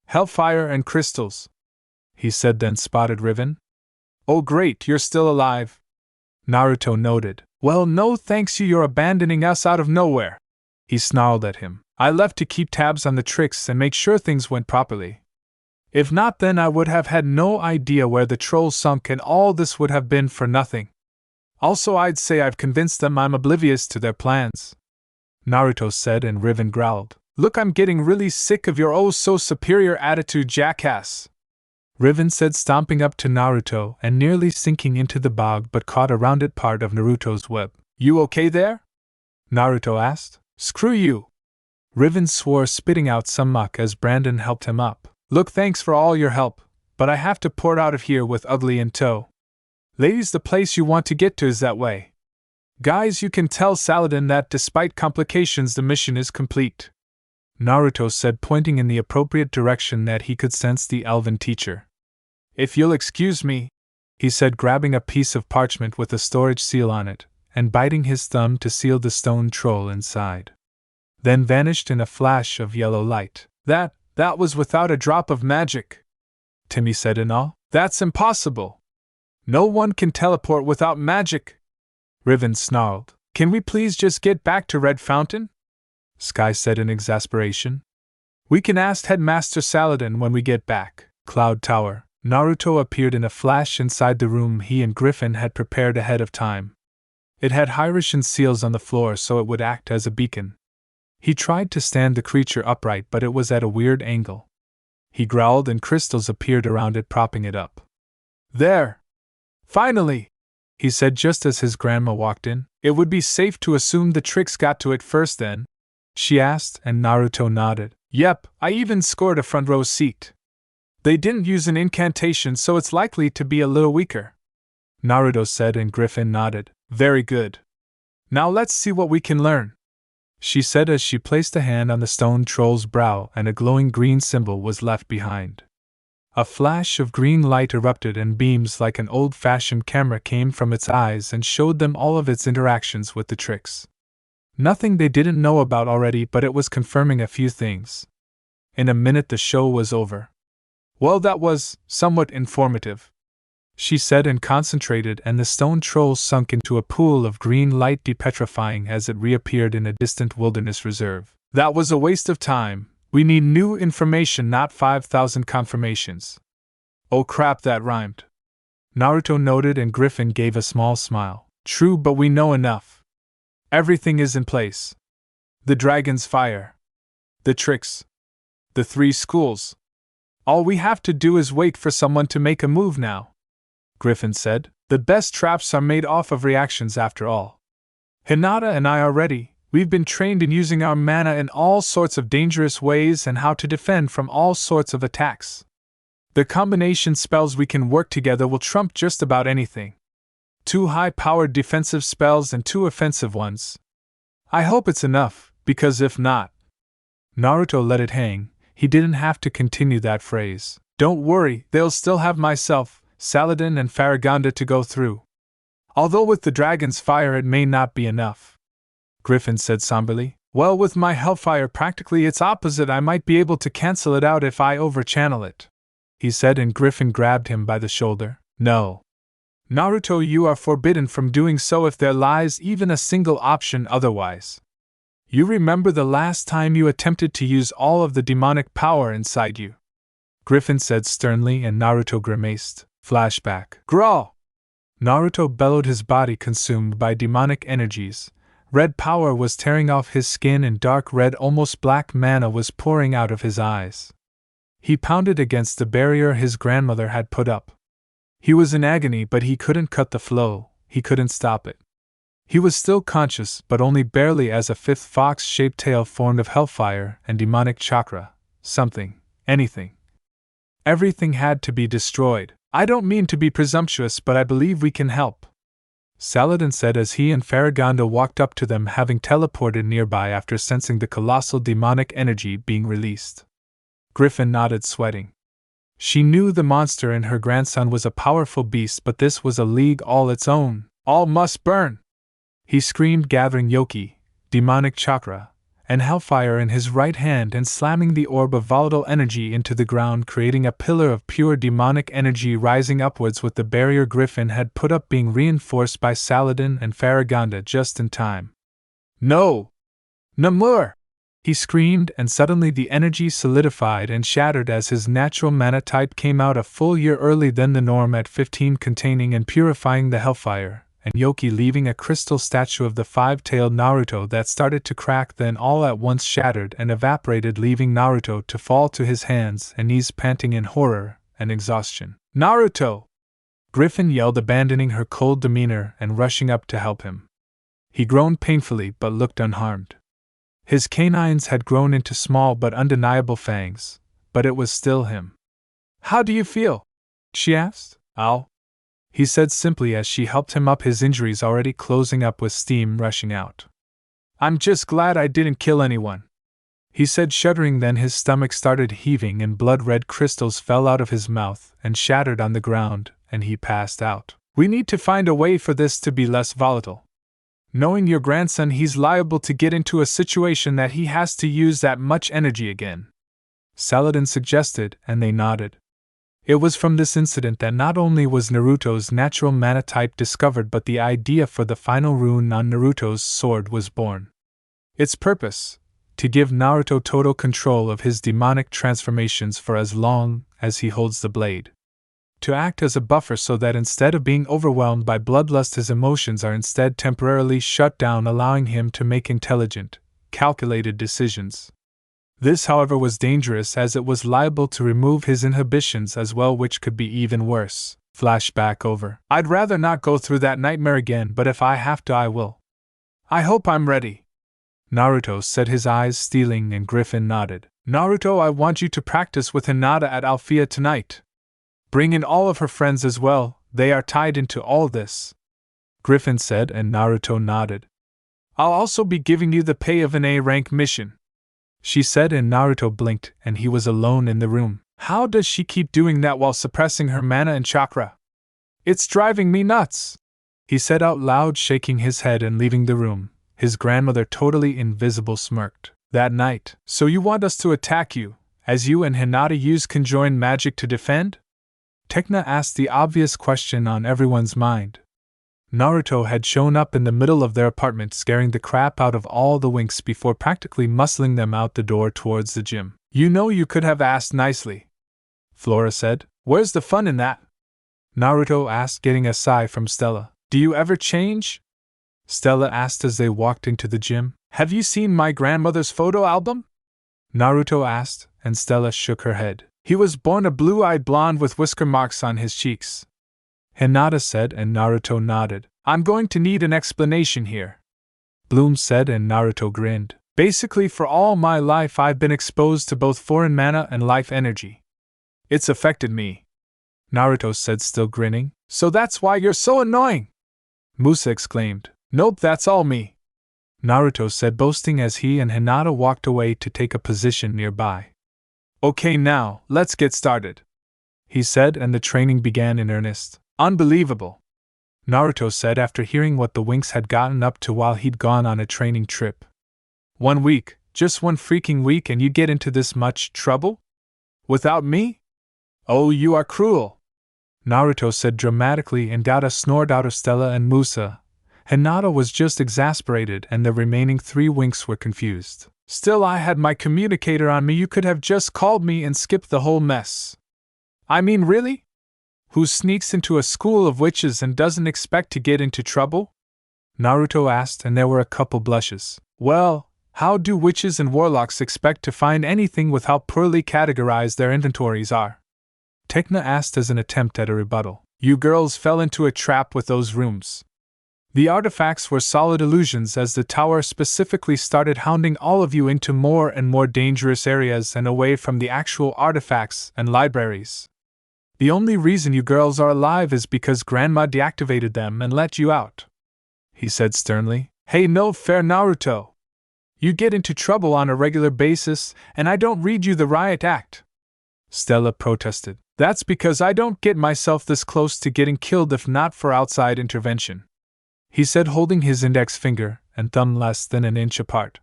Hellfire and crystals, he said, then spotted Riven. Oh great, you're still alive, Naruto noted. Well, no thanks, you're abandoning us out of nowhere, he snarled at him. I left to keep tabs on the tricks and make sure things went properly. If not, then I would have had no idea where the trolls sunk, and all this would have been for nothing. Also, I'd say I've convinced them I'm oblivious to their plans, Naruto said, and Riven growled. Look, I'm getting really sick of your oh-so-superior attitude, jackass, Riven said, stomping up to Naruto and nearly sinking into the bog but caught a rounded part of Naruto's web. You okay there? Naruto asked. Screw you, Riven swore, spitting out some muck as Brandon helped him up. Look, thanks for all your help, but I have to port out of here with Ugly in tow. Ladies, the place you want to get to is that way. Guys, you can tell Saladin that despite complications the mission is complete, Naruto said, pointing in the appropriate direction that he could sense the elven teacher. If you'll excuse me, he said, grabbing a piece of parchment with a storage seal on it, and biting his thumb to seal the stone troll inside. Then vanished in a flash of yellow light. That was without a drop of magic, Timmy said in awe. That's impossible. No one can teleport without magic, Riven snarled. Can we please just get back to Red Fountain? Sky said in exasperation. We can ask Headmaster Saladin when we get back. Cloud Tower. Naruto appeared in a flash inside the room he and Griffin had prepared ahead of time. It had Hyrician seals on the floor so it would act as a beacon. He tried to stand the creature upright, but it was at a weird angle. He growled and crystals appeared around it, propping it up. There! Finally! He said just as his grandma walked in. It would be safe to assume the tricks got to it first then? She asked, and Naruto nodded. Yep, I even scored a front row seat. They didn't use an incantation, so it's likely to be a little weaker, Naruto said, and Griffin nodded. Very good. Now let's see what we can learn, she said as she placed a hand on the stone troll's brow and a glowing green symbol was left behind. A flash of green light erupted and beams like an old-fashioned camera came from its eyes and showed them all of its interactions with the tricks. Nothing they didn't know about already, but it was confirming a few things. In a minute the show was over. Well, that was somewhat informative, she said, and concentrated, and the stone troll sunk into a pool of green light, depetrifying as it reappeared in a distant wilderness reserve. That was a waste of time. We need new information, not 5,000 confirmations. Oh crap, that rhymed, Naruto noted, and Griffin gave a small smile. True, but we know enough. Everything is in place. The dragon's fire. The tricks. The 3 schools. All we have to do is wait for someone to make a move now, Griffin said. The best traps are made off of reactions after all. Hinata and I are ready. We've been trained in using our mana in all sorts of dangerous ways and how to defend from all sorts of attacks. The combination spells we can work together will trump just about anything. 2 high-powered defensive spells and 2 offensive ones. I hope it's enough, because if not… Naruto let it hang. He didn't have to continue that phrase. Don't worry, they'll still have myself, Saladin and Farragonda to go through. Although with the dragon's fire it may not be enough, Griffin said somberly. Well, with my hellfire practically its opposite, I might be able to cancel it out if I overchannel it, he said, and Griffin grabbed him by the shoulder. No. Naruto, you are forbidden from doing so if there lies even a single option otherwise. You remember the last time you attempted to use all of the demonic power inside you? Griffin said sternly, and Naruto grimaced. Flashback. Grawl! Naruto bellowed, his body consumed by demonic energies. Red power was tearing off his skin and dark red, almost black mana was pouring out of his eyes. He pounded against the barrier his grandmother had put up. He was in agony, but he couldn't cut the flow, he couldn't stop it. He was still conscious, but only barely, as a fifth fox-shaped tail formed of hellfire and demonic chakra. Something, anything. Everything had to be destroyed. I don't mean to be presumptuous, but I believe we can help, Saladin said as he and Farragonda walked up to them, having teleported nearby after sensing the colossal demonic energy being released. Griffin nodded, sweating. She knew the monster in her grandson was a powerful beast, but this was a league all its own. All must burn! He screamed, gathering Yoki, demonic chakra, and hellfire in his right hand and slamming the orb of volatile energy into the ground, creating a pillar of pure demonic energy rising upwards, with the barrier Griffin had put up being reinforced by Saladin and Farragonda just in time. No! Namur! He screamed, and suddenly the energy solidified and shattered as his natural mana type came out a full year early than the norm at 15, containing and purifying the hellfire, and Yoki leaving a crystal statue of the five-tailed Naruto that started to crack, then all at once shattered and evaporated, leaving Naruto to fall to his hands and knees, panting in horror and exhaustion. Naruto! Griffin yelled, abandoning her cold demeanor and rushing up to help him. He groaned painfully but looked unharmed. His canines had grown into small but undeniable fangs, but it was still him. How do you feel? She asked. Ow, he said simply as she helped him up, his injuries already closing up with steam rushing out. I'm just glad I didn't kill anyone, he said, shuddering. Then his stomach started heaving and blood-red crystals fell out of his mouth and shattered on the ground, and he passed out. We need to find a way for this to be less volatile. Knowing your grandson, he's liable to get into a situation that he has to use that much energy again, Saladin suggested, and they nodded. It was from this incident that not only was Naruto's natural mana type discovered, but the idea for the final rune on Naruto's sword was born. Its purpose: to give Naruto total control of his demonic transformations for as long as he holds the blade. To act as a buffer so that instead of being overwhelmed by bloodlust, his emotions are instead temporarily shut down, allowing him to make intelligent, calculated decisions. This, however, was dangerous as it was liable to remove his inhibitions as well, which could be even worse. Flashback over. I'd rather not go through that nightmare again, but if I have to, I will. I hope I'm ready, Naruto said, his eyes steeling, and Griffin nodded. Naruto, I want you to practice with Hinata at Althea tonight. Bring in all of her friends as well, they are tied into all this, Griffin said, and Naruto nodded. I'll also be giving you the pay of an A-rank mission, she said, and Naruto blinked, and he was alone in the room. How does she keep doing that while suppressing her mana and chakra? It's driving me nuts, he said out loud, shaking his head and leaving the room. His grandmother, totally invisible, smirked. That night. So you want us to attack you, as you and Hinata use conjoined magic to defend? Tekna asked, the obvious question on everyone's mind. Naruto had shown up in the middle of their apartment, scaring the crap out of all the Winx before practically muscling them out the door towards the gym. You know, you could have asked nicely, Flora said. Where's the fun in that? Naruto asked, getting a sigh from Stella. Do you ever change? Stella asked as they walked into the gym. Have you seen my grandmother's photo album? Naruto asked, and Stella shook her head. He was born a blue-eyed blonde with whisker marks on his cheeks, Hinata said, and Naruto nodded. I'm going to need an explanation here, Bloom said, and Naruto grinned. Basically, for all my life I've been exposed to both foreign mana and life energy. It's affected me, Naruto said, still grinning. So that's why you're so annoying, Musa exclaimed. Nope, that's all me, Naruto said, boasting as he and Hinata walked away to take a position nearby. Okay, now, let's get started, he said, and the training began in earnest. Unbelievable, Naruto said after hearing what the Winx had gotten up to while he'd gone on a training trip. 1 week, just 1 freaking week, and you get into this much trouble? Without me? Oh, you are cruel, Naruto said dramatically and got a snort out of Stella and Musa. Hinata was just exasperated and the remaining 3 Winx were confused. Still, I had my communicator on me. You could have just called me and skipped the whole mess. I mean, really? Who sneaks into a school of witches and doesn't expect to get into trouble? Naruto asked, and there were a couple blushes. Well, how do witches and warlocks expect to find anything with how poorly categorized their inventories are? Tekna asked as an attempt at a rebuttal. You girls fell into a trap with those rooms. The artifacts were solid illusions, as the tower specifically started hounding all of you into more and more dangerous areas and away from the actual artifacts and libraries. The only reason you girls are alive is because Grandma deactivated them and let you out, he said sternly. Hey, no fair, Naruto. You get into trouble on a regular basis, and I don't read you the riot act, Stella protested. That's because I don't get myself this close to getting killed if not for outside intervention, he said, holding his index finger and thumb less than an inch apart.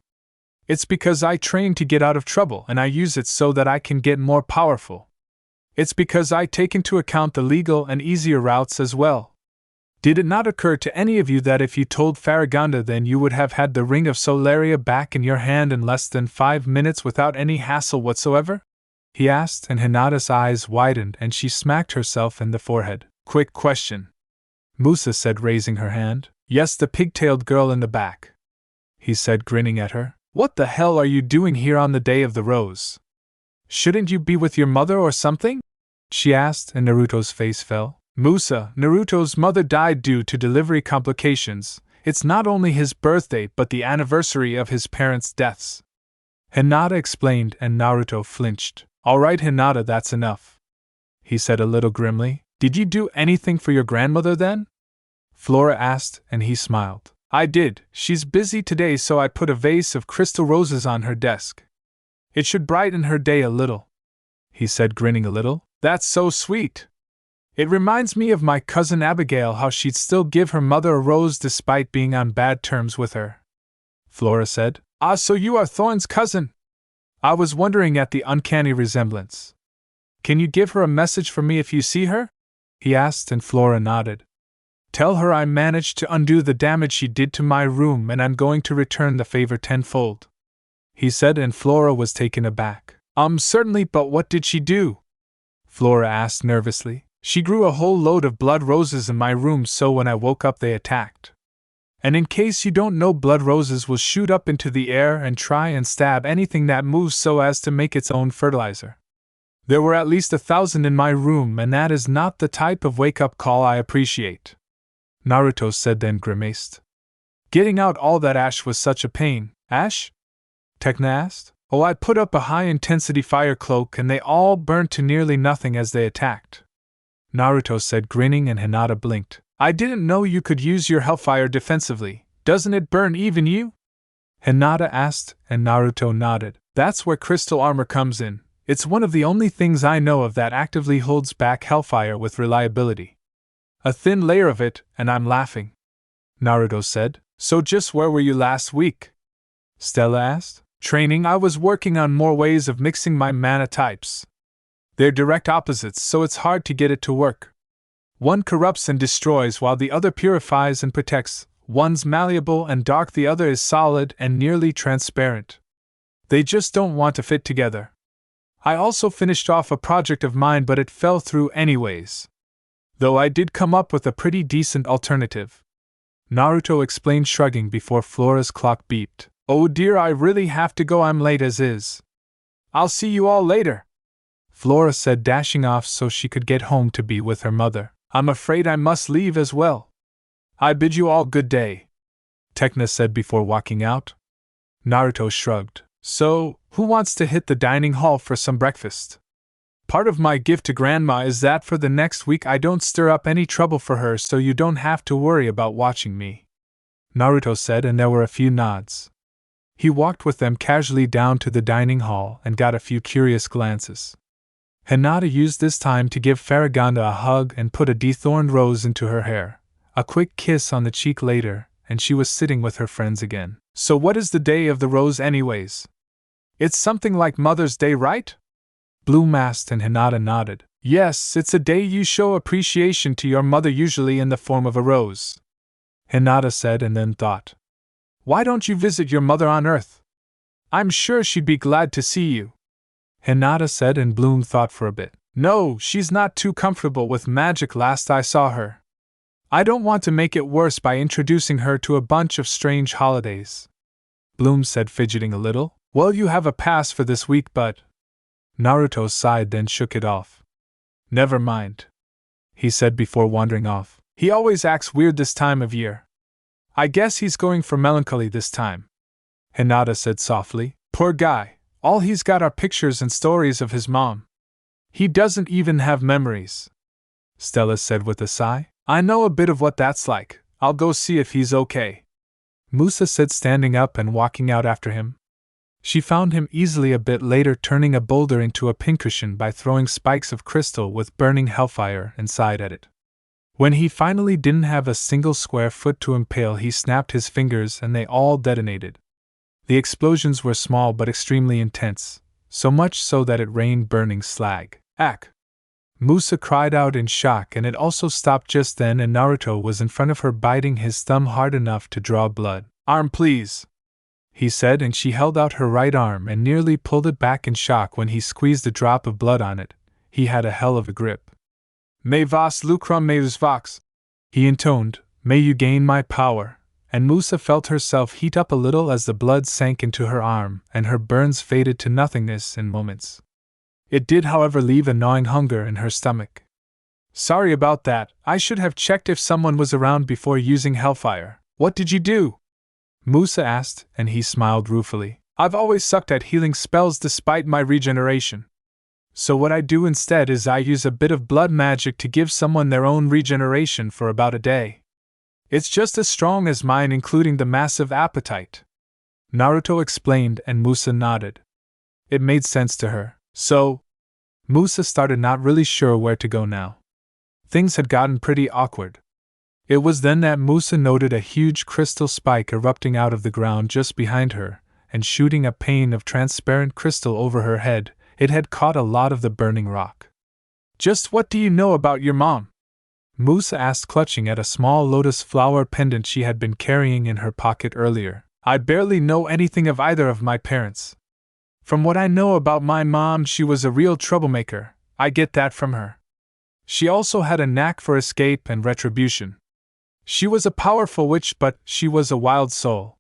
It's because I train to get out of trouble and I use it so that I can get more powerful. It's because I take into account the legal and easier routes as well. Did it not occur to any of you that if you told Farragonda, then you would have had the Ring of Solaria back in your hand in less than 5 minutes without any hassle whatsoever? He asked, and Hinata's eyes widened and she smacked herself in the forehead. Quick question, Musa said, raising her hand. Yes, the pigtailed girl in the back, he said, grinning at her. What the hell are you doing here on the Day of the Rose? Shouldn't you be with your mother or something? She asked, and Naruto's face fell. Musa, Naruto's mother died due to delivery complications. It's not only his birthday but the anniversary of his parents' deaths, Hinata explained, and Naruto flinched. Alright, Hinata, that's enough, he said a little grimly. Did you do anything for your grandmother then? Flora asked, and he smiled. I did. She's busy today, so I put a vase of crystal roses on her desk. It should brighten her day a little, he said, grinning a little. That's so sweet. It reminds me of my cousin Abigail, how she'd still give her mother a rose despite being on bad terms with her, Flora said. Ah, so you are Thorn's cousin? I was wondering at the uncanny resemblance. Can you give her a message for me if you see her? He asked, and Flora nodded. Tell her I managed to undo the damage she did to my room and I'm going to return the favor tenfold, he said, and Flora was taken aback. Certainly, but what did she do? Flora asked nervously. She grew a whole load of blood roses in my room, so when I woke up they attacked. And in case you don't know, blood roses will shoot up into the air and try and stab anything that moves so as to make its own fertilizer. There were at least 1,000 in my room, and that is not the type of wake-up call I appreciate, Naruto said, then grimaced. Getting out all that ash was such a pain. Ash? Tekna asked. Oh, I put up a high-intensity fire cloak and they all burnt to nearly nothing as they attacked, Naruto said, grinning, and Hinata blinked. I didn't know you could use your hellfire defensively. Doesn't it burn even you? Hinata asked, and Naruto nodded. That's where crystal armor comes in. It's one of the only things I know of that actively holds back hellfire with reliability. A thin layer of it, and I'm laughing, Naruto said. So just where were you last week? Stella asked. Training. I was working on more ways of mixing my mana types. They're direct opposites, so it's hard to get it to work. One corrupts and destroys while the other purifies and protects. One's malleable and dark, the other is solid and nearly transparent. They just don't want to fit together. I also finished off a project of mine, but it fell through anyways. Though I did come up with a pretty decent alternative, Naruto explained, shrugging before Flora's clock beeped. Oh dear, I really have to go, I'm late as is. I'll see you all later, Flora said, dashing off so she could get home to be with her mother. I'm afraid I must leave as well. I bid you all good day, Tekna said before walking out. Naruto shrugged. So, who wants to hit the dining hall for some breakfast? Part of my gift to Grandma is that for the next week I don't stir up any trouble for her, so you don't have to worry about watching me, Naruto said, and there were a few nods. He walked with them casually down to the dining hall and got a few curious glances. Hinata used this time to give Farragonda a hug and put a dethorned rose into her hair. A quick kiss on the cheek later, and she was sitting with her friends again. So what is the Day of the Rose anyways? It's something like Mother's Day, right? Bloom asked and Hinata nodded. Yes, it's a day you show appreciation to your mother, usually in the form of a rose. Hinata said and then thought. Why don't you visit your mother on Earth? I'm sure she'd be glad to see you. Hinata said and Bloom thought for a bit. No, she's not too comfortable with magic last I saw her. I don't want to make it worse by introducing her to a bunch of strange holidays. Bloom said, fidgeting a little. Well, you have a pass for this week, but… Naruto sighed, then shook it off. Never mind, he said before wandering off. He always acts weird this time of year. I guess he's going for melancholy this time. Hinata said softly. Poor guy, all he's got are pictures and stories of his mom. He doesn't even have memories. Stella said with a sigh. I know a bit of what that's like. I'll go see if he's okay. Musa said, standing up and walking out after him. She found him easily a bit later, turning a boulder into a pincushion by throwing spikes of crystal with burning hellfire inside at it. When he finally didn't have a single square foot to impale, he snapped his fingers and they all detonated. The explosions were small but extremely intense, so much so that it rained burning slag. Ack! Musa cried out in shock, and it also stopped just then, and Naruto was in front of her, biting his thumb hard enough to draw blood. Arm, please, he said, and she held out her right arm and nearly pulled it back in shock when he squeezed a drop of blood on it. He had a hell of a grip. Me vas lucrum meus vox, he intoned, may you gain my power, and Musa felt herself heat up a little as the blood sank into her arm and her burns faded to nothingness in moments. It did, however, leave a gnawing hunger in her stomach. Sorry about that, I should have checked if someone was around before using hellfire. What did you do? Musa asked, and he smiled ruefully. I've always sucked at healing spells despite my regeneration. So what I do instead is I use a bit of blood magic to give someone their own regeneration for about a day. It's just as strong as mine, including the massive appetite. Naruto explained, and Musa nodded. It made sense to her. So, Musa started, not really sure where to go now. Things had gotten pretty awkward. It was then that Musa noted a huge crystal spike erupting out of the ground just behind her, and shooting a pane of transparent crystal over her head. It had caught a lot of the burning rock. Just what do you know about your mom? Musa asked, clutching at a small lotus flower pendant she had been carrying in her pocket earlier. I barely know anything of either of my parents. From what I know about my mom, she was a real troublemaker. I get that from her. She also had a knack for escape and retribution. She was a powerful witch, but she was a wild soul.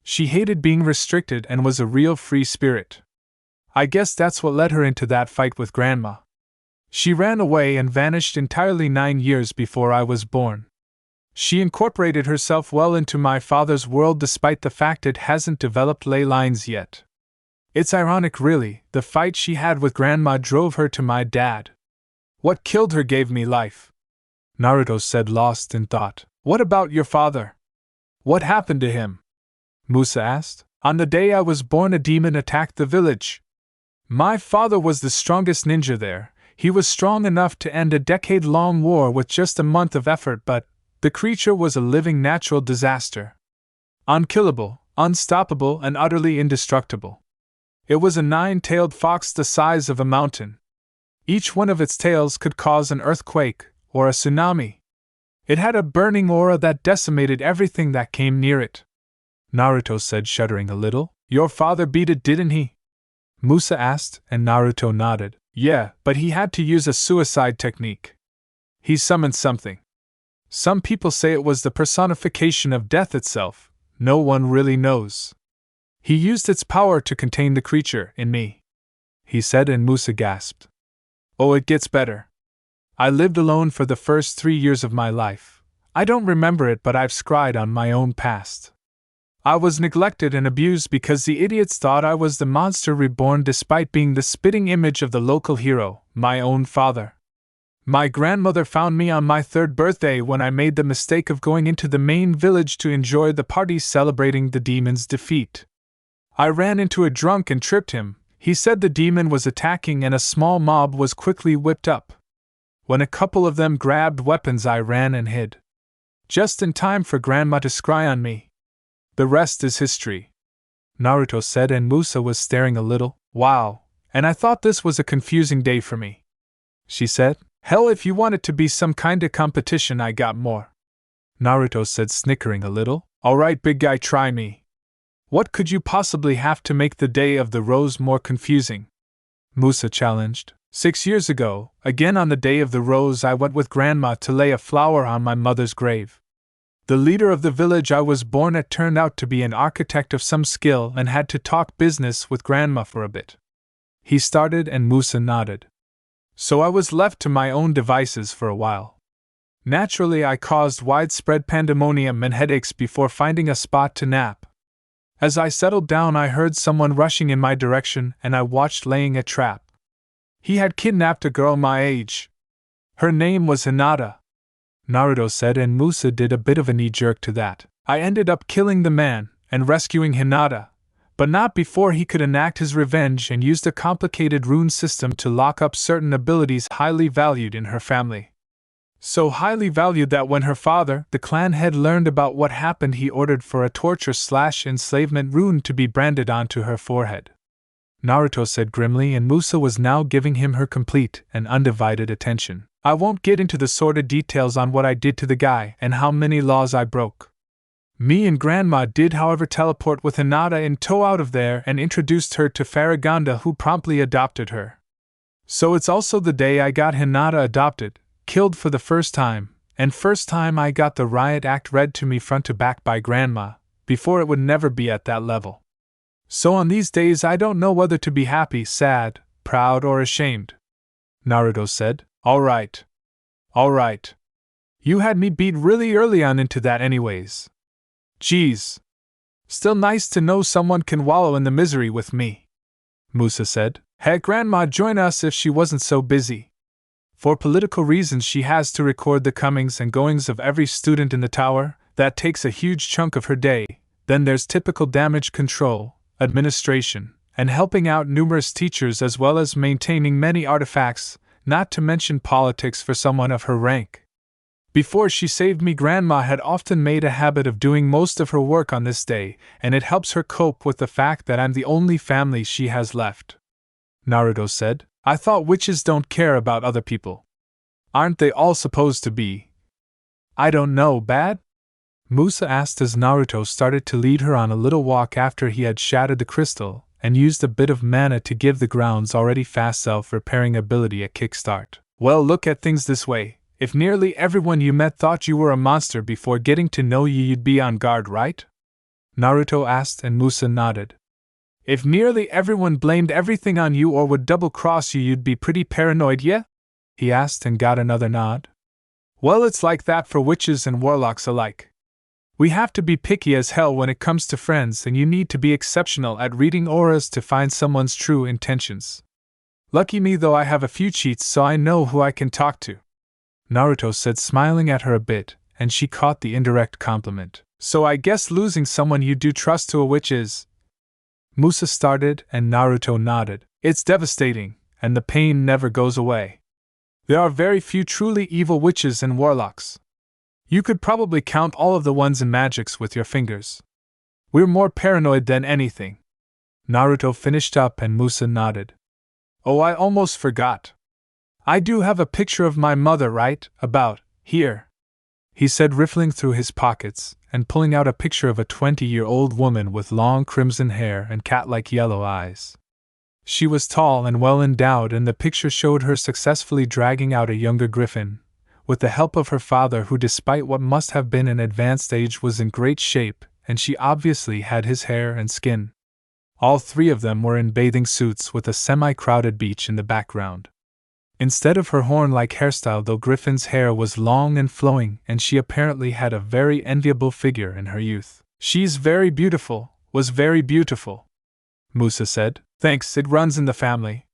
She hated being restricted and was a real free spirit. I guess that's what led her into that fight with Grandma. She ran away and vanished entirely 9 years before I was born. She incorporated herself well into my father's world despite the fact it hasn't developed ley lines yet. It's ironic, really. The fight she had with Grandma drove her to my dad. What killed her gave me life. Naruto said, lost in thought. What about your father? What happened to him? Musa asked. On the day I was born, a demon attacked the village. My father was the strongest ninja there. He was strong enough to end a decade-long war with just a month of effort, but the creature was a living natural disaster. Unkillable, unstoppable, and utterly indestructible. It was a 9-tailed fox the size of a mountain. Each one of its tails could cause an earthquake or a tsunami. It had a burning aura that decimated everything that came near it. Naruto said, shuddering a little. Your father beat it, didn't he? Musa asked, and Naruto nodded. Yeah, but he had to use a suicide technique. He summoned something. Some people say it was the personification of death itself. No one really knows. He used its power to contain the creature in me, he said, and Musa gasped. Oh, it gets better. I lived alone for the first 3 years of my life. I don't remember it, but I've scryed on my own past. I was neglected and abused because the idiots thought I was the monster reborn despite being the spitting image of the local hero, my own father. My grandmother found me on my 3rd birthday when I made the mistake of going into the main village to enjoy the party celebrating the demon's defeat. I ran into a drunk and tripped him. He said the demon was attacking and a small mob was quickly whipped up. When a couple of them grabbed weapons, I ran and hid. Just in time for Grandma to scry on me. The rest is history," Naruto said, and Musa was staring a little. "Wow, and I thought this was a confusing day for me," she said. "Hell, if you want it to be some kinda competition, I got more," Naruto said, snickering a little. "Alright, big guy, try me. What could you possibly have to make the Day of the Rose more confusing?" Musa challenged. 6 years ago, again on the Day of the Rose, I went with Grandma to lay a flower on my mother's grave. The leader of the village I was born at turned out to be an architect of some skill and had to talk business with Grandma for a bit. He started and Musa nodded. So I was left to my own devices for a while. Naturally, I caused widespread pandemonium and headaches before finding a spot to nap. As I settled down, I heard someone rushing in my direction and I watched laying a trap. He had kidnapped a girl my age. Her name was Hinata," Naruto said, and Musa did a bit of a knee-jerk to that. "I ended up killing the man and rescuing Hinata, but not before he could enact his revenge and used a complicated rune system to lock up certain abilities highly valued in her family. So highly valued that when her father, the clan head, learned about what happened, he ordered for a torture/enslavement rune to be branded onto her forehead," Naruto said grimly, and Musa was now giving him her complete and undivided attention. "I won't get into the sordid details on what I did to the guy and how many laws I broke. Me and Grandma did, however, teleport with Hinata in tow out of there and introduced her to Farragonda, who promptly adopted her. So it's also the day I got Hinata adopted, killed for the first time, and first time I got the riot act read to me front to back by Grandma, before it would never be at that level. So on these days I don't know whether to be happy, sad, proud, or ashamed," Naruto said. Alright. You had me beat really early on into that anyways. Geez. Still nice to know someone can wallow in the misery with me," Musa said. "Had Grandma join us if she wasn't so busy. For political reasons she has to record the comings and goings of every student in the tower. That takes a huge chunk of her day. Then there's typical damage control, administration, and helping out numerous teachers, as well as maintaining many artifacts, not to mention politics for someone of her rank. Before she saved me, Grandma had often made a habit of doing most of her work on this day, and it helps her cope with the fact that I'm the only family she has left," Naruto said. "I thought witches don't care about other people. Aren't they all supposed to be, I don't know, bad?" Musa asked as Naruto started to lead her on a little walk after he had shattered the crystal and used a bit of mana to give the ground's already fast self-repairing ability a kickstart. "Well, look at things this way. If nearly everyone you met thought you were a monster before getting to know you, you'd be on guard, right?" Naruto asked, and Musa nodded. "If nearly everyone blamed everything on you or would double-cross you, you'd be pretty paranoid, yeah?" he asked, and got another nod. "Well, it's like that for witches and warlocks alike. We have to be picky as hell when it comes to friends, and you need to be exceptional at reading auras to find someone's true intentions. Lucky me, though, I have a few cheats, so I know who I can talk to," Naruto said, smiling at her a bit, and she caught the indirect compliment. "So I guess losing someone you do trust to a witch is—" Musa started, and Naruto nodded. "It's devastating, and the pain never goes away. There are very few truly evil witches and warlocks. You could probably count all of the ones in magics with your fingers. We're more paranoid than anything," Naruto finished up, and Musa nodded. "Oh, I almost forgot. I do have a picture of my mother right about here," he said, riffling through his pockets and pulling out a picture of a 20-year-old woman with long crimson hair and cat-like yellow eyes. She was tall and well endowed, and the picture showed her successfully dragging out a younger griffin, with the help of her father, who, despite what must have been an advanced age, was in great shape, and she obviously had his hair and skin. All three of them were in bathing suits with a semi-crowded beach in the background. Instead of her horn-like hairstyle, though, Griffin's hair was long and flowing, and she apparently had a very enviable figure in her youth. "She's very beautiful, was very beautiful," Musa said. "Thanks, it runs in the family,"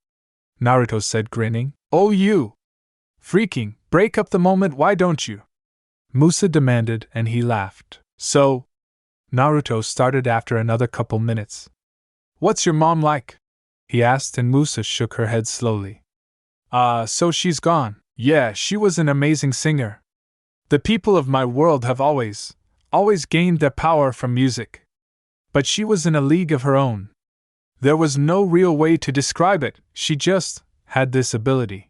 Naruto said, grinning. "Oh, you freaking break up the moment, why don't you?" Musa demanded, and he laughed. "So," Naruto started after another couple minutes. "What's your mom like?" he asked, and Musa shook her head slowly. So she's gone. Yeah, she was an amazing singer. The people of my world have always gained their power from music," But she was in a league of her own. There was no real way to describe it, she just had this ability.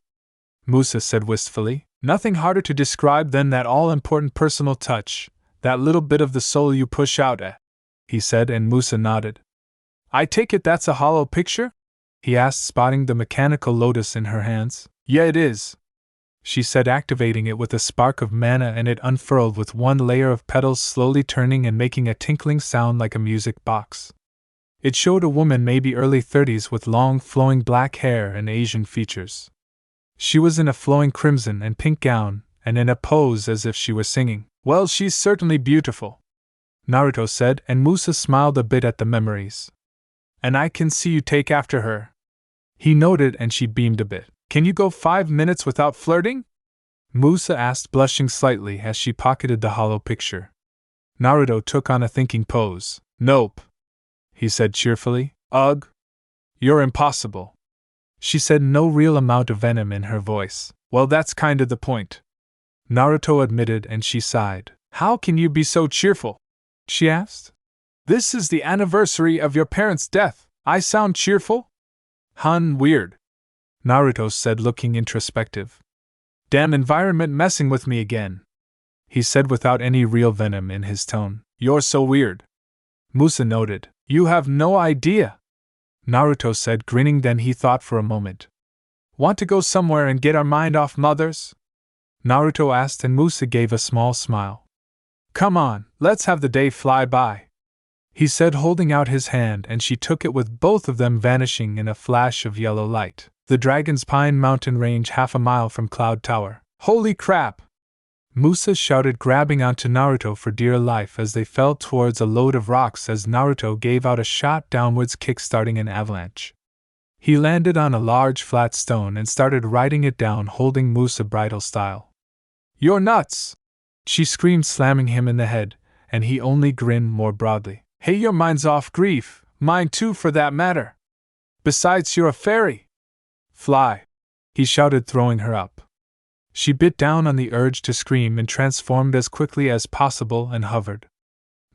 Musa said wistfully. Nothing harder to describe than that all-important personal touch, that little bit of the soul you push out he said, and Musa nodded. I take it that's a hollow picture? He asked, spotting the mechanical lotus in her hands. Yeah, it is, she said, activating it with a spark of mana, and it unfurled with one layer of petals slowly turning and making a tinkling sound like a music box. It showed a woman maybe early 30s with long flowing black hair and Asian features. She was in a flowing crimson and pink gown, and in a pose as if she were singing. Well, she's certainly beautiful, Naruto said, and Musa smiled a bit at the memories. And I can see you take after her, he noted, and she beamed a bit. Can you go 5 minutes without flirting? Musa asked, blushing slightly as she pocketed the hollow picture. Naruto took on a thinking pose. Nope, he said cheerfully. Ugh. You're impossible, she said, no real amount of venom in her voice. Well, that's kinda the point, Naruto admitted, and she sighed. How can you be so cheerful? She asked. This is the anniversary of your parents' death. I sound cheerful? Weird, Naruto said, looking introspective. Damn environment messing with me again, he said without any real venom in his tone. You're so weird, Musa noted. You have no idea, Naruto said, grinning. Then he thought for a moment. Want to go somewhere and get our mind off mothers? Naruto asked, and Musa gave a small smile. Come on, let's have the day fly by, he said, holding out his hand, and she took it, with both of them vanishing in a flash of yellow light. The Dragon's Pine mountain range half a mile from Cloud Tower. Holy crap! Musa shouted, grabbing onto Naruto for dear life as they fell towards a load of rocks as Naruto gave out a shot downwards, kick-starting an avalanche. He landed on a large flat stone and started riding it down, holding Musa bridal style. You're nuts! She screamed, slamming him in the head, and he only grinned more broadly. Hey, your mind's off, grief. Mine too, for that matter. Besides, you're a fairy. Fly, he shouted, throwing her up. She bit down on the urge to scream and transformed as quickly as possible and hovered.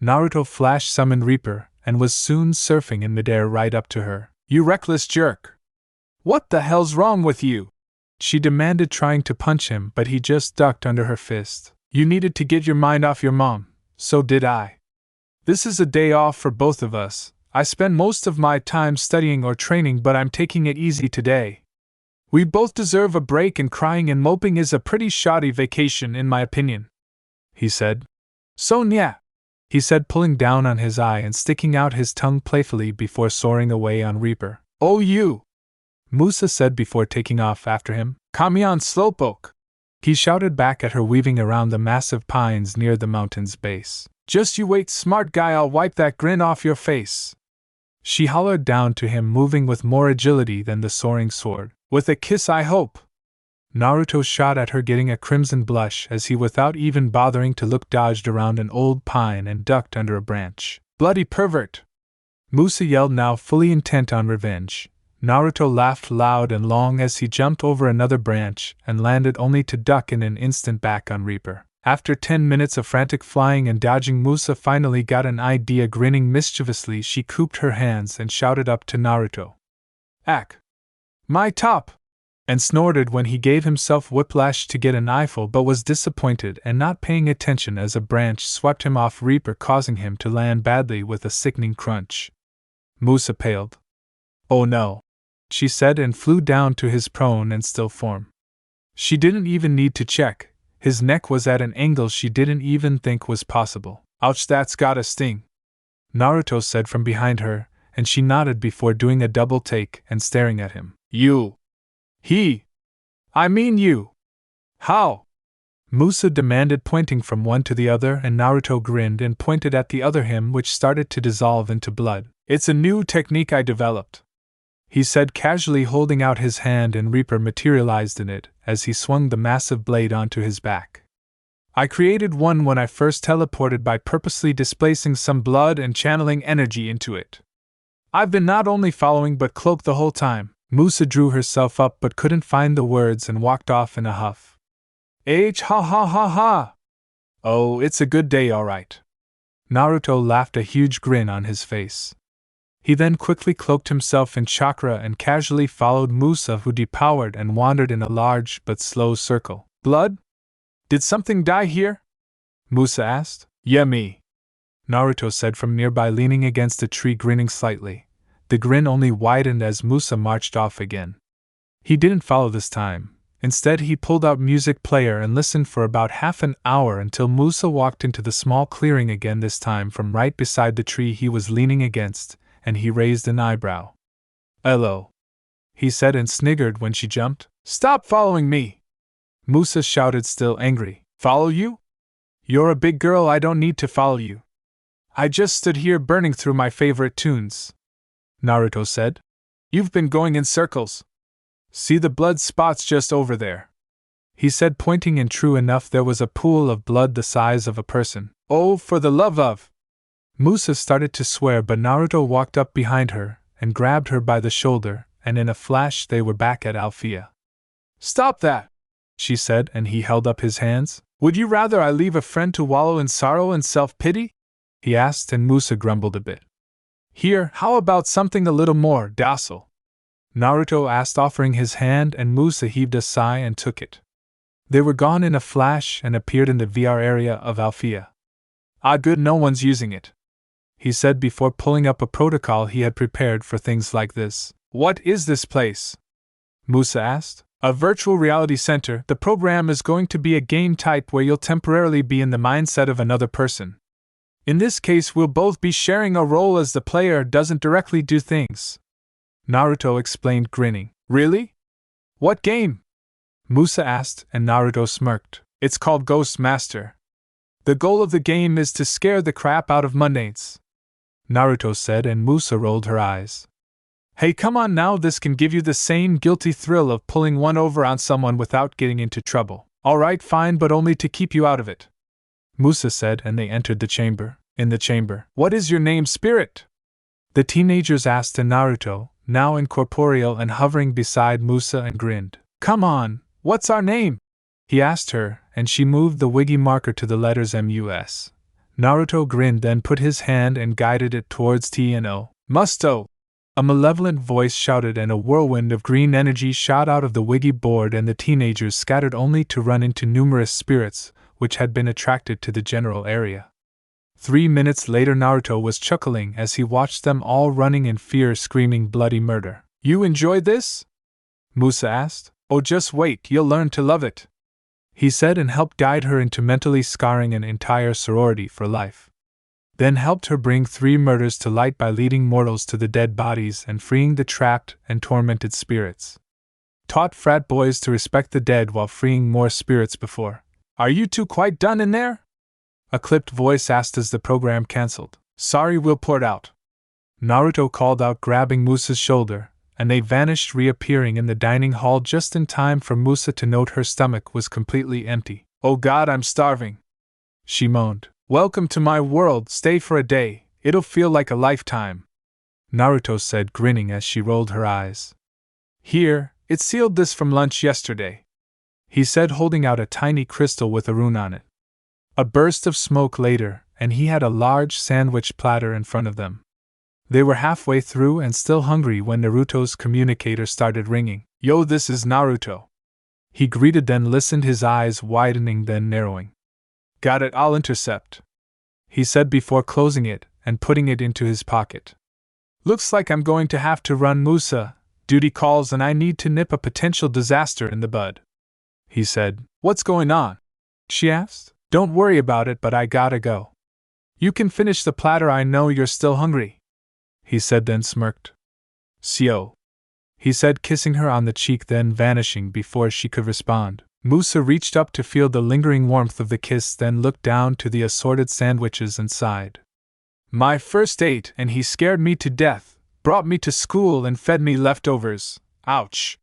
Naruto flash summoned Reaper and was soon surfing in midair right up to her. You reckless jerk! What the hell's wrong with you? She demanded, trying to punch him, but he just ducked under her fist. You needed to get your mind off your mom, so did I. This is a day off for both of us. I spend most of my time studying or training, but I'm taking it easy today. We both deserve a break, and crying and moping is a pretty shoddy vacation in my opinion, he said. So nya, he said, pulling down on his eye and sticking out his tongue playfully before soaring away on Reaper. Oh, you, Musa said before taking off after him. Kami on slowpoke, he shouted back at her, weaving around the massive pines near the mountain's base. Just you wait, smart guy, I'll wipe that grin off your face. She hollered down to him, moving with more agility than the soaring sword. With a kiss, I hope. Naruto shot at her, getting a crimson blush as he, without even bothering to look, dodged around an old pine and ducked under a branch. Bloody pervert! Musa yelled, now fully intent on revenge. Naruto laughed loud and long as he jumped over another branch and landed, only to duck in an instant back on Reaper. After 10 minutes of frantic flying and dodging, Musa finally got an idea. Grinning mischievously, she cooped her hands and shouted up to Naruto. Ack! My top! And snorted when he gave himself whiplash to get an eyeful, but was disappointed and not paying attention as a branch swept him off Reaper, causing him to land badly with a sickening crunch. Musa paled. Oh no, she said, and flew down to his prone and still form. She didn't even need to check. His neck was at an angle she didn't even think was possible. Ouch, that's gotta sting, Naruto said from behind her, and she nodded before doing a double take and staring at him. You. I mean you. How? Musa demanded, pointing from one to the other, and Naruto grinned and pointed at the other him, which started to dissolve into blood. It's a new technique I developed, he said casually, holding out his hand, and Reaper materialized in it as he swung the massive blade onto his back. I created one when I first teleported by purposely displacing some blood and channeling energy into it. I've been not only following but cloaked the whole time. Musa drew herself up but couldn't find the words and walked off in a huff. Ha ha ha ha! Oh, it's a good day, all right. Naruto laughed, a huge grin on his face. He then quickly cloaked himself in chakra and casually followed Musa, who depowered and wandered in a large but slow circle. Blood? Did something die here? Musa asked. Yeah, me, Naruto said from nearby, leaning against a tree, grinning slightly. The grin only widened as Musa marched off again. He didn't follow this time. Instead, he pulled out music player and listened for about half an hour until Musa walked into the small clearing again, this time from right beside the tree he was leaning against, and he raised an eyebrow. "Hello," he said, and sniggered when she jumped. "Stop following me!" Musa shouted, still angry. "Follow you? You're a big girl, I don't need to follow you. I just stood here burning through my favorite tunes," Naruto said. "You've been going in circles. See the blood spots just over there," he said, pointing, and true enough there was a pool of blood the size of a person. "Oh, for the love of—" Musa started to swear, but Naruto walked up behind her and grabbed her by the shoulder, and in a flash they were back at Althea. "Stop that!" she said, and he held up his hands. "Would you rather I leave a friend to wallow in sorrow and self-pity?" he asked, and Musa grumbled a bit. "Here, how about something a little more docile?" Naruto asked, offering his hand, and Musa heaved a sigh and took it. They were gone in a flash and appeared in the VR area of Althea. "Ah, good, no one's using it," he said before pulling up a protocol he had prepared for things like this. "What is this place?" Musa asked. "A virtual reality center. The program is going to be a game type where you'll temporarily be in the mindset of another person. In this case, we'll both be sharing a role as the player doesn't directly do things," Naruto explained, grinning. "Really? What game?" Musa asked, and Naruto smirked. "It's called Ghost Master. The goal of the game is to scare the crap out of mundanes," Naruto said, and Musa rolled her eyes. "Hey, come on now, this can give you the same guilty thrill of pulling one over on someone without getting into trouble." "Alright, fine, but only to keep you out of it," Musa said, and they entered the chamber. In the chamber, "What is your name, spirit?" the teenagers asked, and Naruto, now incorporeal and hovering beside Musa, and grinned. "Come on, what's our name?" he asked her, and she moved the wiggy marker to the letters MUS. Naruto grinned, then put his hand and guided it towards T and O. "Musto!" a malevolent voice shouted, and a whirlwind of green energy shot out of the wiggy board, and the teenagers scattered, only to run into numerous spirits, which had been attracted to the general area. 3 minutes later, Naruto was chuckling as he watched them all running in fear, screaming bloody murder. "You enjoy this?" Musa asked. "Oh, just wait, you'll learn to love it," he said, and helped guide her into mentally scarring an entire sorority for life. Then helped her bring 3 murders to light by leading mortals to the dead bodies and freeing the trapped and tormented spirits. Taught frat boys to respect the dead while freeing more spirits before. "Are you two quite done in there?" a clipped voice asked as the program cancelled. "Sorry, we'll port out," Naruto called out, grabbing Musa's shoulder, and they vanished, reappearing in the dining hall just in time for Musa to note her stomach was completely empty. "Oh God, I'm starving," she moaned. "Welcome to my world, stay for a day, it'll feel like a lifetime," Naruto said, grinning as she rolled her eyes. "Here, it sealed this from lunch yesterday," he said, holding out a tiny crystal with a rune on it. A burst of smoke later, and he had a large sandwich platter in front of them. They were halfway through and still hungry when Naruto's communicator started ringing. "Yo, this is Naruto," he greeted, then listened, his eyes widening then narrowing. "Got it, I'll intercept," he said before closing it and putting it into his pocket. "Looks like I'm going to have to run, Musa. Duty calls and I need to nip a potential disaster in the bud," he said. "What's going on?" she asked. "Don't worry about it, but I gotta go. You can finish the platter, I know you're still hungry," he said, then smirked. "Sio," he said, kissing her on the cheek, then vanishing before she could respond. Musa reached up to feel the lingering warmth of the kiss, then looked down to the assorted sandwiches and sighed. "My first date, and he scared me to death, brought me to school and fed me leftovers. Ouch,"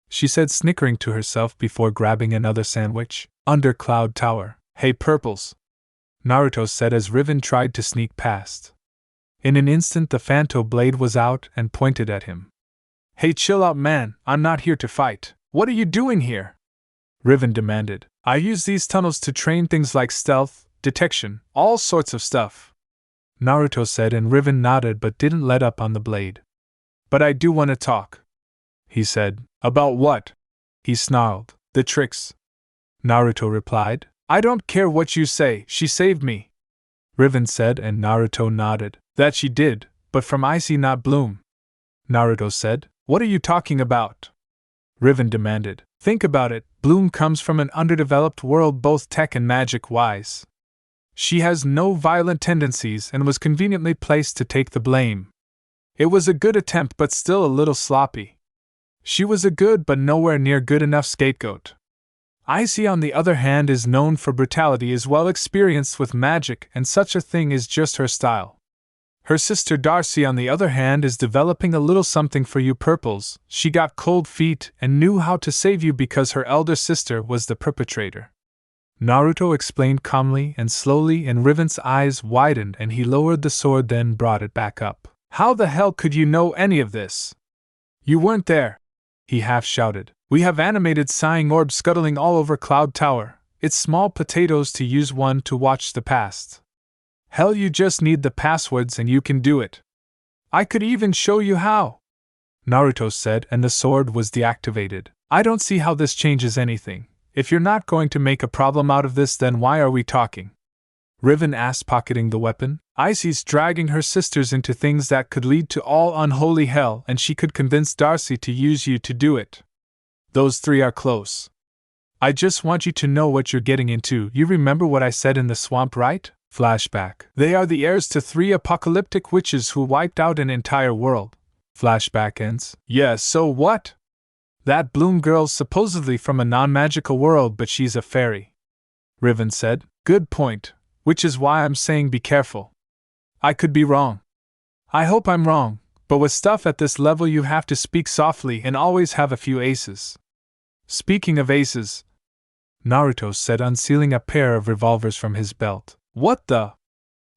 she said, snickering to herself before grabbing another sandwich. Under Cloud Tower. "Hey, Purples," Naruto said as Riven tried to sneak past. In an instant the Phanto blade was out and pointed at him. "Hey, chill out, man, I'm not here to fight. What are you doing here?" Riven demanded. "I use these tunnels to train things like stealth, detection, all sorts of stuff," Naruto said, and Riven nodded but didn't let up on the blade. But I do want to talk, he said. About what? He snarled. The tricks, Naruto replied. I don't care what you say, she saved me, Riven said, and Naruto nodded. That she did, but from icy not bloom, Naruto said. What are you talking about? Riven demanded. Think about it, Bloom comes from an underdeveloped world both tech and magic-wise. She has no violent tendencies and was conveniently placed to take the blame. It was a good attempt but still a little sloppy. She was a good but nowhere near good enough scapegoat. Icy, on the other hand, is known for brutality, is well experienced with magic, and such a thing is just her style. Her sister Darcy, on the other hand, is developing a little something for you purples. She got cold feet and knew how to save you because her elder sister was the perpetrator. Naruto explained calmly and slowly, and Riven's eyes widened and he lowered the sword, then brought it back up. How the hell could you know any of this? You weren't there, he half shouted. We have animated sighing orbs scuttling all over Cloud Tower. It's small potatoes to use one to watch the past. Hell, you just need the passwords and you can do it. I could even show you how, Naruto said, and the sword was deactivated. I don't see how this changes anything. If you're not going to make a problem out of this, then why are we talking? Riven asked, pocketing the weapon. Icy's dragging her sisters into things that could lead to all unholy hell, and she could convince Darcy to use you to do it. Those three are close. I just want you to know what you're getting into. You remember what I said in the swamp, right? Flashback. They are the heirs to 3 apocalyptic witches who wiped out an entire world. Flashback ends. Yes, so what? That Bloom girl's supposedly from a non-magical world, but she's a fairy, Riven said. Good point, which is why I'm saying be careful. I could be wrong. I hope I'm wrong, but with stuff at this level you have to speak softly and always have a few aces. Speaking of aces, Naruto said, unsealing a pair of revolvers from his belt. What the?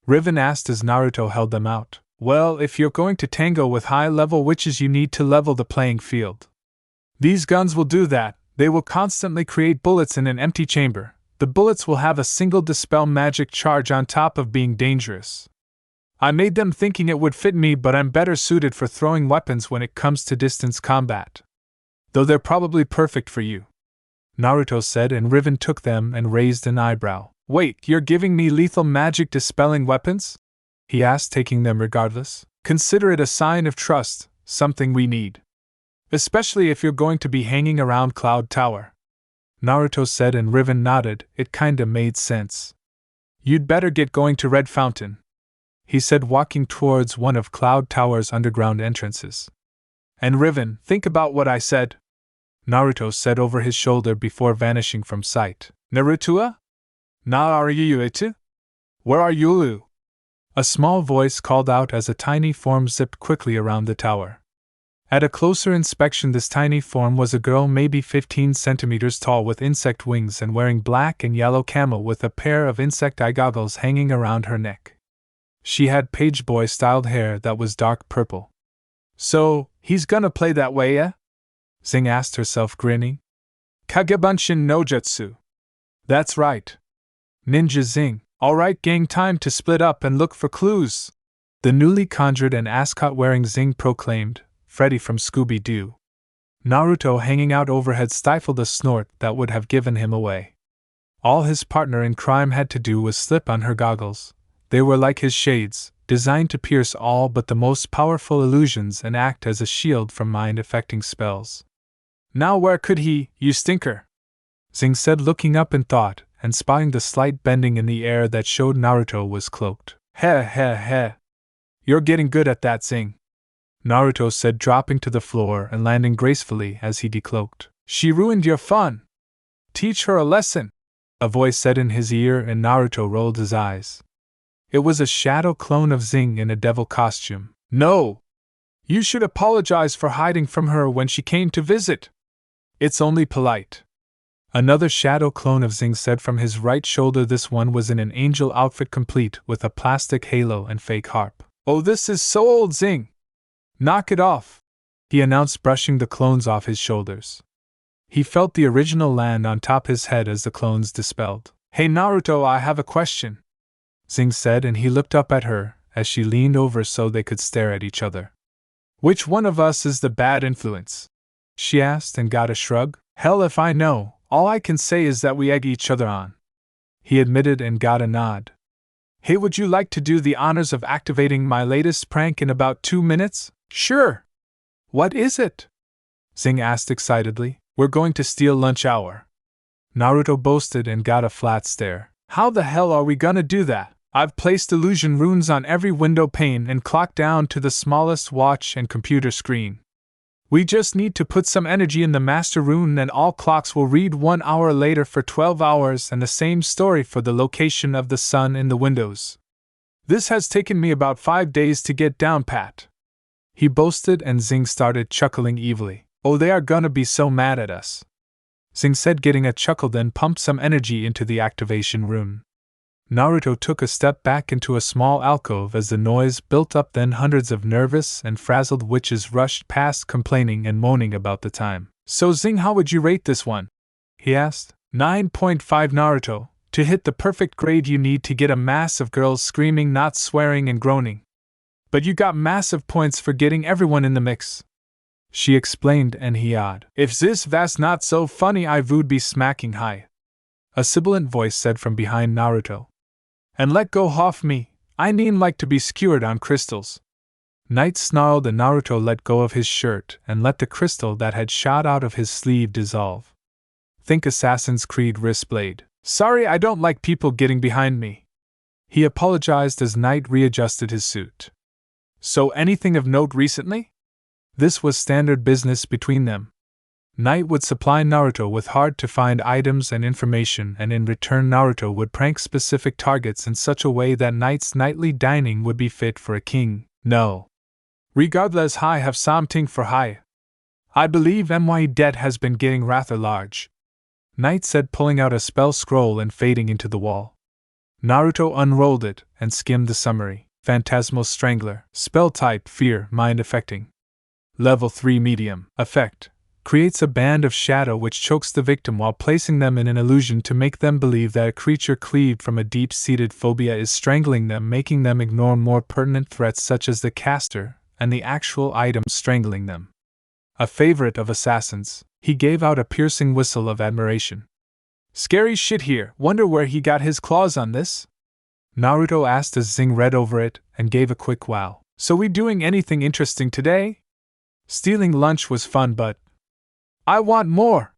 Riven asked as Naruto held them out. Well, if you're going to tango with high-level witches, you need to level the playing field. These guns will do that. They will constantly create bullets in an empty chamber. The bullets will have a single dispel magic charge on top of being dangerous. I made them thinking it would fit me, but I'm better suited for throwing weapons when it comes to distance combat. Though they're probably perfect for you, Naruto said, and Riven took them and raised an eyebrow. Wait, you're giving me lethal magic dispelling weapons? He asked, taking them regardless. Consider it a sign of trust, something we need. Especially if you're going to be hanging around Cloud Tower, Naruto said, and Riven nodded. It kinda made sense. You'd better get going to Red Fountain, he said, walking towards one of Cloud Tower's underground entrances. And Riven, think about what I said, Naruto said over his shoulder before vanishing from sight. Naruto? Na are you? Where are you? A small voice called out as a tiny form zipped quickly around the tower. At a closer inspection, this tiny form was a girl maybe 15 centimeters tall with insect wings and wearing black and yellow camo with a pair of insect eye goggles hanging around her neck. She had pageboy styled hair that was dark purple. So, he's gonna play that way, eh? Zing asked herself, grinning. Kagebunshin no Jutsu. That's right. Ninja Zing. Alright gang, time to split up and look for clues, the newly conjured and ascot-wearing Zing proclaimed, Freddy from Scooby-Doo. Naruto, hanging out overhead, stifled a snort that would have given him away. All his partner in crime had to do was slip on her goggles. They were like his shades, designed to pierce all but the most powerful illusions and act as a shield from mind-affecting spells. Now where could he, you stinker? Zing said, looking up in thought, and spotting the slight bending in the air that showed Naruto was cloaked. Heh. You're getting good at that, Zing, Naruto said, dropping to the floor and landing gracefully as he decloaked. She ruined your fun. Teach her a lesson, a voice said in his ear, and Naruto rolled his eyes. It was a shadow clone of Zing in a devil costume. No! You should apologize for hiding from her when she came to visit. It's only polite. Another shadow clone of Zing said from his right shoulder. This one was in an angel outfit complete with a plastic halo and fake harp. Oh, this is so old, Zing! Knock it off, he announced, brushing the clones off his shoulders. He felt the original land on top his head as the clones dispelled. Hey Naruto, I have a question, Zing said, and he looked up at her, as she leaned over so they could stare at each other. Which one of us is the bad influence? She asked and got a shrug. Hell if I know, all I can say is that we egg each other on. He admitted and got a nod. Hey, would you like to do the honors of activating my latest prank in about 2 minutes? Sure. What is it? Zing asked excitedly. We're going to steal lunch hour. Naruto boasted and got a flat stare. How the hell are we gonna do that? I've placed illusion runes on every window pane and clocked down to the smallest watch and computer screen. We just need to put some energy in the master rune and all clocks will read 1 hour later for 12 hours, and the same story for the location of the sun in the windows. This has taken me about 5 days to get down pat. He boasted and Zing started chuckling evilly. Oh, they are gonna be so mad at us. Zing said, getting a chuckle, then pumped some energy into the activation rune. Naruto took a step back into a small alcove as the noise built up, then hundreds of nervous and frazzled witches rushed past complaining and moaning about the time. So Zing, how would you rate this one? He asked. 9.5 Naruto. To hit the perfect grade you need to get a mass of girls screaming, not swearing and groaning. But you got massive points for getting everyone in the mix. She explained and he odd. If this was not so funny I would be smacking high. A sibilant voice said from behind Naruto. And let go off me, I needn't like to be skewered on crystals. Knight snarled and Naruto let go of his shirt and let the crystal that had shot out of his sleeve dissolve. Think Assassin's Creed wristblade. Sorry, I don't like people getting behind me. He apologized as Knight readjusted his suit. So anything of note recently? This was standard business between them. Knight would supply Naruto with hard-to-find items and information, and in return Naruto would prank specific targets in such a way that Knight's nightly dining would be fit for a king. No. Regardless, I have something for high. I believe my debt has been getting rather large. Knight said, pulling out a spell scroll and fading into the wall. Naruto unrolled it and skimmed the summary. Phantasmal Strangler. Spell type Fear, Mind Affecting. Level 3 Medium. Effect. Creates a band of shadow which chokes the victim while placing them in an illusion to make them believe that a creature cleaved from a deep-seated phobia is strangling them, making them ignore more pertinent threats such as the caster and the actual item strangling them. A favorite of assassins, he gave out a piercing whistle of admiration. Scary shit here, wonder where he got his claws on this? Naruto asked as Zing read over it and gave a quick wow. So we doing anything interesting today? Stealing lunch was fun, but I want more,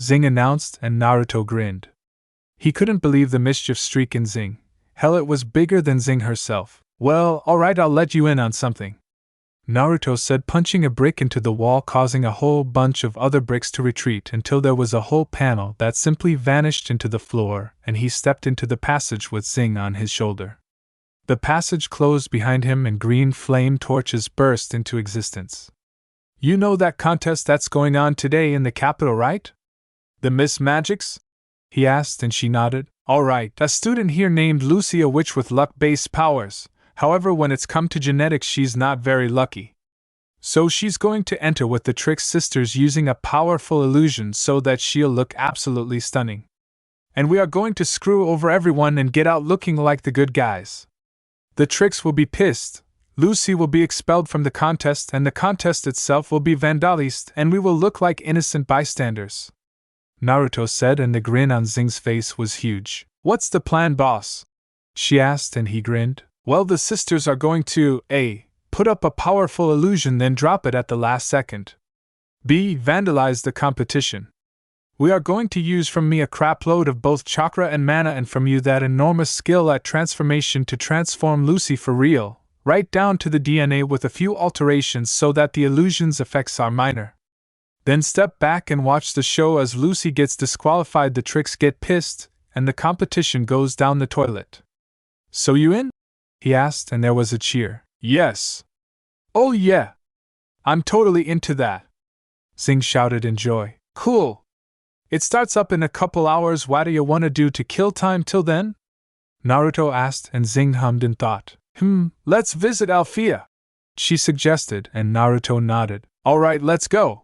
Zing announced, and Naruto grinned. He couldn't believe the mischief streak in Zing. Hell, it was bigger than Zing herself. Well, alright, I'll let you in on something, Naruto said, punching a brick into the wall, causing a whole bunch of other bricks to retreat until there was a whole panel that simply vanished into the floor, and he stepped into the passage with Zing on his shoulder. The passage closed behind him and green flame torches burst into existence. You know that contest that's going on today in the capital, right? The Miss Magics? He asked and she nodded. Alright, a student here named Lucy, a witch with luck-based powers. However, when it's come to genetics, she's not very lucky. So she's going to enter with the Trick Sisters using a powerful illusion so that she'll look absolutely stunning. And we are going to screw over everyone and get out looking like the good guys. The Tricks will be pissed. Lucy will be expelled from the contest, and the contest itself will be vandalized, and we will look like innocent bystanders, Naruto said, and the grin on Zing's face was huge. What's the plan, boss? She asked, and he grinned. Well, the sisters are going to A. Put up a powerful illusion, then drop it at the last second. B. Vandalize the competition. We are going to use from me a crapload of both chakra and mana, and from you that enormous skill at transformation to transform Lucy for real, right down to the DNA with a few alterations so that the illusion's effects are minor. Then step back and watch the show as Lucy gets disqualified, the Tricks get pissed, and the competition goes down the toilet. So you in? He asked, and there was a cheer. Yes. Oh yeah. I'm totally into that, Zing shouted in joy. Cool. It starts up in a couple hours. What do you want to do to kill time till then? Naruto asked, and Zing hummed in thought. Let's visit Althea, she suggested, and Naruto nodded. Alright, let's go,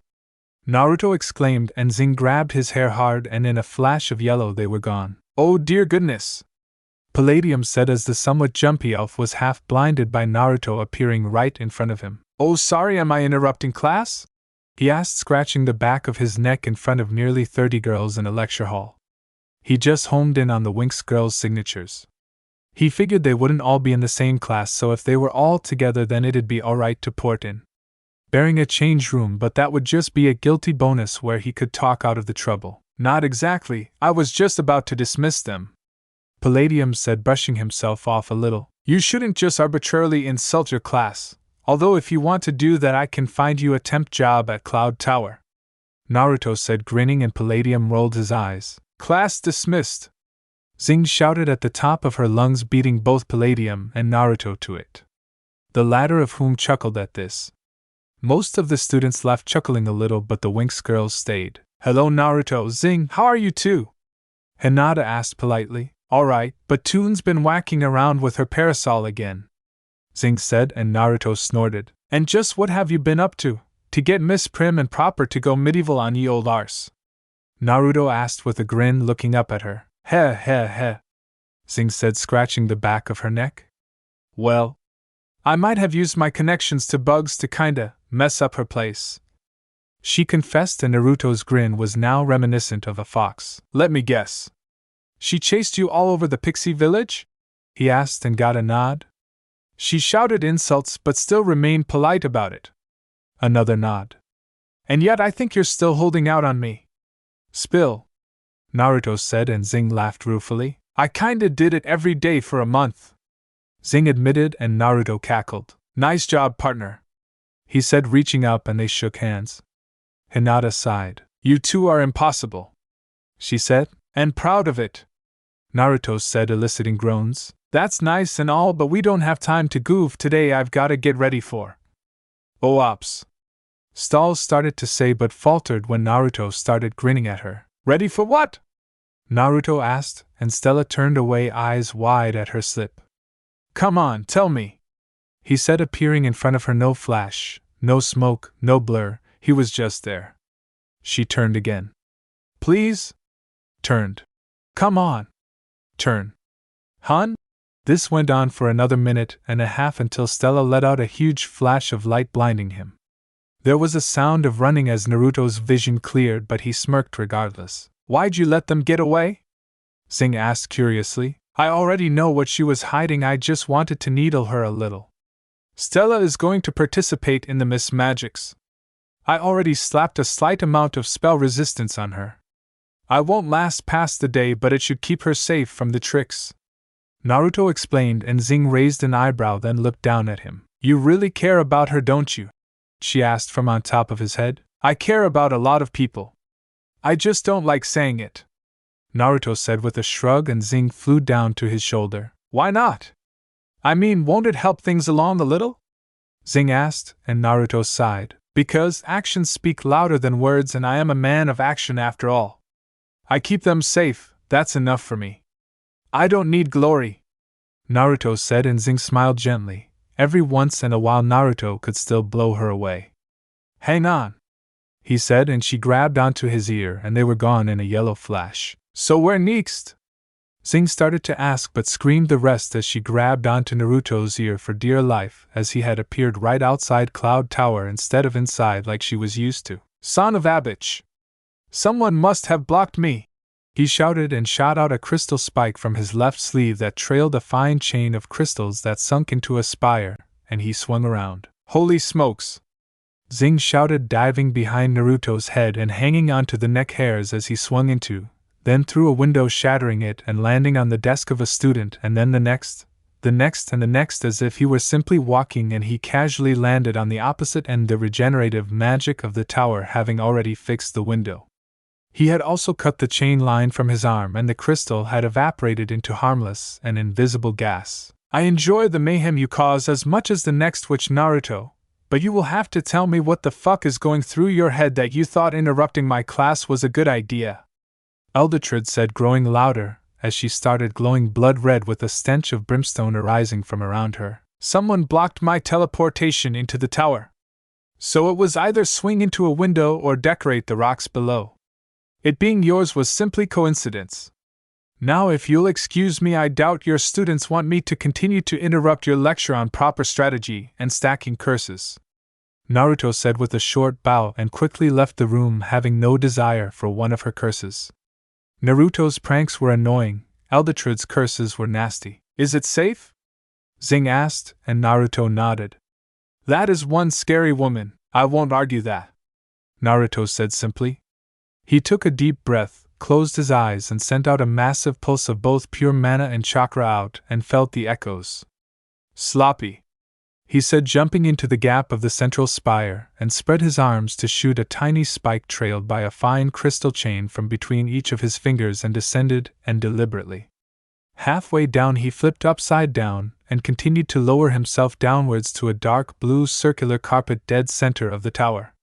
Naruto exclaimed, and Zing grabbed his hair hard, and in a flash of yellow they were gone. Oh dear goodness, Palladium said as the somewhat jumpy elf was half blinded by Naruto appearing right in front of him. Oh, sorry, am I interrupting class? He asked, scratching the back of his neck in front of nearly 30 girls in a lecture hall. He just homed in on the Winx girls' signatures. He figured they wouldn't all be in the same class, so if they were all together then it'd be alright to port in. Bearing a change room, but that would just be a guilty bonus where he could talk out of the trouble. Not exactly, I was just about to dismiss them, Palladium said, brushing himself off a little. You shouldn't just arbitrarily insult your class, although if you want to do that I can find you a temp job at Cloud Tower, Naruto said, grinning, and Palladium rolled his eyes. Class dismissed, Zing shouted at the top of her lungs, beating both Palladium and Naruto to it, the latter of whom chuckled at this. Most of the students left chuckling a little, but the Winx girls stayed. Hello Naruto, Zing, how are you two? Hinata asked politely. Alright, but Toon's been whacking around with her parasol again, Zing said, and Naruto snorted. And just what have you been up to get Miss Prim and Proper to go medieval on ye old arse? Naruto asked with a grin, looking up at her. Heh heh heh, Zing said, scratching the back of her neck. Well, I might have used my connections to bugs to kinda mess up her place, she confessed, and Naruto's grin was now reminiscent of a fox. Let me guess. She chased you all over the Pixie Village? He asked and got a nod. She shouted insults but still remained polite about it. Another nod. And yet I think you're still holding out on me. Spill, Naruto said, and Zing laughed ruefully. I kinda did it every day for a month, Zing admitted, and Naruto cackled. Nice job, partner, he said, reaching up, and they shook hands. Hinata sighed. You two are impossible, she said. And proud of it, Naruto said, eliciting groans. That's nice and all, but we don't have time to goof today. I've gotta get ready for ops. Stalls started to say but faltered when Naruto started grinning at her. Ready for what? Naruto asked, and Stella turned away, eyes wide at her slip. Come on, tell me, he said, appearing in front of her. No flash, no smoke, no blur, he was just there. She turned again. Please? Turned. Come on. Turn. Hun? This went on for another minute and a half until Stella let out a huge flash of light, blinding him. There was a sound of running as Naruto's vision cleared, but he smirked regardless. Why'd you let them get away? Zing asked curiously. I already know what she was hiding, I just wanted to needle her a little. Stella is going to participate in the Miss Magics. I already slapped a slight amount of spell resistance on her. I won't last past the day, but it should keep her safe from the tricks, Naruto explained, and Zing raised an eyebrow, then looked down at him. You really care about her, don't you? She asked from on top of his head. I care about a lot of people. I just don't like saying it, Naruto said with a shrug, and Zing flew down to his shoulder. Why not? I mean, won't it help things along a little? Zing asked, and Naruto sighed. Because actions speak louder than words, and I am a man of action after all. I keep them safe, that's enough for me. I don't need glory, Naruto said, and Zing smiled gently. Every once in a while Naruto could still blow her away. Hang on, he said, and she grabbed onto his ear, and they were gone in a yellow flash. So where next? Zing started to ask but screamed the rest as she grabbed onto Naruto's ear for dear life, as he had appeared right outside Cloud Tower instead of inside like she was used to. Son of a bitch! Someone must have blocked me! He shouted and shot out a crystal spike from his left sleeve that trailed a fine chain of crystals that sunk into a spire, and he swung around. Holy smokes! Zing shouted, diving behind Naruto's head and hanging onto the neck hairs as he swung into, then through a window, shattering it and landing on the desk of a student, and then the next, and the next, as if he were simply walking, and he casually landed on the opposite end, the regenerative magic of the tower having already fixed the window. He had also cut the chain line from his arm, and the crystal had evaporated into harmless and invisible gas. I enjoy the mayhem you cause as much as the next witch, Naruto, but you will have to tell me what the fuck is going through your head that you thought interrupting my class was a good idea, Eldertrud said, growing louder, as she started glowing blood red with a stench of brimstone arising from around her. Someone blocked my teleportation into the tower. So it was either swing into a window or decorate the rocks below. It being yours was simply coincidence. Now if you'll excuse me, I doubt your students want me to continue to interrupt your lecture on proper strategy and stacking curses. Naruto said with a short bow and quickly left the room, having no desire for one of her curses. Naruto's pranks were annoying, Eldetrud's curses were nasty. Is it safe? Zing asked, and Naruto nodded. That is one scary woman, I won't argue that, Naruto said simply. He took a deep breath, closed his eyes and sent out a massive pulse of both pure mana and chakra out and felt the echoes. Sloppy, he said, jumping into the gap of the central spire and spread his arms to shoot a tiny spike trailed by a fine crystal chain from between each of his fingers and descended, and deliberately. Halfway down he flipped upside down and continued to lower himself downwards to a dark blue circular carpet dead center of the tower.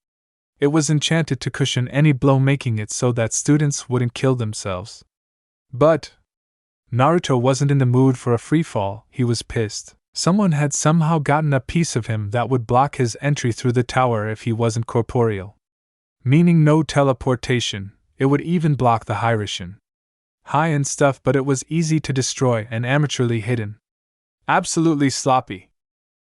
It was enchanted to cushion any blow, making it so that students wouldn't kill themselves. But Naruto wasn't in the mood for a freefall. He was pissed. Someone had somehow gotten a piece of him that would block his entry through the tower if he wasn't corporeal. Meaning no teleportation, it would even block the Hiraishin. High-end stuff, but it was easy to destroy and amateurly hidden. Absolutely sloppy,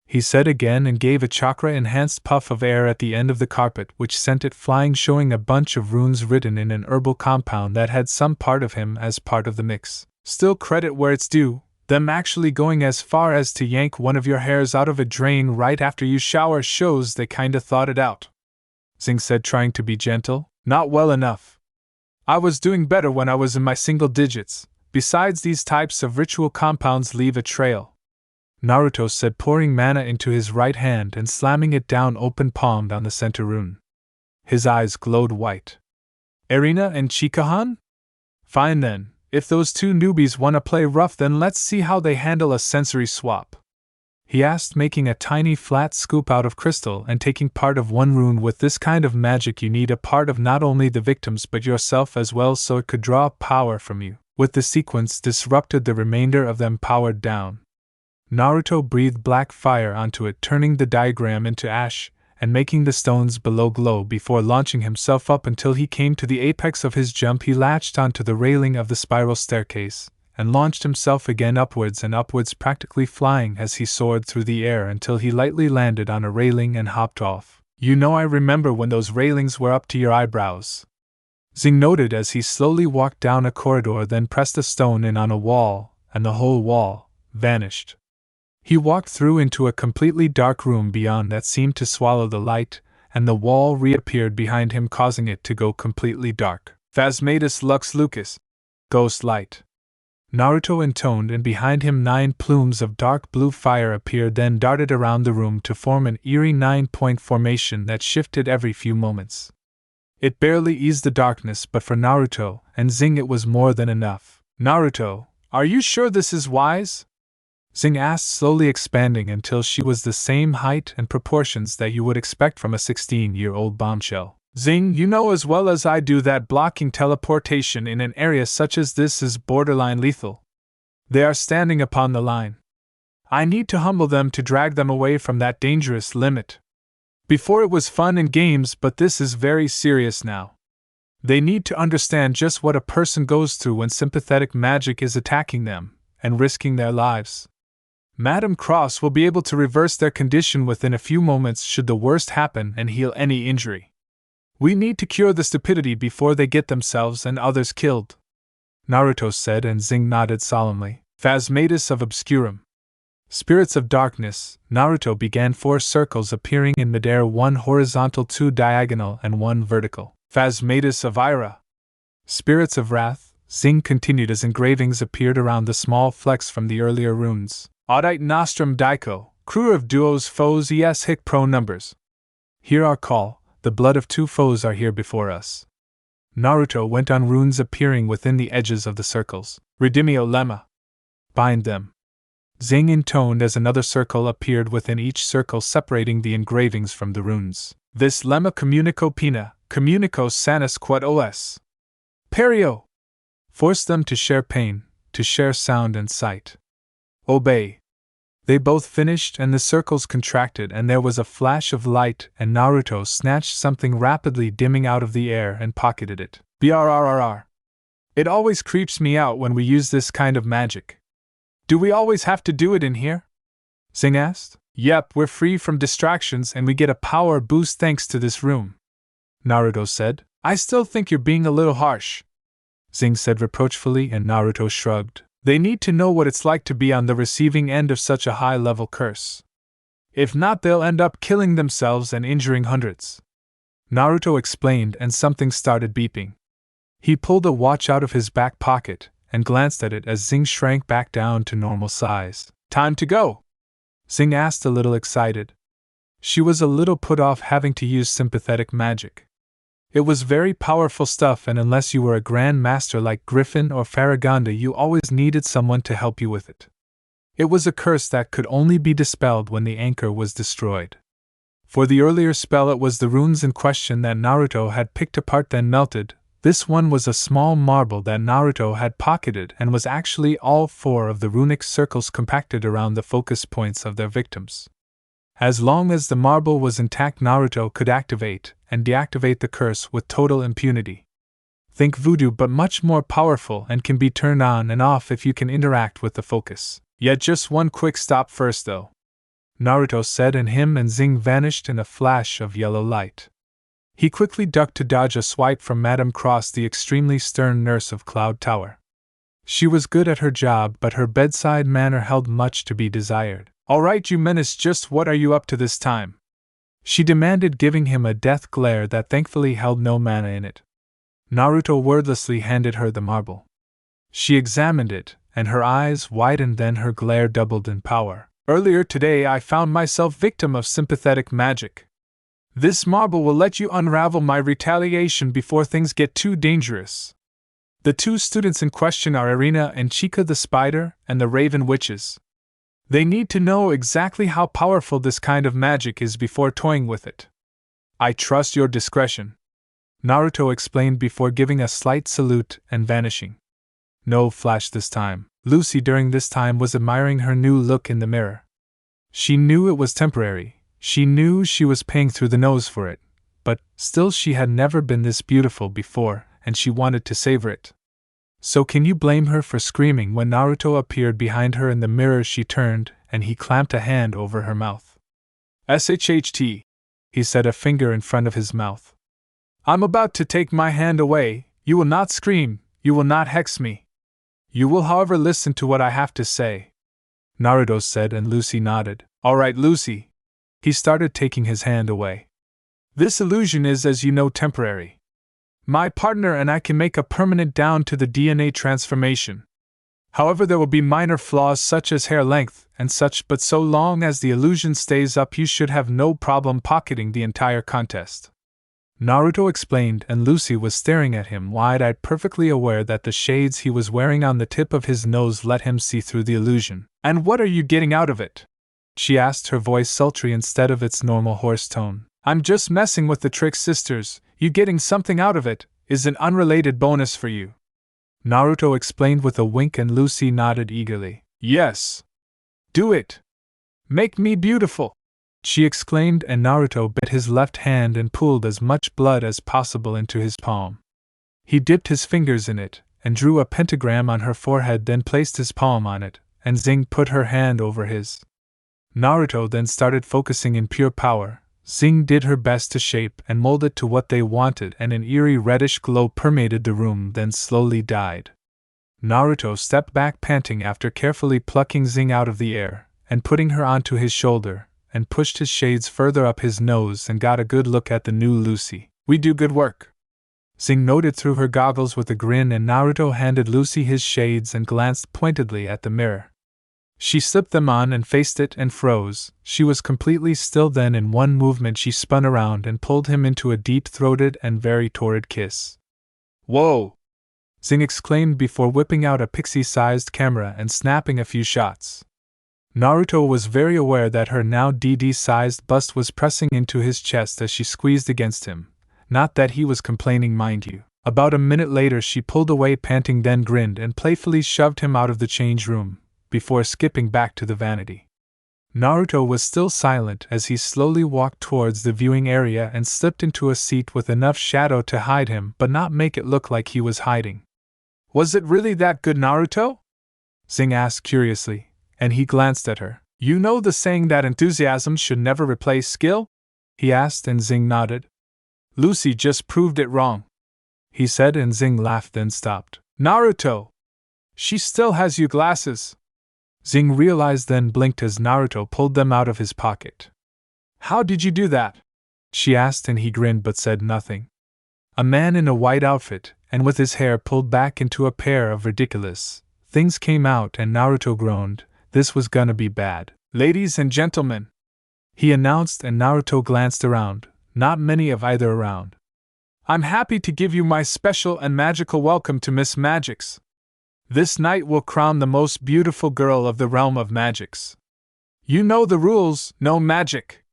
he said again and gave a chakra-enhanced puff of air at the end of the carpet, which sent it flying, showing a bunch of runes written in an herbal compound that had some part of him as part of the mix. Still, credit where it's due, them actually going as far as to yank one of your hairs out of a drain right after you shower shows they kinda thought it out. Zing said, trying to be gentle. Not well enough. I was doing better when I was in my single digits. Besides, these types of ritual compounds leave a trail, Naruto said, pouring mana into his right hand and slamming it down open-palmed on the center rune. His eyes glowed white. Erina and Chikahan? Fine then, if those two newbies wanna play rough, then let's see how they handle a sensory swap, he asked, making a tiny flat scoop out of crystal and taking part of one rune. With this kind of magic you need a part of not only the victims but yourself as well, so it could draw power from you. With the sequence disrupted, the remainder of them powered down. Naruto breathed black fire onto it, turning the diagram into ash and making the stones below glow before launching himself up until he came to the apex of his jump. He latched onto the railing of the spiral staircase and launched himself again upwards and upwards, practically flying as he soared through the air until he lightly landed on a railing and hopped off. You know, I remember when those railings were up to your eyebrows, Zing noted as he slowly walked down a corridor, then pressed a stone in on a wall, and the whole wall vanished. He walked through into a completely dark room beyond that seemed to swallow the light, and the wall reappeared behind him, causing it to go completely dark. Phasmatus Lux Lucas. Ghost light, Naruto intoned, and behind him 9 plumes of dark blue fire appeared, then darted around the room to form an eerie 9-point formation that shifted every few moments. It barely eased the darkness, but for Naruto and Zing it was more than enough. Naruto, are you sure this is wise? Zing asked, slowly expanding until she was the same height and proportions that you would expect from a 16-year-old bombshell. Zing, you know as well as I do that blocking teleportation in an area such as this is borderline lethal. They are standing upon the line. I need to humble them to drag them away from that dangerous limit. Before it was fun and games, but this is very serious now. They need to understand just what a person goes through when sympathetic magic is attacking them and risking their lives. Madame Cross will be able to reverse their condition within a few moments should the worst happen and heal any injury. We need to cure the stupidity before they get themselves and others killed, Naruto said, and Zing nodded solemnly. Phasmatus of Obscurum. Spirits of Darkness. Naruto began 4 circles appearing in midair, 1 horizontal, 2 diagonal, and 1 vertical. Phasmatus of Ira. Spirits of Wrath. Zing continued as engravings appeared around the small flecks from the earlier runes. Audite Nostrum Daiko. Crew of duos foes es hic pro numbers. Hear our call, the blood of 2 foes are here before us. Naruto went on, runes appearing within the edges of the circles. Redimio lemma. Bind them. Zing intoned as another circle appeared within each circle, separating the engravings from the runes. This lemma communico pena, communico sanus quod os. Perio. Force them to share pain, to share sound and sight. Obey. They both finished and the circles contracted and there was a flash of light and Naruto snatched something rapidly dimming out of the air and pocketed it. Brrrr. It always creeps me out when we use this kind of magic. Do we always have to do it in here? Zing asked. Yep, we're free from distractions and we get a power boost thanks to this room, Naruto said. I still think you're being a little harsh, Zing said reproachfully, and Naruto shrugged. They need to know what it's like to be on the receiving end of such a high-level curse. If not, they'll end up killing themselves and injuring hundreds. Naruto explained, and something started beeping. He pulled a watch out of his back pocket and glanced at it as Zing shrank back down to normal size. Time to go? Zing asked, a little excited. She was a little put off having to use sympathetic magic. It was very powerful stuff, and unless you were a Grand Master like Griffin or Farragonda, you always needed someone to help you with it. It was a curse that could only be dispelled when the anchor was destroyed. For the earlier spell, it was the runes in question that Naruto had picked apart then melted. This one was a small marble that Naruto had pocketed and was actually all 4 of the runic circles compacted around the focus points of their victims. As long as the marble was intact, Naruto could activate and deactivate the curse with total impunity. Think voodoo, but much more powerful, and can be turned on and off if you can interact with the focus. Yet just one quick stop first though, Naruto said, and him and Zing vanished in a flash of yellow light. He quickly ducked to dodge a swipe from Madame Cross, the extremely stern nurse of Cloud Tower. She was good at her job, but her bedside manner held much to be desired. Alright, you menace, just what are you up to this time? She demanded, giving him a death glare that thankfully held no mana in it. Naruto wordlessly handed her the marble. She examined it, and her eyes widened, then her glare doubled in power. Earlier today I found myself victim of sympathetic magic. This marble will let you unravel my retaliation before things get too dangerous. The 2 students in question are Irina and Chika the Spider and the Raven Witches. They need to know exactly how powerful this kind of magic is before toying with it. I trust your discretion, Naruto explained before giving a slight salute and vanishing. No flash this time. Lucy during this time was admiring her new look in the mirror. She knew it was temporary, she knew she was paying through the nose for it, but still she had never been this beautiful before, and she wanted to savor it. So can you blame her for screaming when Naruto appeared behind her in the mirror? She turned, and he clamped a hand over her mouth. SHHT, he said, a finger in front of his mouth. I'm about to take my hand away. You will not scream, you will not hex me. You will, however, listen to what I have to say, Naruto said, and Lucy nodded. All right, Lucy. He started, taking his hand away. This illusion is, as you know, temporary. My partner and I can make a permanent down to the DNA transformation. However, there will be minor flaws such as hair length and such, but so long as the illusion stays up, you should have no problem pocketing the entire contest, Naruto explained, and Lucy was staring at him wide-eyed, perfectly aware that the shades he was wearing on the tip of his nose let him see through the illusion. And what are you getting out of it? She asked, her voice sultry instead of its normal hoarse tone. I'm just messing with the trick, sisters. You getting something out of it is an unrelated bonus for you, Naruto explained with a wink, and Lucy nodded eagerly. Yes. Do it. Make me beautiful, she exclaimed, and Naruto bit his left hand and pulled as much blood as possible into his palm. He dipped his fingers in it and drew a pentagram on her forehead, then placed his palm on it, and Zing put her hand over his. Naruto then started focusing in pure power. Zing did her best to shape and mold it to what they wanted, and an eerie reddish glow permeated the room, then slowly died. Naruto stepped back, panting, after carefully plucking Zing out of the air and putting her onto his shoulder, and pushed his shades further up his nose and got a good look at the new Lucy. We do good work, Zing noted through her goggles with a grin, and Naruto handed Lucy his shades and glanced pointedly at the mirror. She slipped them on and faced it and froze. She was completely still. Then in one movement she spun around and pulled him into a deep-throated and very torrid kiss. Whoa! Zing exclaimed before whipping out a pixie-sized camera and snapping a few shots. Naruto was very aware that her now DD-sized bust was pressing into his chest as she squeezed against him. Not that he was complaining, mind you. About a minute later she pulled away panting, then grinned and playfully shoved him out of the change room, before skipping back to the vanity. Naruto was still silent as he slowly walked towards the viewing area and slipped into a seat with enough shadow to hide him but not make it look like he was hiding. Was it really that good, Naruto? Zing asked curiously, and he glanced at her. You know the saying that enthusiasm should never replace skill? He asked, and Zing nodded. Lucy just proved it wrong, he said, and Zing laughed, then stopped. Naruto! She still has you glasses. Zing realized, then blinked as Naruto pulled them out of his pocket. How did you do that? She asked, and he grinned but said nothing. A man in a white outfit, and with his hair pulled back into a pair of ridiculous things, came out, and Naruto groaned. This was gonna be bad. Ladies and gentlemen, he announced, and Naruto glanced around. Not many of either around. I'm happy to give you my special and magical welcome to Miss Magix. This night will crown the most beautiful girl of the realm of magics. You know the rules, no magic.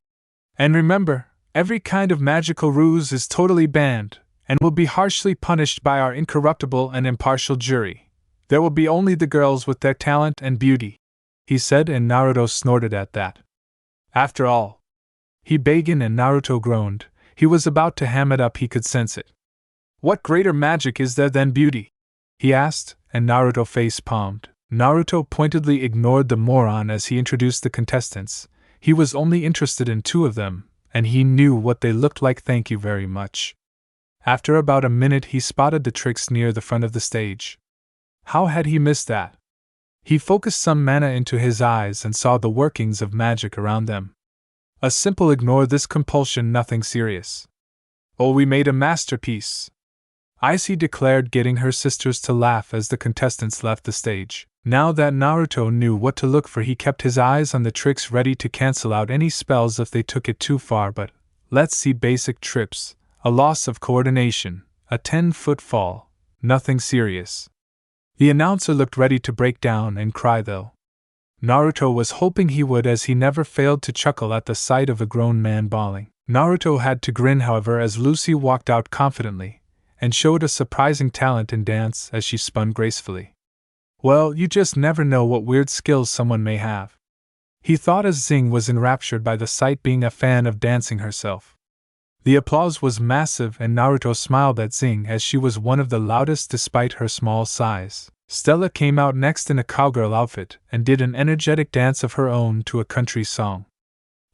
And remember, every kind of magical ruse is totally banned, and will be harshly punished by our incorruptible and impartial jury. There will be only the girls with their talent and beauty, he said, and Naruto snorted at that. After all, he began, and Naruto groaned. He was about to ham it up, he could sense it. What greater magic is there than beauty? He asked, and Naruto face-palmed. Naruto pointedly ignored the moron as he introduced the contestants. He was only interested in two of them, and he knew what they looked like. Thank you very much. After about a minute he spotted the tricks near the front of the stage. How had he missed that? He focused some mana into his eyes and saw the workings of magic around them. A simple ignore this compulsion, nothing serious. Oh, we made a masterpiece, Icy declared, getting her sisters to laugh as the contestants left the stage. Now that Naruto knew what to look for, he kept his eyes on the tricks, ready to cancel out any spells if they took it too far. But let's see: basic trips, a loss of coordination, a 10-foot fall, nothing serious. The announcer looked ready to break down and cry, though. Naruto was hoping he would, as he never failed to chuckle at the sight of a grown man bawling. Naruto had to grin, however, as Lucy walked out confidently, and showed a surprising talent in dance as she spun gracefully. Well, you just never know what weird skills someone may have, he thought as Zing was enraptured by the sight, being a fan of dancing herself. The applause was massive, and Naruto smiled at Zing as she was one of the loudest despite her small size. Stella came out next in a cowgirl outfit and did an energetic dance of her own to a country song.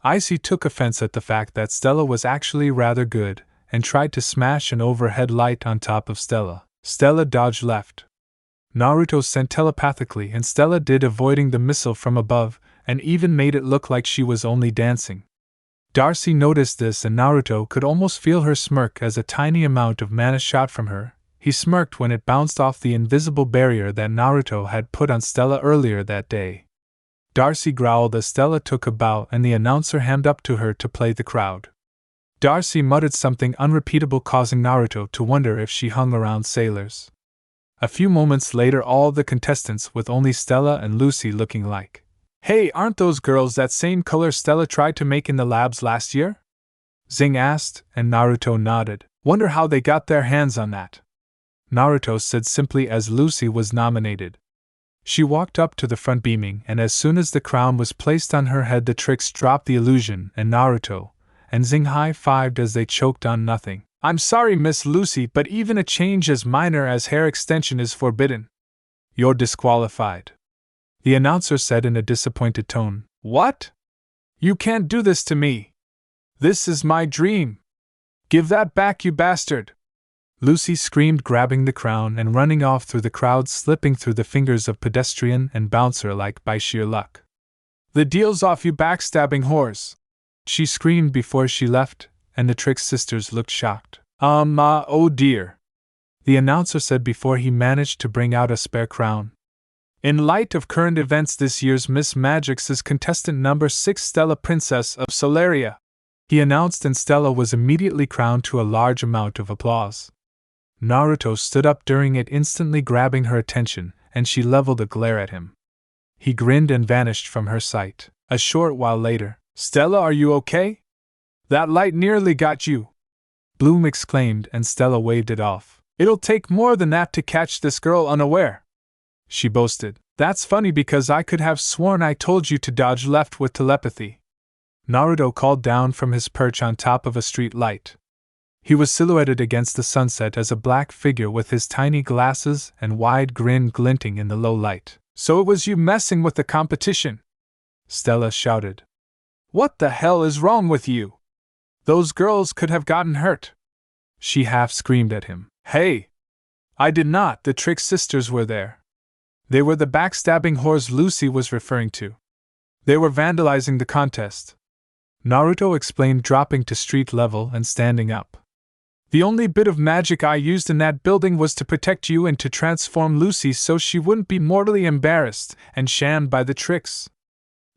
Icy took offense at the fact that Stella was actually rather good and tried to smash an overhead light on top of Stella. Stella dodged left. Naruto sent telepathically, and Stella did, avoiding the missile from above, and even made it look like she was only dancing. Darcy noticed this, and Naruto could almost feel her smirk as a tiny amount of mana shot from her. He smirked when it bounced off the invisible barrier that Naruto had put on Stella earlier that day. Darcy growled as Stella took a bow, and the announcer hammed up to her to play the crowd. Darcy muttered something unrepeatable, causing Naruto to wonder if she hung around sailors. A few moments later, all the contestants, with only Stella and Lucy looking like, "Hey, aren't those girls that same color Stella tried to make in the labs last year?" Zing asked, and Naruto nodded. "Wonder how they got their hands on that," Naruto said simply as Lucy was nominated. She walked up to the front beaming, and as soon as the crown was placed on her head, the tricks dropped the illusion, and Naruto and Zing high-fived as they choked on nothing. "I'm sorry, Miss Lucy, but even a change as minor as hair extension is forbidden. You're disqualified," the announcer said in a disappointed tone. "What? You can't do this to me. This is my dream. Give that back, you bastard!" Lucy screamed, grabbing the crown and running off through the crowd, slipping through the fingers of pedestrian and bouncer alike by sheer luck. "The deal's off, you backstabbing whores!" she screamed before she left, and the Trick sisters looked shocked. Oh dear," the announcer said before he managed to bring out a spare crown. "In light of current events, this year's Miss Magix is contestant number 6, Stella, Princess of Solaria," he announced, and Stella was immediately crowned to a large amount of applause. Naruto stood up during it, instantly grabbing her attention, and she leveled a glare at him. He grinned and vanished from her sight. A short while later, "Stella, are you okay? That light nearly got you," Bloom exclaimed, and Stella waved it off. "It'll take more than that to catch this girl unaware," she boasted. "That's funny, because I could have sworn I told you to dodge left with telepathy," Naruto called down from his perch on top of a street light. He was silhouetted against the sunset as a black figure with his tiny glasses and wide grin glinting in the low light. "So it was you messing with the competition?" Stella shouted. "What the hell is wrong with you? Those girls could have gotten hurt." She half screamed at him. "Hey! I did not, the Trick sisters were there. They were the backstabbing whores Lucy was referring to. They were vandalizing the contest," Naruto explained, dropping to street level and standing up. "The only bit of magic I used in that building was to protect you and to transform Lucy so she wouldn't be mortally embarrassed and shammed by the tricks,"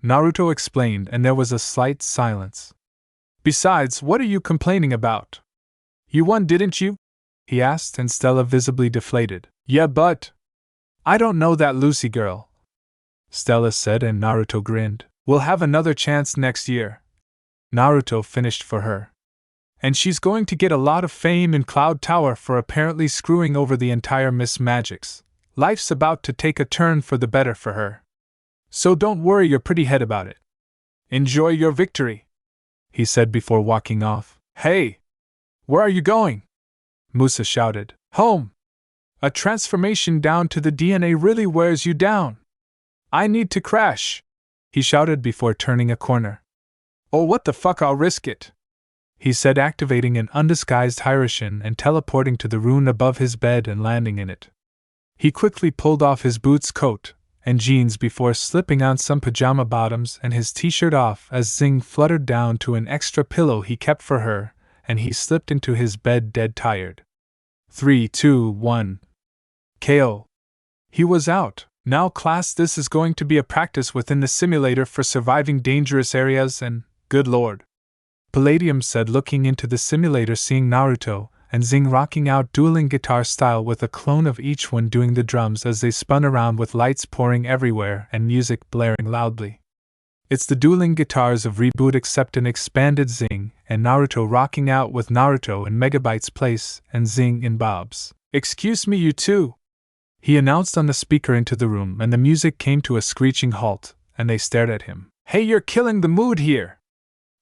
Naruto explained, and there was a slight silence. "Besides, what are you complaining about? You won, didn't you?" he asked, and Stella visibly deflated. "Yeah, but I don't know that Lucy girl," Stella said, and Naruto grinned. "We'll have another chance next year," Naruto finished for her. "And she's going to get a lot of fame in Cloud Tower for apparently screwing over the entire Miss Magics. Life's about to take a turn for the better for her. So don't worry your pretty head about it. Enjoy your victory," he said before walking off. "Hey! Where are you going?" Musa shouted. "Home! A transformation down to the DNA really wears you down. I need to crash," he shouted before turning a corner. "Oh, what the fuck, I'll risk it," he said, activating an undisguised Hiraishin and teleporting to the rune above his bed and landing in it. He quickly pulled off his boots, coat, and jeans before slipping on some pajama bottoms and his t-shirt off as Zing fluttered down to an extra pillow he kept for her, and he slipped into his bed dead tired. 3, 2, 1. KO. He was out. "Now class, this is going to be a practice within the simulator for surviving dangerous areas and, good lord," Palladium said, looking into the simulator, seeing Naruto and Zing rocking out dueling guitar style with a clone of each one doing the drums as they spun around with lights pouring everywhere and music blaring loudly. It's the dueling guitars of Reboot except an expanded Zing and Naruto rocking out with Naruto in Megabyte's place and Zing in Bob's. "Excuse me, you two," he announced on the speaker into the room, and the music came to a screeching halt, and they stared at him. "Hey, you're killing the mood here,"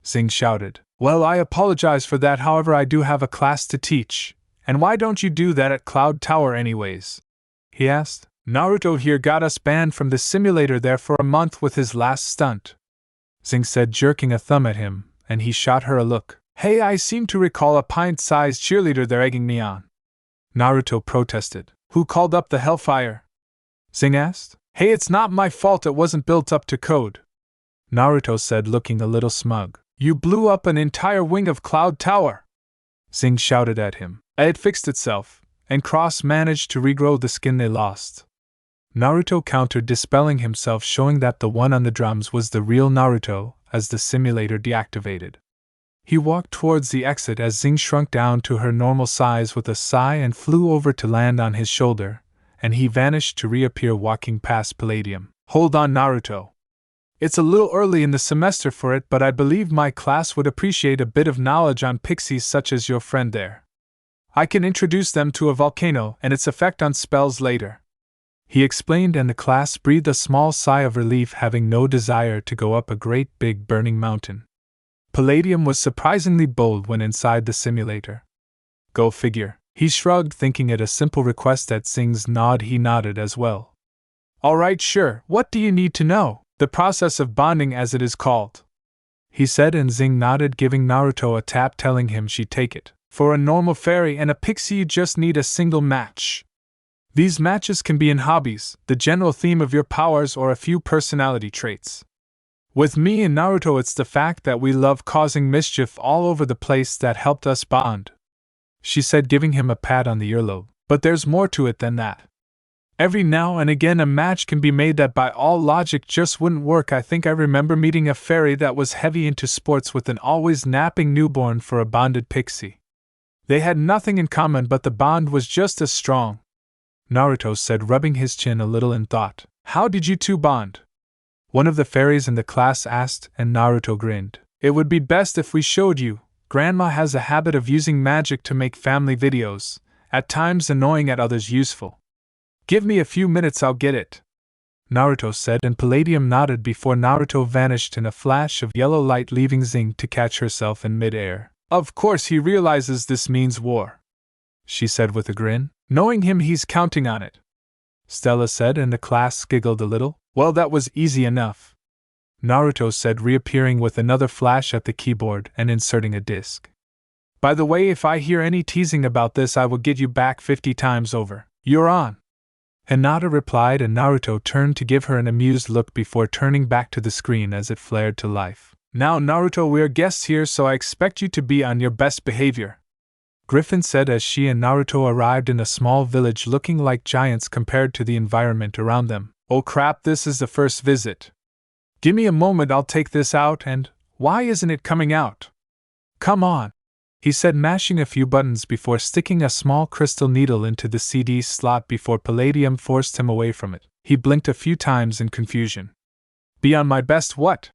Zing shouted. "Well, I apologize for that, however I do have a class to teach, and why don't you do that at Cloud Tower anyways?" he asked. "Naruto here got us banned from the simulator there for a month with his last stunt," Zing said, jerking a thumb at him, and he shot her a look. "Hey, I seem to recall a pint-sized cheerleader there egging me on," Naruto protested. "Who called up the hellfire?" Zing asked. "Hey, it's not my fault it wasn't built up to code," Naruto said, looking a little smug. "You blew up an entire wing of Cloud Tower," Zing shouted at him. "It fixed itself, and Cross managed to regrow the skin they lost," Naruto countered, dispelling himself, showing that the one on the drums was the real Naruto, as the simulator deactivated. He walked towards the exit as Zing shrunk down to her normal size with a sigh and flew over to land on his shoulder, and he vanished to reappear walking past Palladium. "Hold on, Naruto. It's a little early in the semester for it, but I believe my class would appreciate a bit of knowledge on pixies such as your friend there. I can introduce them to a volcano and its effect on spells later," he explained, and the class breathed a small sigh of relief, having no desire to go up a great big burning mountain. Palladium was surprisingly bold when inside the simulator. Go figure. He shrugged, thinking it a simple request. At Zing's nod, he nodded as well. "Alright, sure, what do you need to know? The process of bonding, as it is called," he said, and Zing nodded, giving Naruto a tap telling him she'd take it. "For a normal fairy and a pixie you just need a single match. These matches can be in hobbies, the general theme of your powers, or a few personality traits. With me and Naruto it's the fact that we love causing mischief all over the place that helped us bond," she said, giving him a pat on the earlobe. "But there's more to it than that. Every now and again a match can be made that by all logic just wouldn't work. I think I remember meeting a fairy that was heavy into sports with an always napping newborn for a bonded pixie. They had nothing in common, but the bond was just as strong," Naruto said, rubbing his chin a little in thought. "How did you two bond?" one of the fairies in the class asked, and Naruto grinned. "It would be best if we showed you. Grandma has a habit of using magic to make family videos, at times annoying, at others useful. Give me a few minutes, I'll get it," Naruto said, and Palladium nodded before Naruto vanished in a flash of yellow light, leaving Zing to catch herself in mid-air. Of course he realizes this means war, she said with a grin. Knowing him, he's counting on it, Stella said, and the class giggled a little. Well, that was easy enough, Naruto said, reappearing with another flash at the keyboard and inserting a disc. By the way, if I hear any teasing about this, I will get you back 50 times over. You're on, Hinata replied, and Naruto turned to give her an amused look before turning back to the screen as it flared to life. Now, Naruto, we're guests here, so I expect you to be on your best behavior, Griffin said as she and Naruto arrived in a small village looking like giants compared to the environment around them. Oh crap, this is the first visit. Gimme a moment, I'll take this out, and why isn't it coming out? Come on, he said, mashing a few buttons before sticking a small crystal needle into the CD slot before Palladium forced him away from it. He blinked a few times in confusion. Be on my best what?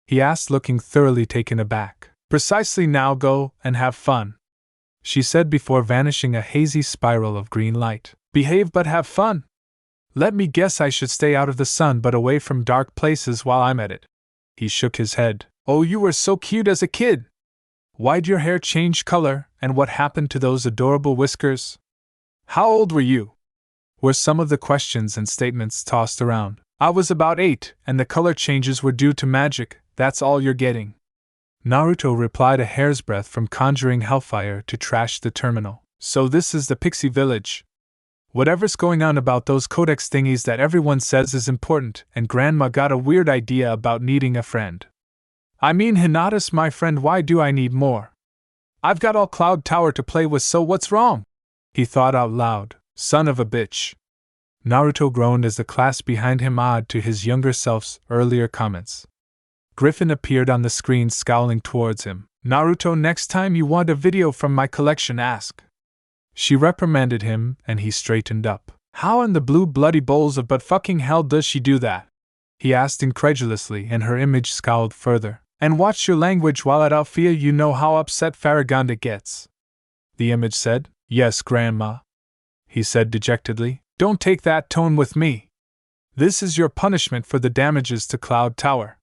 He asked, looking thoroughly taken aback. Precisely, now go and have fun, she said before vanishing a hazy spiral of green light. Behave but have fun? Let me guess, I should stay out of the sun but away from dark places while I'm at it. He shook his head. Oh, you were so cute as a kid. Why'd your hair change color, and what happened to those adorable whiskers? How old were you? Were some of the questions and statements tossed around. I was about 8, and the color changes were due to magic, that's all you're getting, Naruto replied, a hair's breadth from conjuring hellfire to trash the terminal. So this is the Pixie Village. Whatever's going on about those codex thingies that everyone says is important, and Grandma got a weird idea about needing a friend. I mean, Hinata's my friend, why do I need more? I've got all Cloud Tower to play with, so what's wrong? He thought out loud. Son of a bitch. Naruto groaned as the class behind him awed to his younger self's earlier comments. Griffin appeared on the screen, scowling towards him. Naruto, next time you want a video from my collection, ask. She reprimanded him, and he straightened up. How in the blue bloody bowls of but fucking hell does she do that? He asked incredulously, and her image scowled further. And watch your language while at Althea, you know how upset Farragonda gets. The image said. Yes, Grandma, he said dejectedly. Don't take that tone with me. This is your punishment for the damages to Cloud Tower,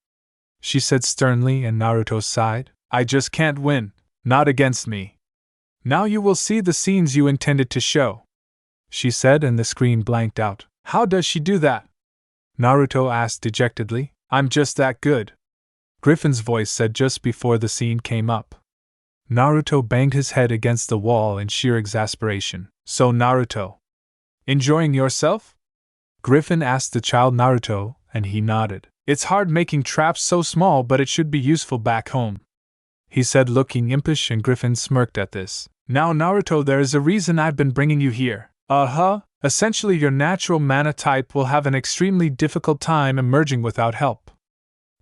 she said sternly, and Naruto sighed. I just can't win, not against me. Now you will see the scenes you intended to show, she said, and the screen blanked out. How does she do that? Naruto asked dejectedly. I'm just that good, Griffin's voice said just before the scene came up. Naruto banged his head against the wall in sheer exasperation. So Naruto, enjoying yourself? Griffin asked the child Naruto, and he nodded. It's hard making traps so small, but it should be useful back home, he said, looking impish, and Griffin smirked at this. Now Naruto, there is a reason I've been bringing you here. Essentially your natural mana type will have an extremely difficult time emerging without help.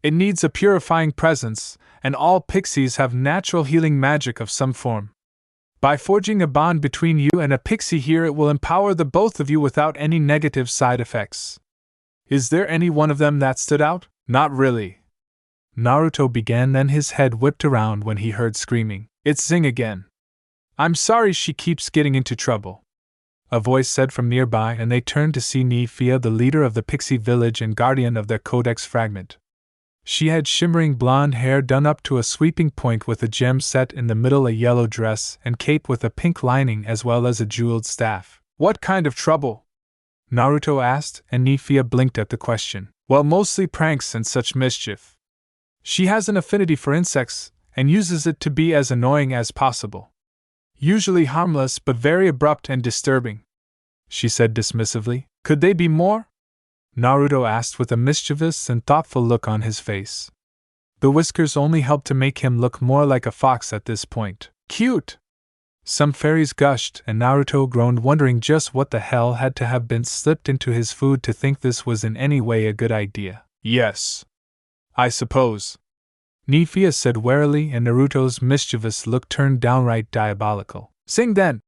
It needs a purifying presence, and all pixies have natural healing magic of some form. By forging a bond between you and a pixie here, it will empower the both of you without any negative side effects. Is there any one of them that stood out? Not really, Naruto began, then his head whipped around when he heard screaming. It's Zing again. I'm sorry she keeps getting into trouble, a voice said from nearby, and they turned to see Nifia, the leader of the Pixie Village and guardian of their codex fragment. She had shimmering blonde hair done up to a sweeping point with a gem set in the middle, a yellow dress and cape with a pink lining, as well as a jeweled staff. What kind of trouble? Naruto asked, and Nifia blinked at the question. Well, mostly pranks and such mischief. She has an affinity for insects, and uses it to be as annoying as possible. Usually harmless, but very abrupt and disturbing, she said dismissively. Could they be more? Naruto asked with a mischievous and thoughtful look on his face. The whiskers only helped to make him look more like a fox at this point. Cute! Some fairies gushed, and Naruto groaned, wondering just what the hell had to have been slipped into his food to think this was in any way a good idea. Yes, I suppose, Nifia said warily, and Naruto's mischievous look turned downright diabolical. Sing then,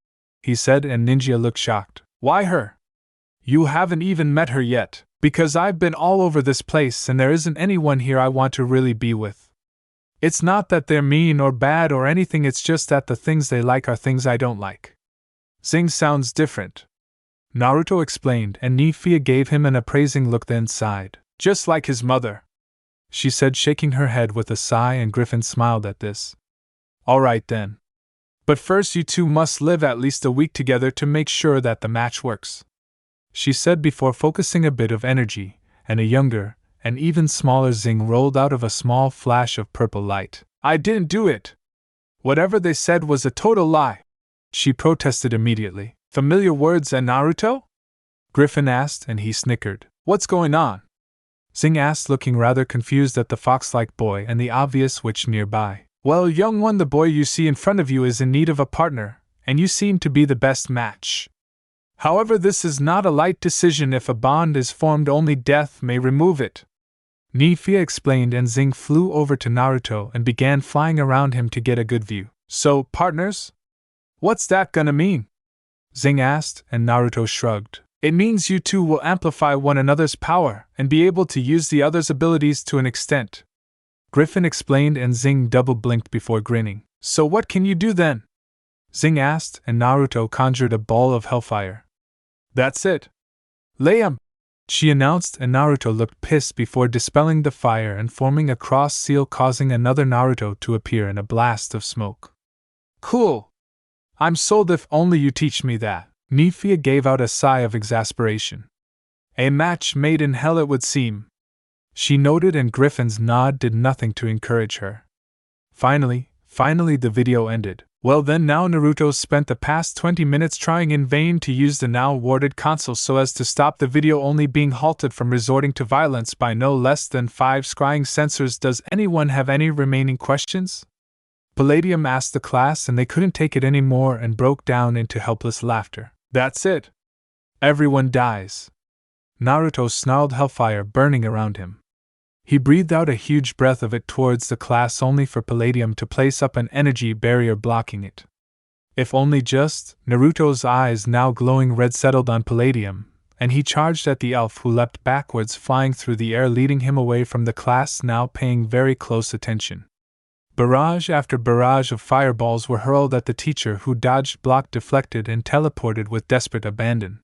he said, and Ninja looked shocked. Why her? You haven't even met her yet. Because I've been all over this place and there isn't anyone here I want to really be with. It's not that they're mean or bad or anything, it's just that the things they like are things I don't like. Zing sounds different, Naruto explained, and Nifia gave him an appraising look, then sighed. Just like his mother, she said, shaking her head with a sigh, and Griffin smiled at this. Alright then. But first you two must live at least a week together to make sure that the match works, she said before focusing a bit of energy, and a younger, and even smaller Zing rolled out of a small flash of purple light. I didn't do it! Whatever they said was a total lie, she protested immediately. Familiar words and Naruto? Griffin asked, and he snickered. What's going on? Zing asked, looking rather confused at the fox-like boy and the obvious witch nearby. Well, young one, the boy you see in front of you is in need of a partner, and you seem to be the best match. However, this is not a light decision. If a bond is formed, only death may remove it. Nifia explained, and Zing flew over to Naruto and began flying around him to get a good view. So, partners? What's that gonna mean? Zing asked, and Naruto shrugged. It means you two will amplify one another's power and be able to use the other's abilities to an extent, Griffin explained, and Zing double-blinked before grinning. So what can you do then? Zing asked, and Naruto conjured a ball of hellfire. That's it. Lay 'em, she announced, and Naruto looked pissed before dispelling the fire and forming a cross seal, causing another Naruto to appear in a blast of smoke. Cool. I'm sold. If only you teach me that. Nifia gave out a sigh of exasperation. A match made in hell, it would seem, she noted, and Griffin's nod did nothing to encourage her. Finally the video ended. Well then, now Naruto spent the past 20 minutes trying in vain to use the now warded console so as to stop the video, only being halted from resorting to violence by no less than 5 scrying censors. Does anyone have any remaining questions? Palladium asked the class, and they couldn't take it anymore and broke down into helpless laughter. That's it. Everyone dies. Naruto snarled, hellfire burning around him. He breathed out a huge breath of it towards the class, only for Palladium to place up an energy barrier blocking it. If only just. Naruto's eyes, now glowing red, settled on Palladium, and he charged at the elf, who leapt backwards, flying through the air, leading him away from the class, now paying very close attention. Barrage after barrage of fireballs were hurled at the teacher, who dodged, blocked, deflected, and teleported with desperate abandon.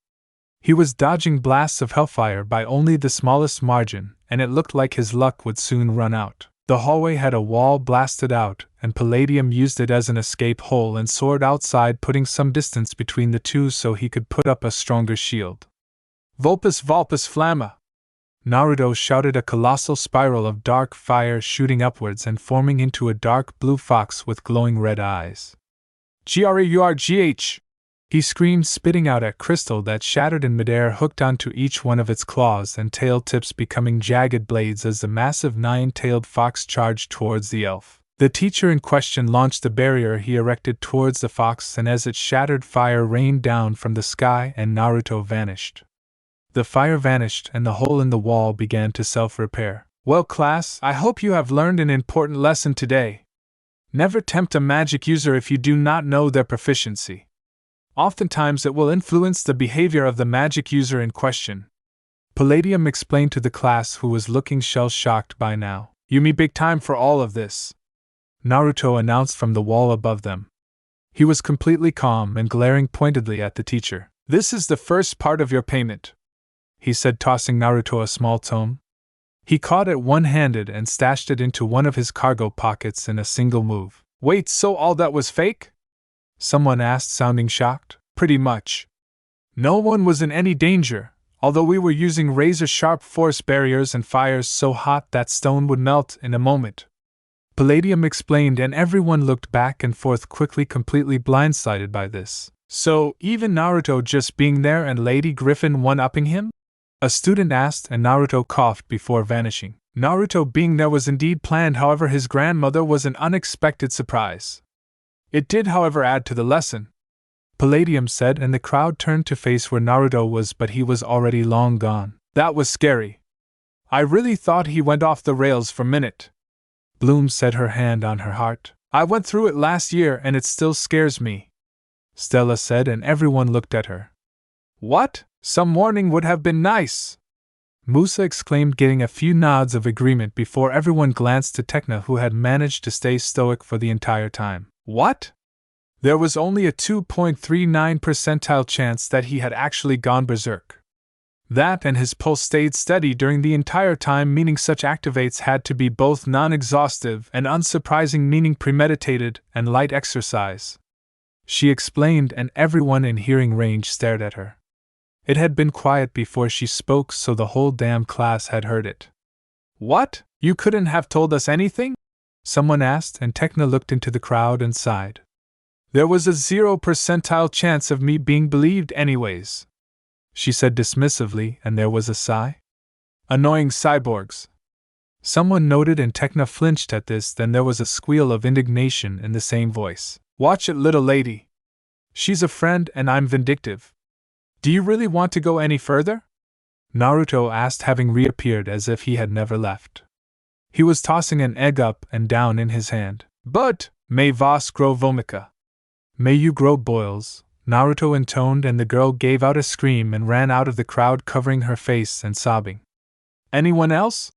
He was dodging blasts of hellfire by only the smallest margin, and it looked like his luck would soon run out. The hallway had a wall blasted out, and Palladium used it as an escape hole and soared outside, putting some distance between the two so he could put up a stronger shield. Vulpus Vulpus Flamma! Naruto shouted, a colossal spiral of dark fire shooting upwards and forming into a dark blue fox with glowing red eyes. Grurgh! He screamed, spitting out a crystal that shattered in midair, hooked onto each one of its claws and tail tips, becoming jagged blades as the massive 9-tailed fox charged towards the elf. The teacher in question launched the barrier he erected towards the fox, and as it shattered, fire rained down from the sky and Naruto vanished. The fire vanished and the hole in the wall began to self-repair. Well, class, I hope you have learned an important lesson today. Never tempt a magic user if you do not know their proficiency. Oftentimes it will influence the behavior of the magic user in question. Palladium explained to the class, who was looking shell-shocked by now. You me big time for all of this, Naruto announced from the wall above them. He was completely calm and glaring pointedly at the teacher. This is the first part of your payment, he said, tossing Naruto a small tome. He caught it one-handed and stashed it into one of his cargo pockets in a single move. Wait, so all that was fake? Someone asked, sounding shocked. Pretty much. No one was in any danger, although we were using razor-sharp force barriers and fires so hot that stone would melt in a moment, Palladium explained, and everyone looked back and forth quickly, completely blindsided by this. So, even Naruto just being there and Lady Griffin one-upping him? A student asked, and Naruto coughed before vanishing. Naruto being there was indeed planned, however his grandmother was an unexpected surprise. It did, however, add to the lesson, Palladium said, and the crowd turned to face where Naruto was, but he was already long gone. That was scary. I really thought he went off the rails for a minute. Bloom set her hand on her heart. I went through it last year and it still scares me, Stella said, and everyone looked at her. What? Some warning would have been nice, Musa exclaimed, getting a few nods of agreement before everyone glanced to Tekna, who had managed to stay stoic for the entire time. What? There was only a 2.39 percentile chance that he had actually gone berserk. That and his pulse stayed steady during the entire time, meaning such activates had to be both non-exhaustive and unsurprising, meaning premeditated and light exercise. She explained, and everyone in hearing range stared at her. It had been quiet before she spoke, so the whole damn class had heard it. What? You couldn't have told us anything? Someone asked, and Tekna looked into the crowd and sighed. There was a 0% chance of me being believed anyways, she said dismissively, and there was a sigh. Annoying cyborgs. Someone noted, and Tekna flinched at this. Then there was a squeal of indignation in the same voice. Watch it, little lady. She's a friend and I'm vindictive. Do you really want to go any further? Naruto asked, having reappeared as if he had never left. He was tossing an egg up and down in his hand. But, may vas grow vomica. May you grow boils, Naruto intoned, and the girl gave out a scream and ran out of the crowd, covering her face and sobbing. Anyone else?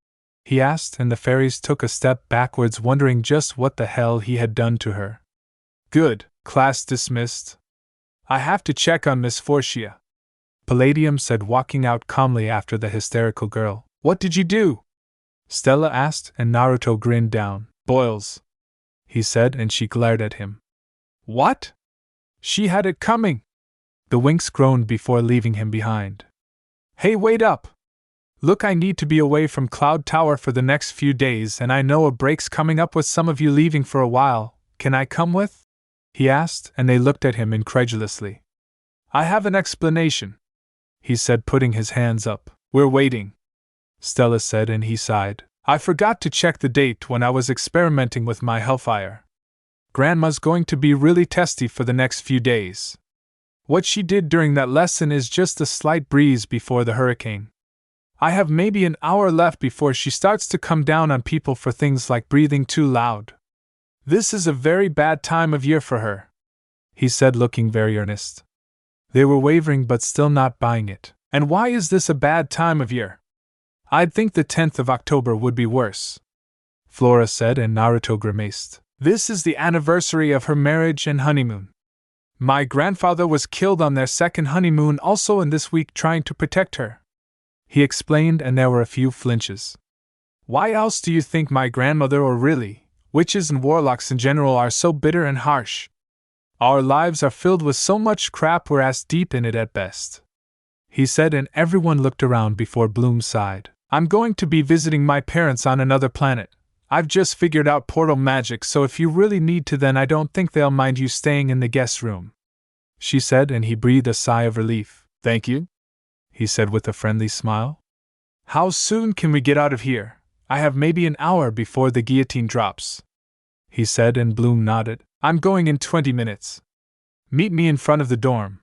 He asked, and the fairies took a step backwards, wondering just what the hell he had done to her. Good, class dismissed. I have to check on Miss Forcia, Palladium said, walking out calmly after the hysterical girl. What did you do? Stella asked, and Naruto grinned down. Boils, he said, and she glared at him. What? She had it coming. The Winx groaned before leaving him behind. Hey, wait up! Look, I need to be away from Cloud Tower for the next few days, and I know a break's coming up with some of you leaving for a while. Can I come with? He asked, and they looked at him incredulously. I have an explanation, he said, putting his hands up. We're waiting, Stella said, and he sighed. I forgot to check the date when I was experimenting with my hellfire. Grandma's going to be really testy for the next few days. What she did during that lesson is just a slight breeze before the hurricane. I have maybe an hour left before she starts to come down on people for things like breathing too loud. This is a very bad time of year for her, he said, looking very earnest. They were wavering but still not buying it. And why is this a bad time of year? I'd think the 10th of October would be worse, Flora said, and Naruto grimaced. This is the anniversary of her marriage and honeymoon. My grandfather was killed on their second honeymoon also, in this week trying to protect her, he explained, and there were a few flinches. Why else do you think my grandmother, or really, witches and warlocks in general, are so bitter and harsh? Our lives are filled with so much crap, we're ass deep in it at best, he said, and everyone looked around before Bloom sighed. I'm going to be visiting my parents on another planet. I've just figured out portal magic, so if you really need to, then I don't think they'll mind you staying in the guest room, she said, and he breathed a sigh of relief. Thank you, he said with a friendly smile. How soon can we get out of here? I have maybe an hour before the guillotine drops, he said, and Bloom nodded. I'm going in 20 minutes. Meet me in front of the dorm,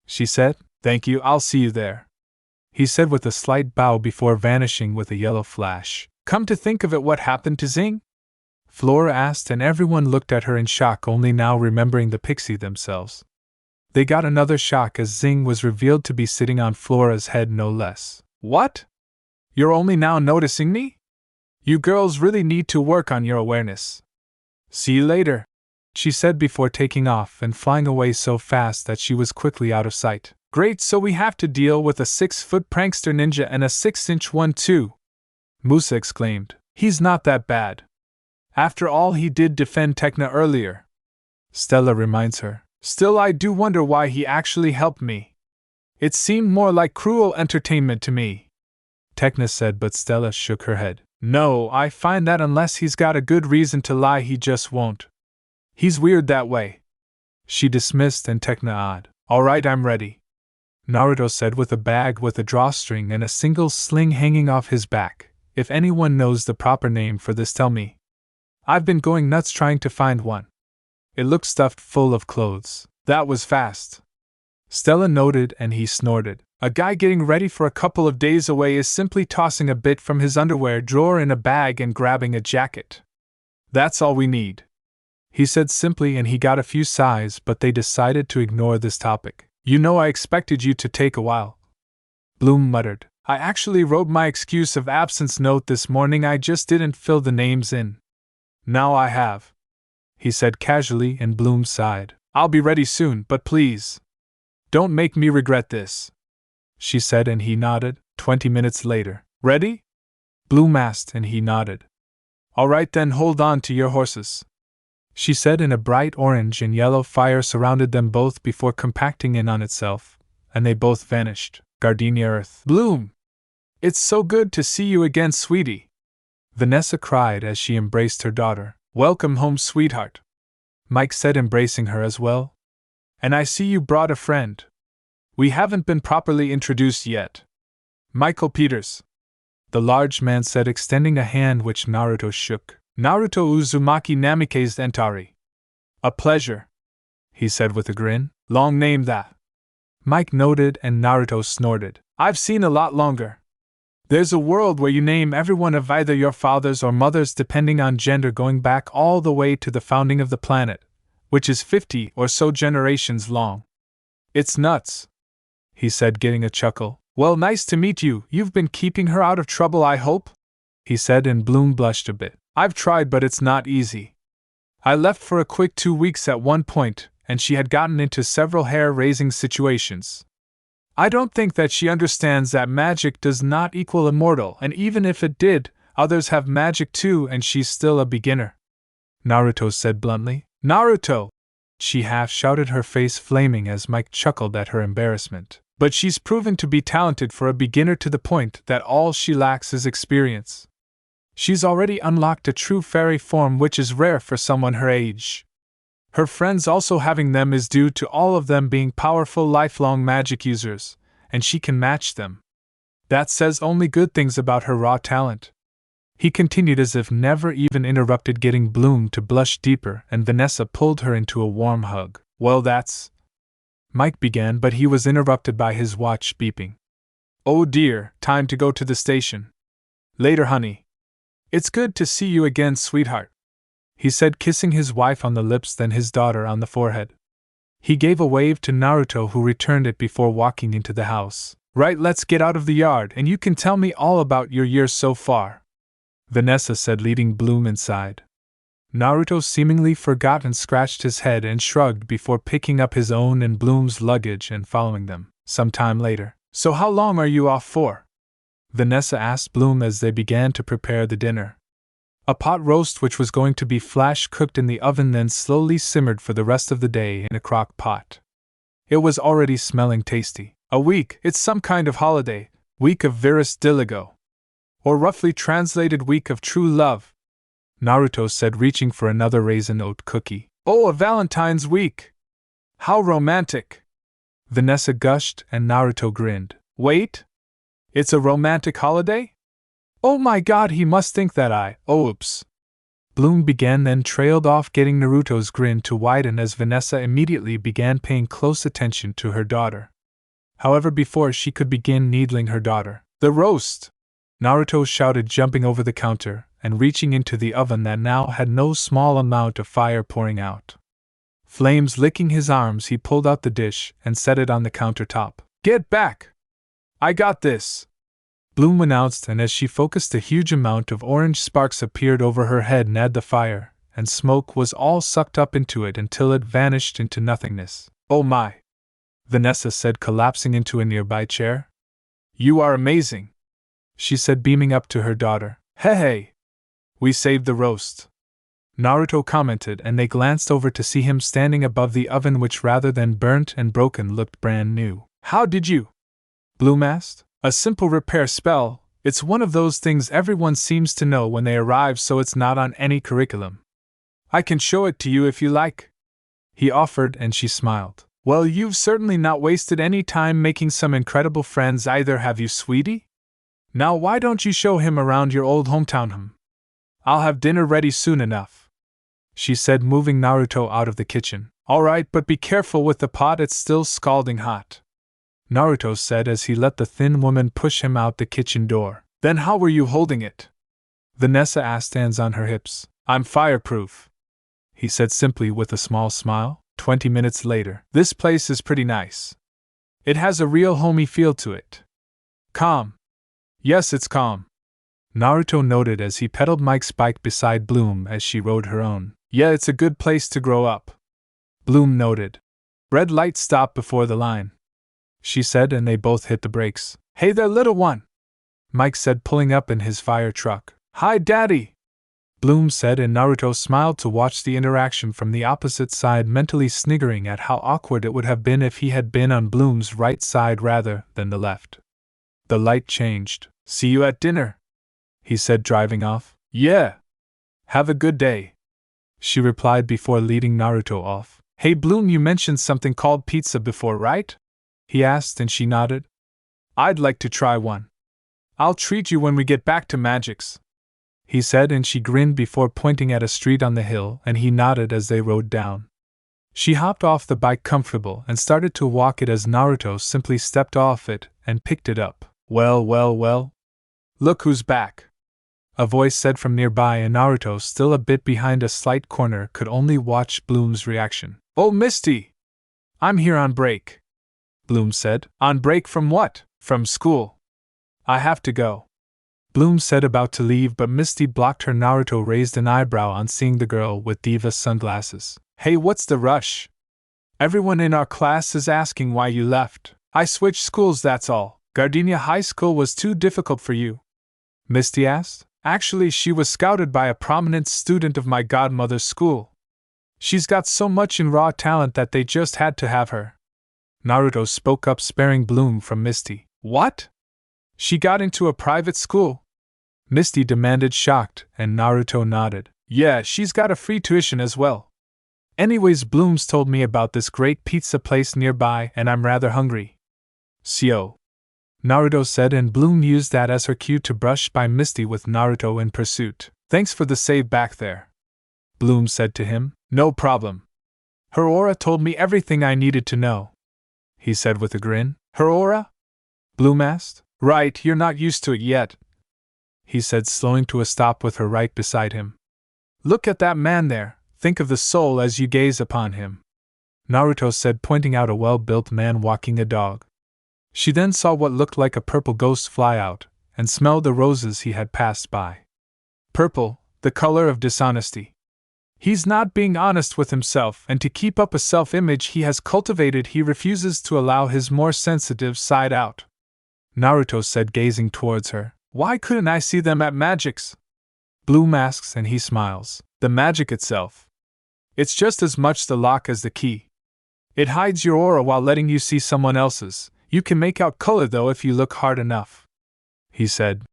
she said. Thank you, I'll see you there, he said with a slight bow before vanishing with a yellow flash. Come to think of it, what happened to Zing? Flora asked, and everyone looked at her in shock, only now remembering the pixie themselves. They got another shock as Zing was revealed to be sitting on Flora's head, no less. What? You're only now noticing me? You girls really need to work on your awareness. See you later, she said before taking off and flying away so fast that she was quickly out of sight. Great, so we have to deal with a 6-foot prankster ninja and a 6-inch one too, Musa exclaimed. He's not that bad. After all, he did defend Tekna earlier, Stella reminds her. Still, I do wonder why he actually helped me. It seemed more like cruel entertainment to me, Tekna said, but Stella shook her head. No, I find that unless he's got a good reason to lie, he just won't. He's weird that way, she dismissed, and Tekna awed. All right, I'm ready, Naruto said, with a bag with a drawstring and a single sling hanging off his back. If anyone knows the proper name for this, tell me. I've been going nuts trying to find one. It looked stuffed full of clothes. That was fast, Stella noted, and he snorted. A guy getting ready for a couple of days away is simply tossing a bit from his underwear drawer in a bag and grabbing a jacket. That's all we need, he said simply, and he got a few sighs, but they decided to ignore this topic. You know, I expected you to take a while, Bloom muttered. I actually wrote my excuse of absence note this morning, I just didn't fill the names in. Now I have, he said casually, and Bloom sighed. I'll be ready soon, but please, don't make me regret this. she said, and he nodded. 20 minutes later. Ready? Bloom asked, and he nodded. All right then, hold on to your horses, she said, and a bright orange and yellow fire surrounded them both before compacting in on itself, and they both vanished. Gardenia Earth. Bloom! It's so good to see you again, sweetie, Vanessa cried as she embraced her daughter. Welcome home, sweetheart, Mike said, embracing her as well. And I see you brought a friend. We haven't been properly introduced yet. Michael Peters, the large man said, extending a hand which Naruto shook. Naruto Uzumaki Namikaze Entari. A pleasure, he said with a grin. Long name that, Mike noted, and Naruto snorted. I've seen a lot longer. There's a world where you name everyone of either your fathers or mothers depending on gender, going back all the way to the founding of the planet, which is 50 or so generations long. It's nuts, he said, getting a chuckle. Well, nice to meet you. You've been keeping her out of trouble, I hope, he said, and Bloom blushed a bit. I've tried, but it's not easy. I left for a quick 2 weeks at one point, and she had gotten into several hair-raising situations. I don't think that she understands that magic does not equal immortal, and even if it did, others have magic too, and she's still a beginner, Naruto said bluntly. Naruto! She half-shouted, her face flaming as Mike chuckled at her embarrassment. But she's proven to be talented for a beginner, to the point that all she lacks is experience. She's already unlocked a true fairy form, which is rare for someone her age. Her friends also having them is due to all of them being powerful lifelong magic users, and she can match them. That says only good things about her raw talent, he continued, as if never even interrupted, getting Bloom to blush deeper, and Vanessa pulled her into a warm hug. Well, that's... Mike began, but he was interrupted by his watch beeping. Oh dear, time to go to the station. Later, honey. It's good to see you again, sweetheart, he said, kissing his wife on the lips, then his daughter on the forehead. He gave a wave to Naruto, who returned it before walking into the house. Right, let's get out of the yard, and you can tell me all about your years so far, Vanessa said, leading Bloom inside. Naruto seemingly forgot and scratched his head and shrugged before picking up his own and Bloom's luggage and following them. Some time later. So how long are you off for? Vanessa asked Bloom as they began to prepare the dinner. A pot roast which was going to be flash cooked in the oven, then slowly simmered for the rest of the day in a crock pot. It was already smelling tasty. A week, it's some kind of holiday, week of Virus Diligo, or roughly translated week of true love, Naruto said, reaching for another raisin oat cookie. Oh, a Valentine's week! How romantic! Vanessa gushed, and Naruto grinned. Wait? It's a romantic holiday? Oh my god, he must think that oops. Bloom began, then trailed off, getting Naruto's grin to widen as Vanessa immediately began paying close attention to her daughter. However, before she could begin needling her daughter, the roast! Naruto shouted, jumping over the counter and reaching into the oven that now had no small amount of fire pouring out. Flames licking his arms, he pulled out the dish and set it on the countertop. Get back! I got this! Bloom announced, and as she focused, a huge amount of orange sparks appeared over her head and at the fire, and smoke was all sucked up into it until it vanished into nothingness. Oh my! Vanessa said, collapsing into a nearby chair. You are amazing, she said, beaming up to her daughter. Hey! We saved the roast, Naruto commented, and they glanced over to see him standing above the oven, which rather than burnt and broken looked brand new. How did you? Bloom asked. A simple repair spell. It's one of those things everyone seems to know when they arrive, so it's not on any curriculum. I can show it to you if you like, he offered, and she smiled. Well, you've certainly not wasted any time making some incredible friends either, have you, sweetie? Now why don't you show him around your old hometown? I'll have dinner ready soon enough, she said, moving Naruto out of the kitchen. All right, but be careful with the pot, it's still scalding hot, Naruto said as he let the thin woman push him out the kitchen door. Then how were you holding it? Vanessa asked, hands on her hips. I'm fireproof, he said simply with a small smile. 20 minutes later. This place is pretty nice. It has a real homey feel to it. Calm. Yes, it's calm, Naruto noted as he pedaled Mike's bike beside Bloom as she rode her own. Yeah, it's a good place to grow up, Bloom noted. Red light stopped before the line. she said, and they both hit the brakes. Hey there, little one, Mike said, pulling up in his fire truck. Hi, Daddy, Bloom said, and Naruto smiled to watch the interaction from the opposite side, mentally sniggering at how awkward it would have been if he had been on Bloom's right side rather than the left. The light changed. See you at dinner, he said, driving off. Yeah. Have a good day, she replied before leading Naruto off. Hey Bloom, you mentioned something called pizza before, right? He asked, and she nodded. I'd like to try one. I'll treat you when we get back to Magic's, he said, and she grinned before pointing at a street on the hill, and he nodded as they rode down. She hopped off the bike comfortable and started to walk it as Naruto simply stepped off it and picked it up. Well, well, well. Look who's back, a voice said from nearby, and Naruto, still a bit behind a slight corner, could only watch Bloom's reaction. Oh, Misty! I'm here on break, Bloom said. On break from what? From school. I have to go, Bloom said, about to leave, but Misty blocked her. Naruto raised an eyebrow on seeing the girl with diva sunglasses. Hey, what's the rush? Everyone in our class is asking why you left. I switched schools, that's all. Gardenia High School was too difficult for you, Misty asked. Actually, she was scouted by a prominent student of my godmother's school. She's got so much in raw talent that they just had to have her, Naruto spoke up, sparing Bloom from Misty. What? She got into a private school? Misty demanded, shocked, and Naruto nodded. Yeah, she's got a free tuition as well. Anyways, Bloom's told me about this great pizza place nearby, and I'm rather hungry. So, Naruto said, and Bloom used that as her cue to brush by Misty with Naruto in pursuit. Thanks for the save back there, Bloom said to him. No problem. Her aura told me everything I needed to know, he said with a grin. Her aura? Bloom asked. Right, you're not used to it yet, he said, slowing to a stop with her right beside him. Look at that man there, think of the soul as you gaze upon him, Naruto said, pointing out a well-built man walking a dog. She then saw what looked like a purple ghost fly out, and smelled the roses he had passed by. Purple, the color of dishonesty. He's not being honest with himself, and to keep up a self-image he has cultivated, he refuses to allow his more sensitive side out, Naruto said, gazing towards her. Why couldn't I see them at Magic's? Bloom asks, and he smiles. The magic itself. It's just as much the lock as the key. It hides your aura while letting you see someone else's. You can make out color though if you look hard enough, he said.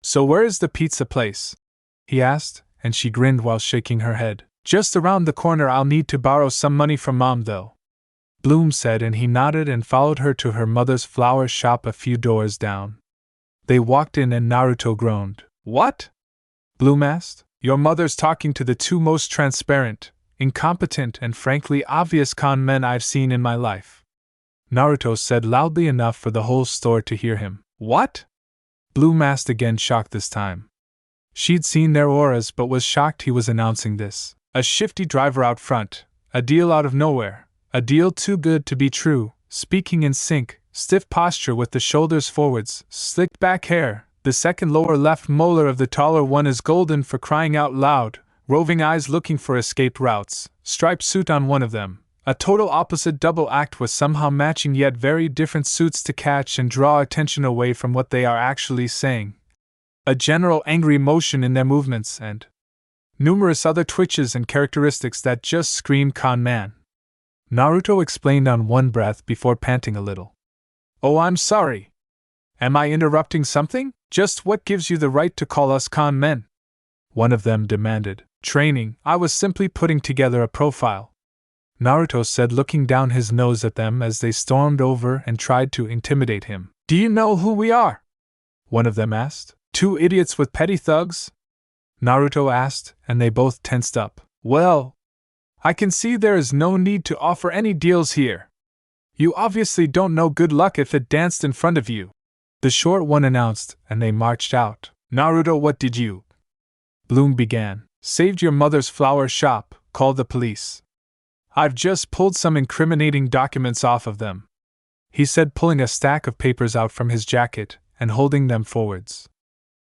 So where is the pizza place? He asked, and she grinned while shaking her head. Just around the corner. I'll need to borrow some money from Mom though, Bloom said, and he nodded and followed her to her mother's flower shop a few doors down. They walked in and Naruto groaned. What? Bloom asked. Your mother's talking to the two most transparent, incompetent, and frankly obvious con men I've seen in my life, Naruto said loudly enough for the whole store to hear him. What? Bloom asked again, shocked this time. She'd seen their auras but was shocked he was announcing this. A shifty driver out front, a deal out of nowhere, a deal too good to be true, speaking in sync, stiff posture with the shoulders forwards, slicked back hair, the second lower left molar of the taller one is golden for crying out loud, roving eyes looking for escaped routes, striped suit on one of them, a total opposite double act with somehow matching yet very different suits to catch and draw attention away from what they are actually saying. A general angry motion in their movements and numerous other twitches and characteristics that just scream con man, Naruto explained on one breath before panting a little. Oh, I'm sorry. Am I interrupting something? Just what gives you the right to call us con men? One of them demanded. Training, I was simply putting together a profile, Naruto said, looking down his nose at them as they stormed over and tried to intimidate him. Do you know who we are? One of them asked. Two idiots with petty thugs? Naruto asked, and they both tensed up. Well, I can see there is no need to offer any deals here. You obviously don't know good luck if it danced in front of you, the short one announced, and they marched out. Naruto, what did you? Bloom began. Saved your mother's flower shop, called the police. I've just pulled some incriminating documents off of them, he said, pulling a stack of papers out from his jacket and holding them forwards.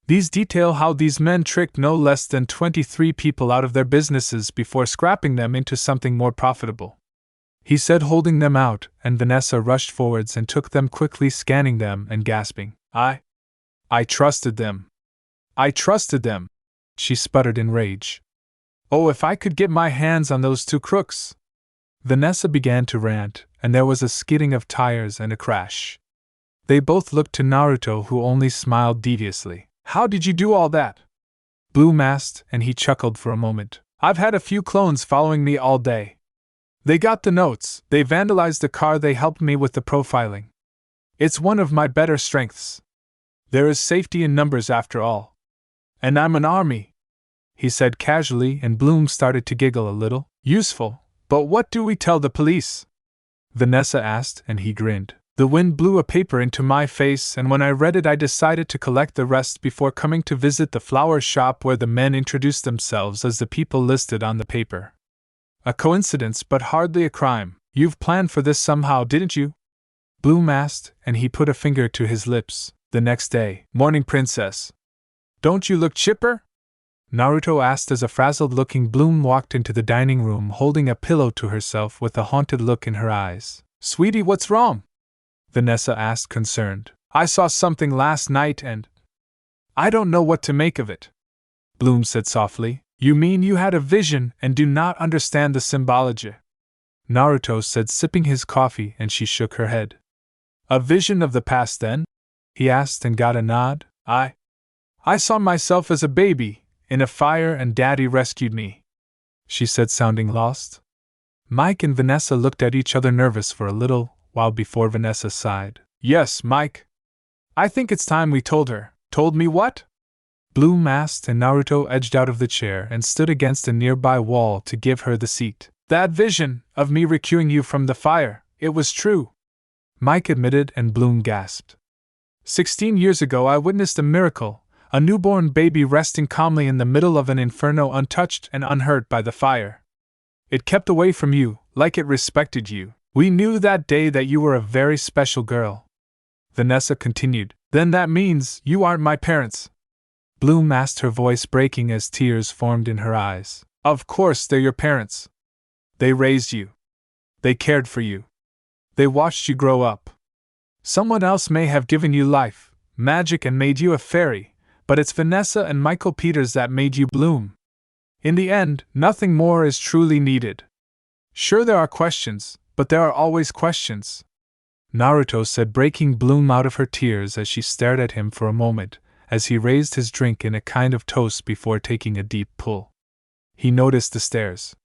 These detail how these men tricked no less than 23 people out of their businesses before scrapping them into something more profitable. he said, holding them out, and Vanessa rushed forwards and took them quickly, scanning them and gasping. I trusted them. I trusted them, she sputtered in rage. Oh, if I could get my hands on those two crooks! Vanessa began to rant, and there was a skidding of tires and a crash. They both looked to Naruto, who only smiled deviously. How did you do all that? Bloom asked, and he chuckled for a moment. I've had a few clones following me all day. They got the notes, they vandalized the car, they helped me with the profiling. It's one of my better strengths. There is safety in numbers after all. And I'm an army, he said casually, and Bloom started to giggle a little. Useful, but what do we tell the police? Vanessa asked, and he grinned. The wind blew a paper into my face, and when I read it I decided to collect the rest before coming to visit the flower shop where the men introduced themselves as the people listed on the paper. A coincidence, but hardly a crime. You've planned for this somehow, didn't you? Bloom asked, and he put a finger to his lips. The next day. Morning, princess. Don't you look chipper? Naruto asked as a frazzled-looking Bloom walked into the dining room holding a pillow to herself with a haunted look in her eyes. Sweetie, what's wrong? Vanessa asked, concerned. I saw something last night and I don't know what to make of it. Bloom said softly. You mean you had a vision and do not understand the symbology? Naruto said, sipping his coffee, and she shook her head. A vision of the past then? He asked and got a nod. I saw myself as a baby, in a fire, and Daddy rescued me, she said, sounding lost. Mike and Vanessa looked at each other, nervous for a little while before Vanessa sighed. Yes, Mike. I think it's time we told her. Told me what? Bloom asked, and Naruto edged out of the chair and stood against a nearby wall to give her the seat. That vision of me rescuing you from the fire, it was true, Mike admitted, and Bloom gasped. 16 years ago I witnessed a miracle, a newborn baby resting calmly in the middle of an inferno, untouched and unhurt by the fire. It kept away from you, like it respected you. We knew that day that you were a very special girl. Vanessa continued. Then that means you aren't my parents? Bloom asked, her voice breaking as tears formed in her eyes. Of course they're your parents. They raised you. They cared for you. They watched you grow up. Someone else may have given you life, magic, and made you a fairy, but it's Vanessa and Michael Peters that made you bloom. In the end, nothing more is truly needed. Sure, there are questions, but there are always questions, Naruto said, breaking Bloom out of her tears as she stared at him for a moment, as he raised his drink in a kind of toast before taking a deep pull. He noticed the stares.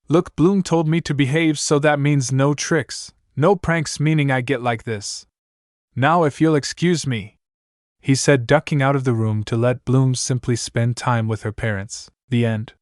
Look, Bloom told me to behave, so that means no tricks, no pranks, meaning I get like this. Now if you'll excuse me, he said, ducking out of the room to let Bloom simply spend time with her parents. The end.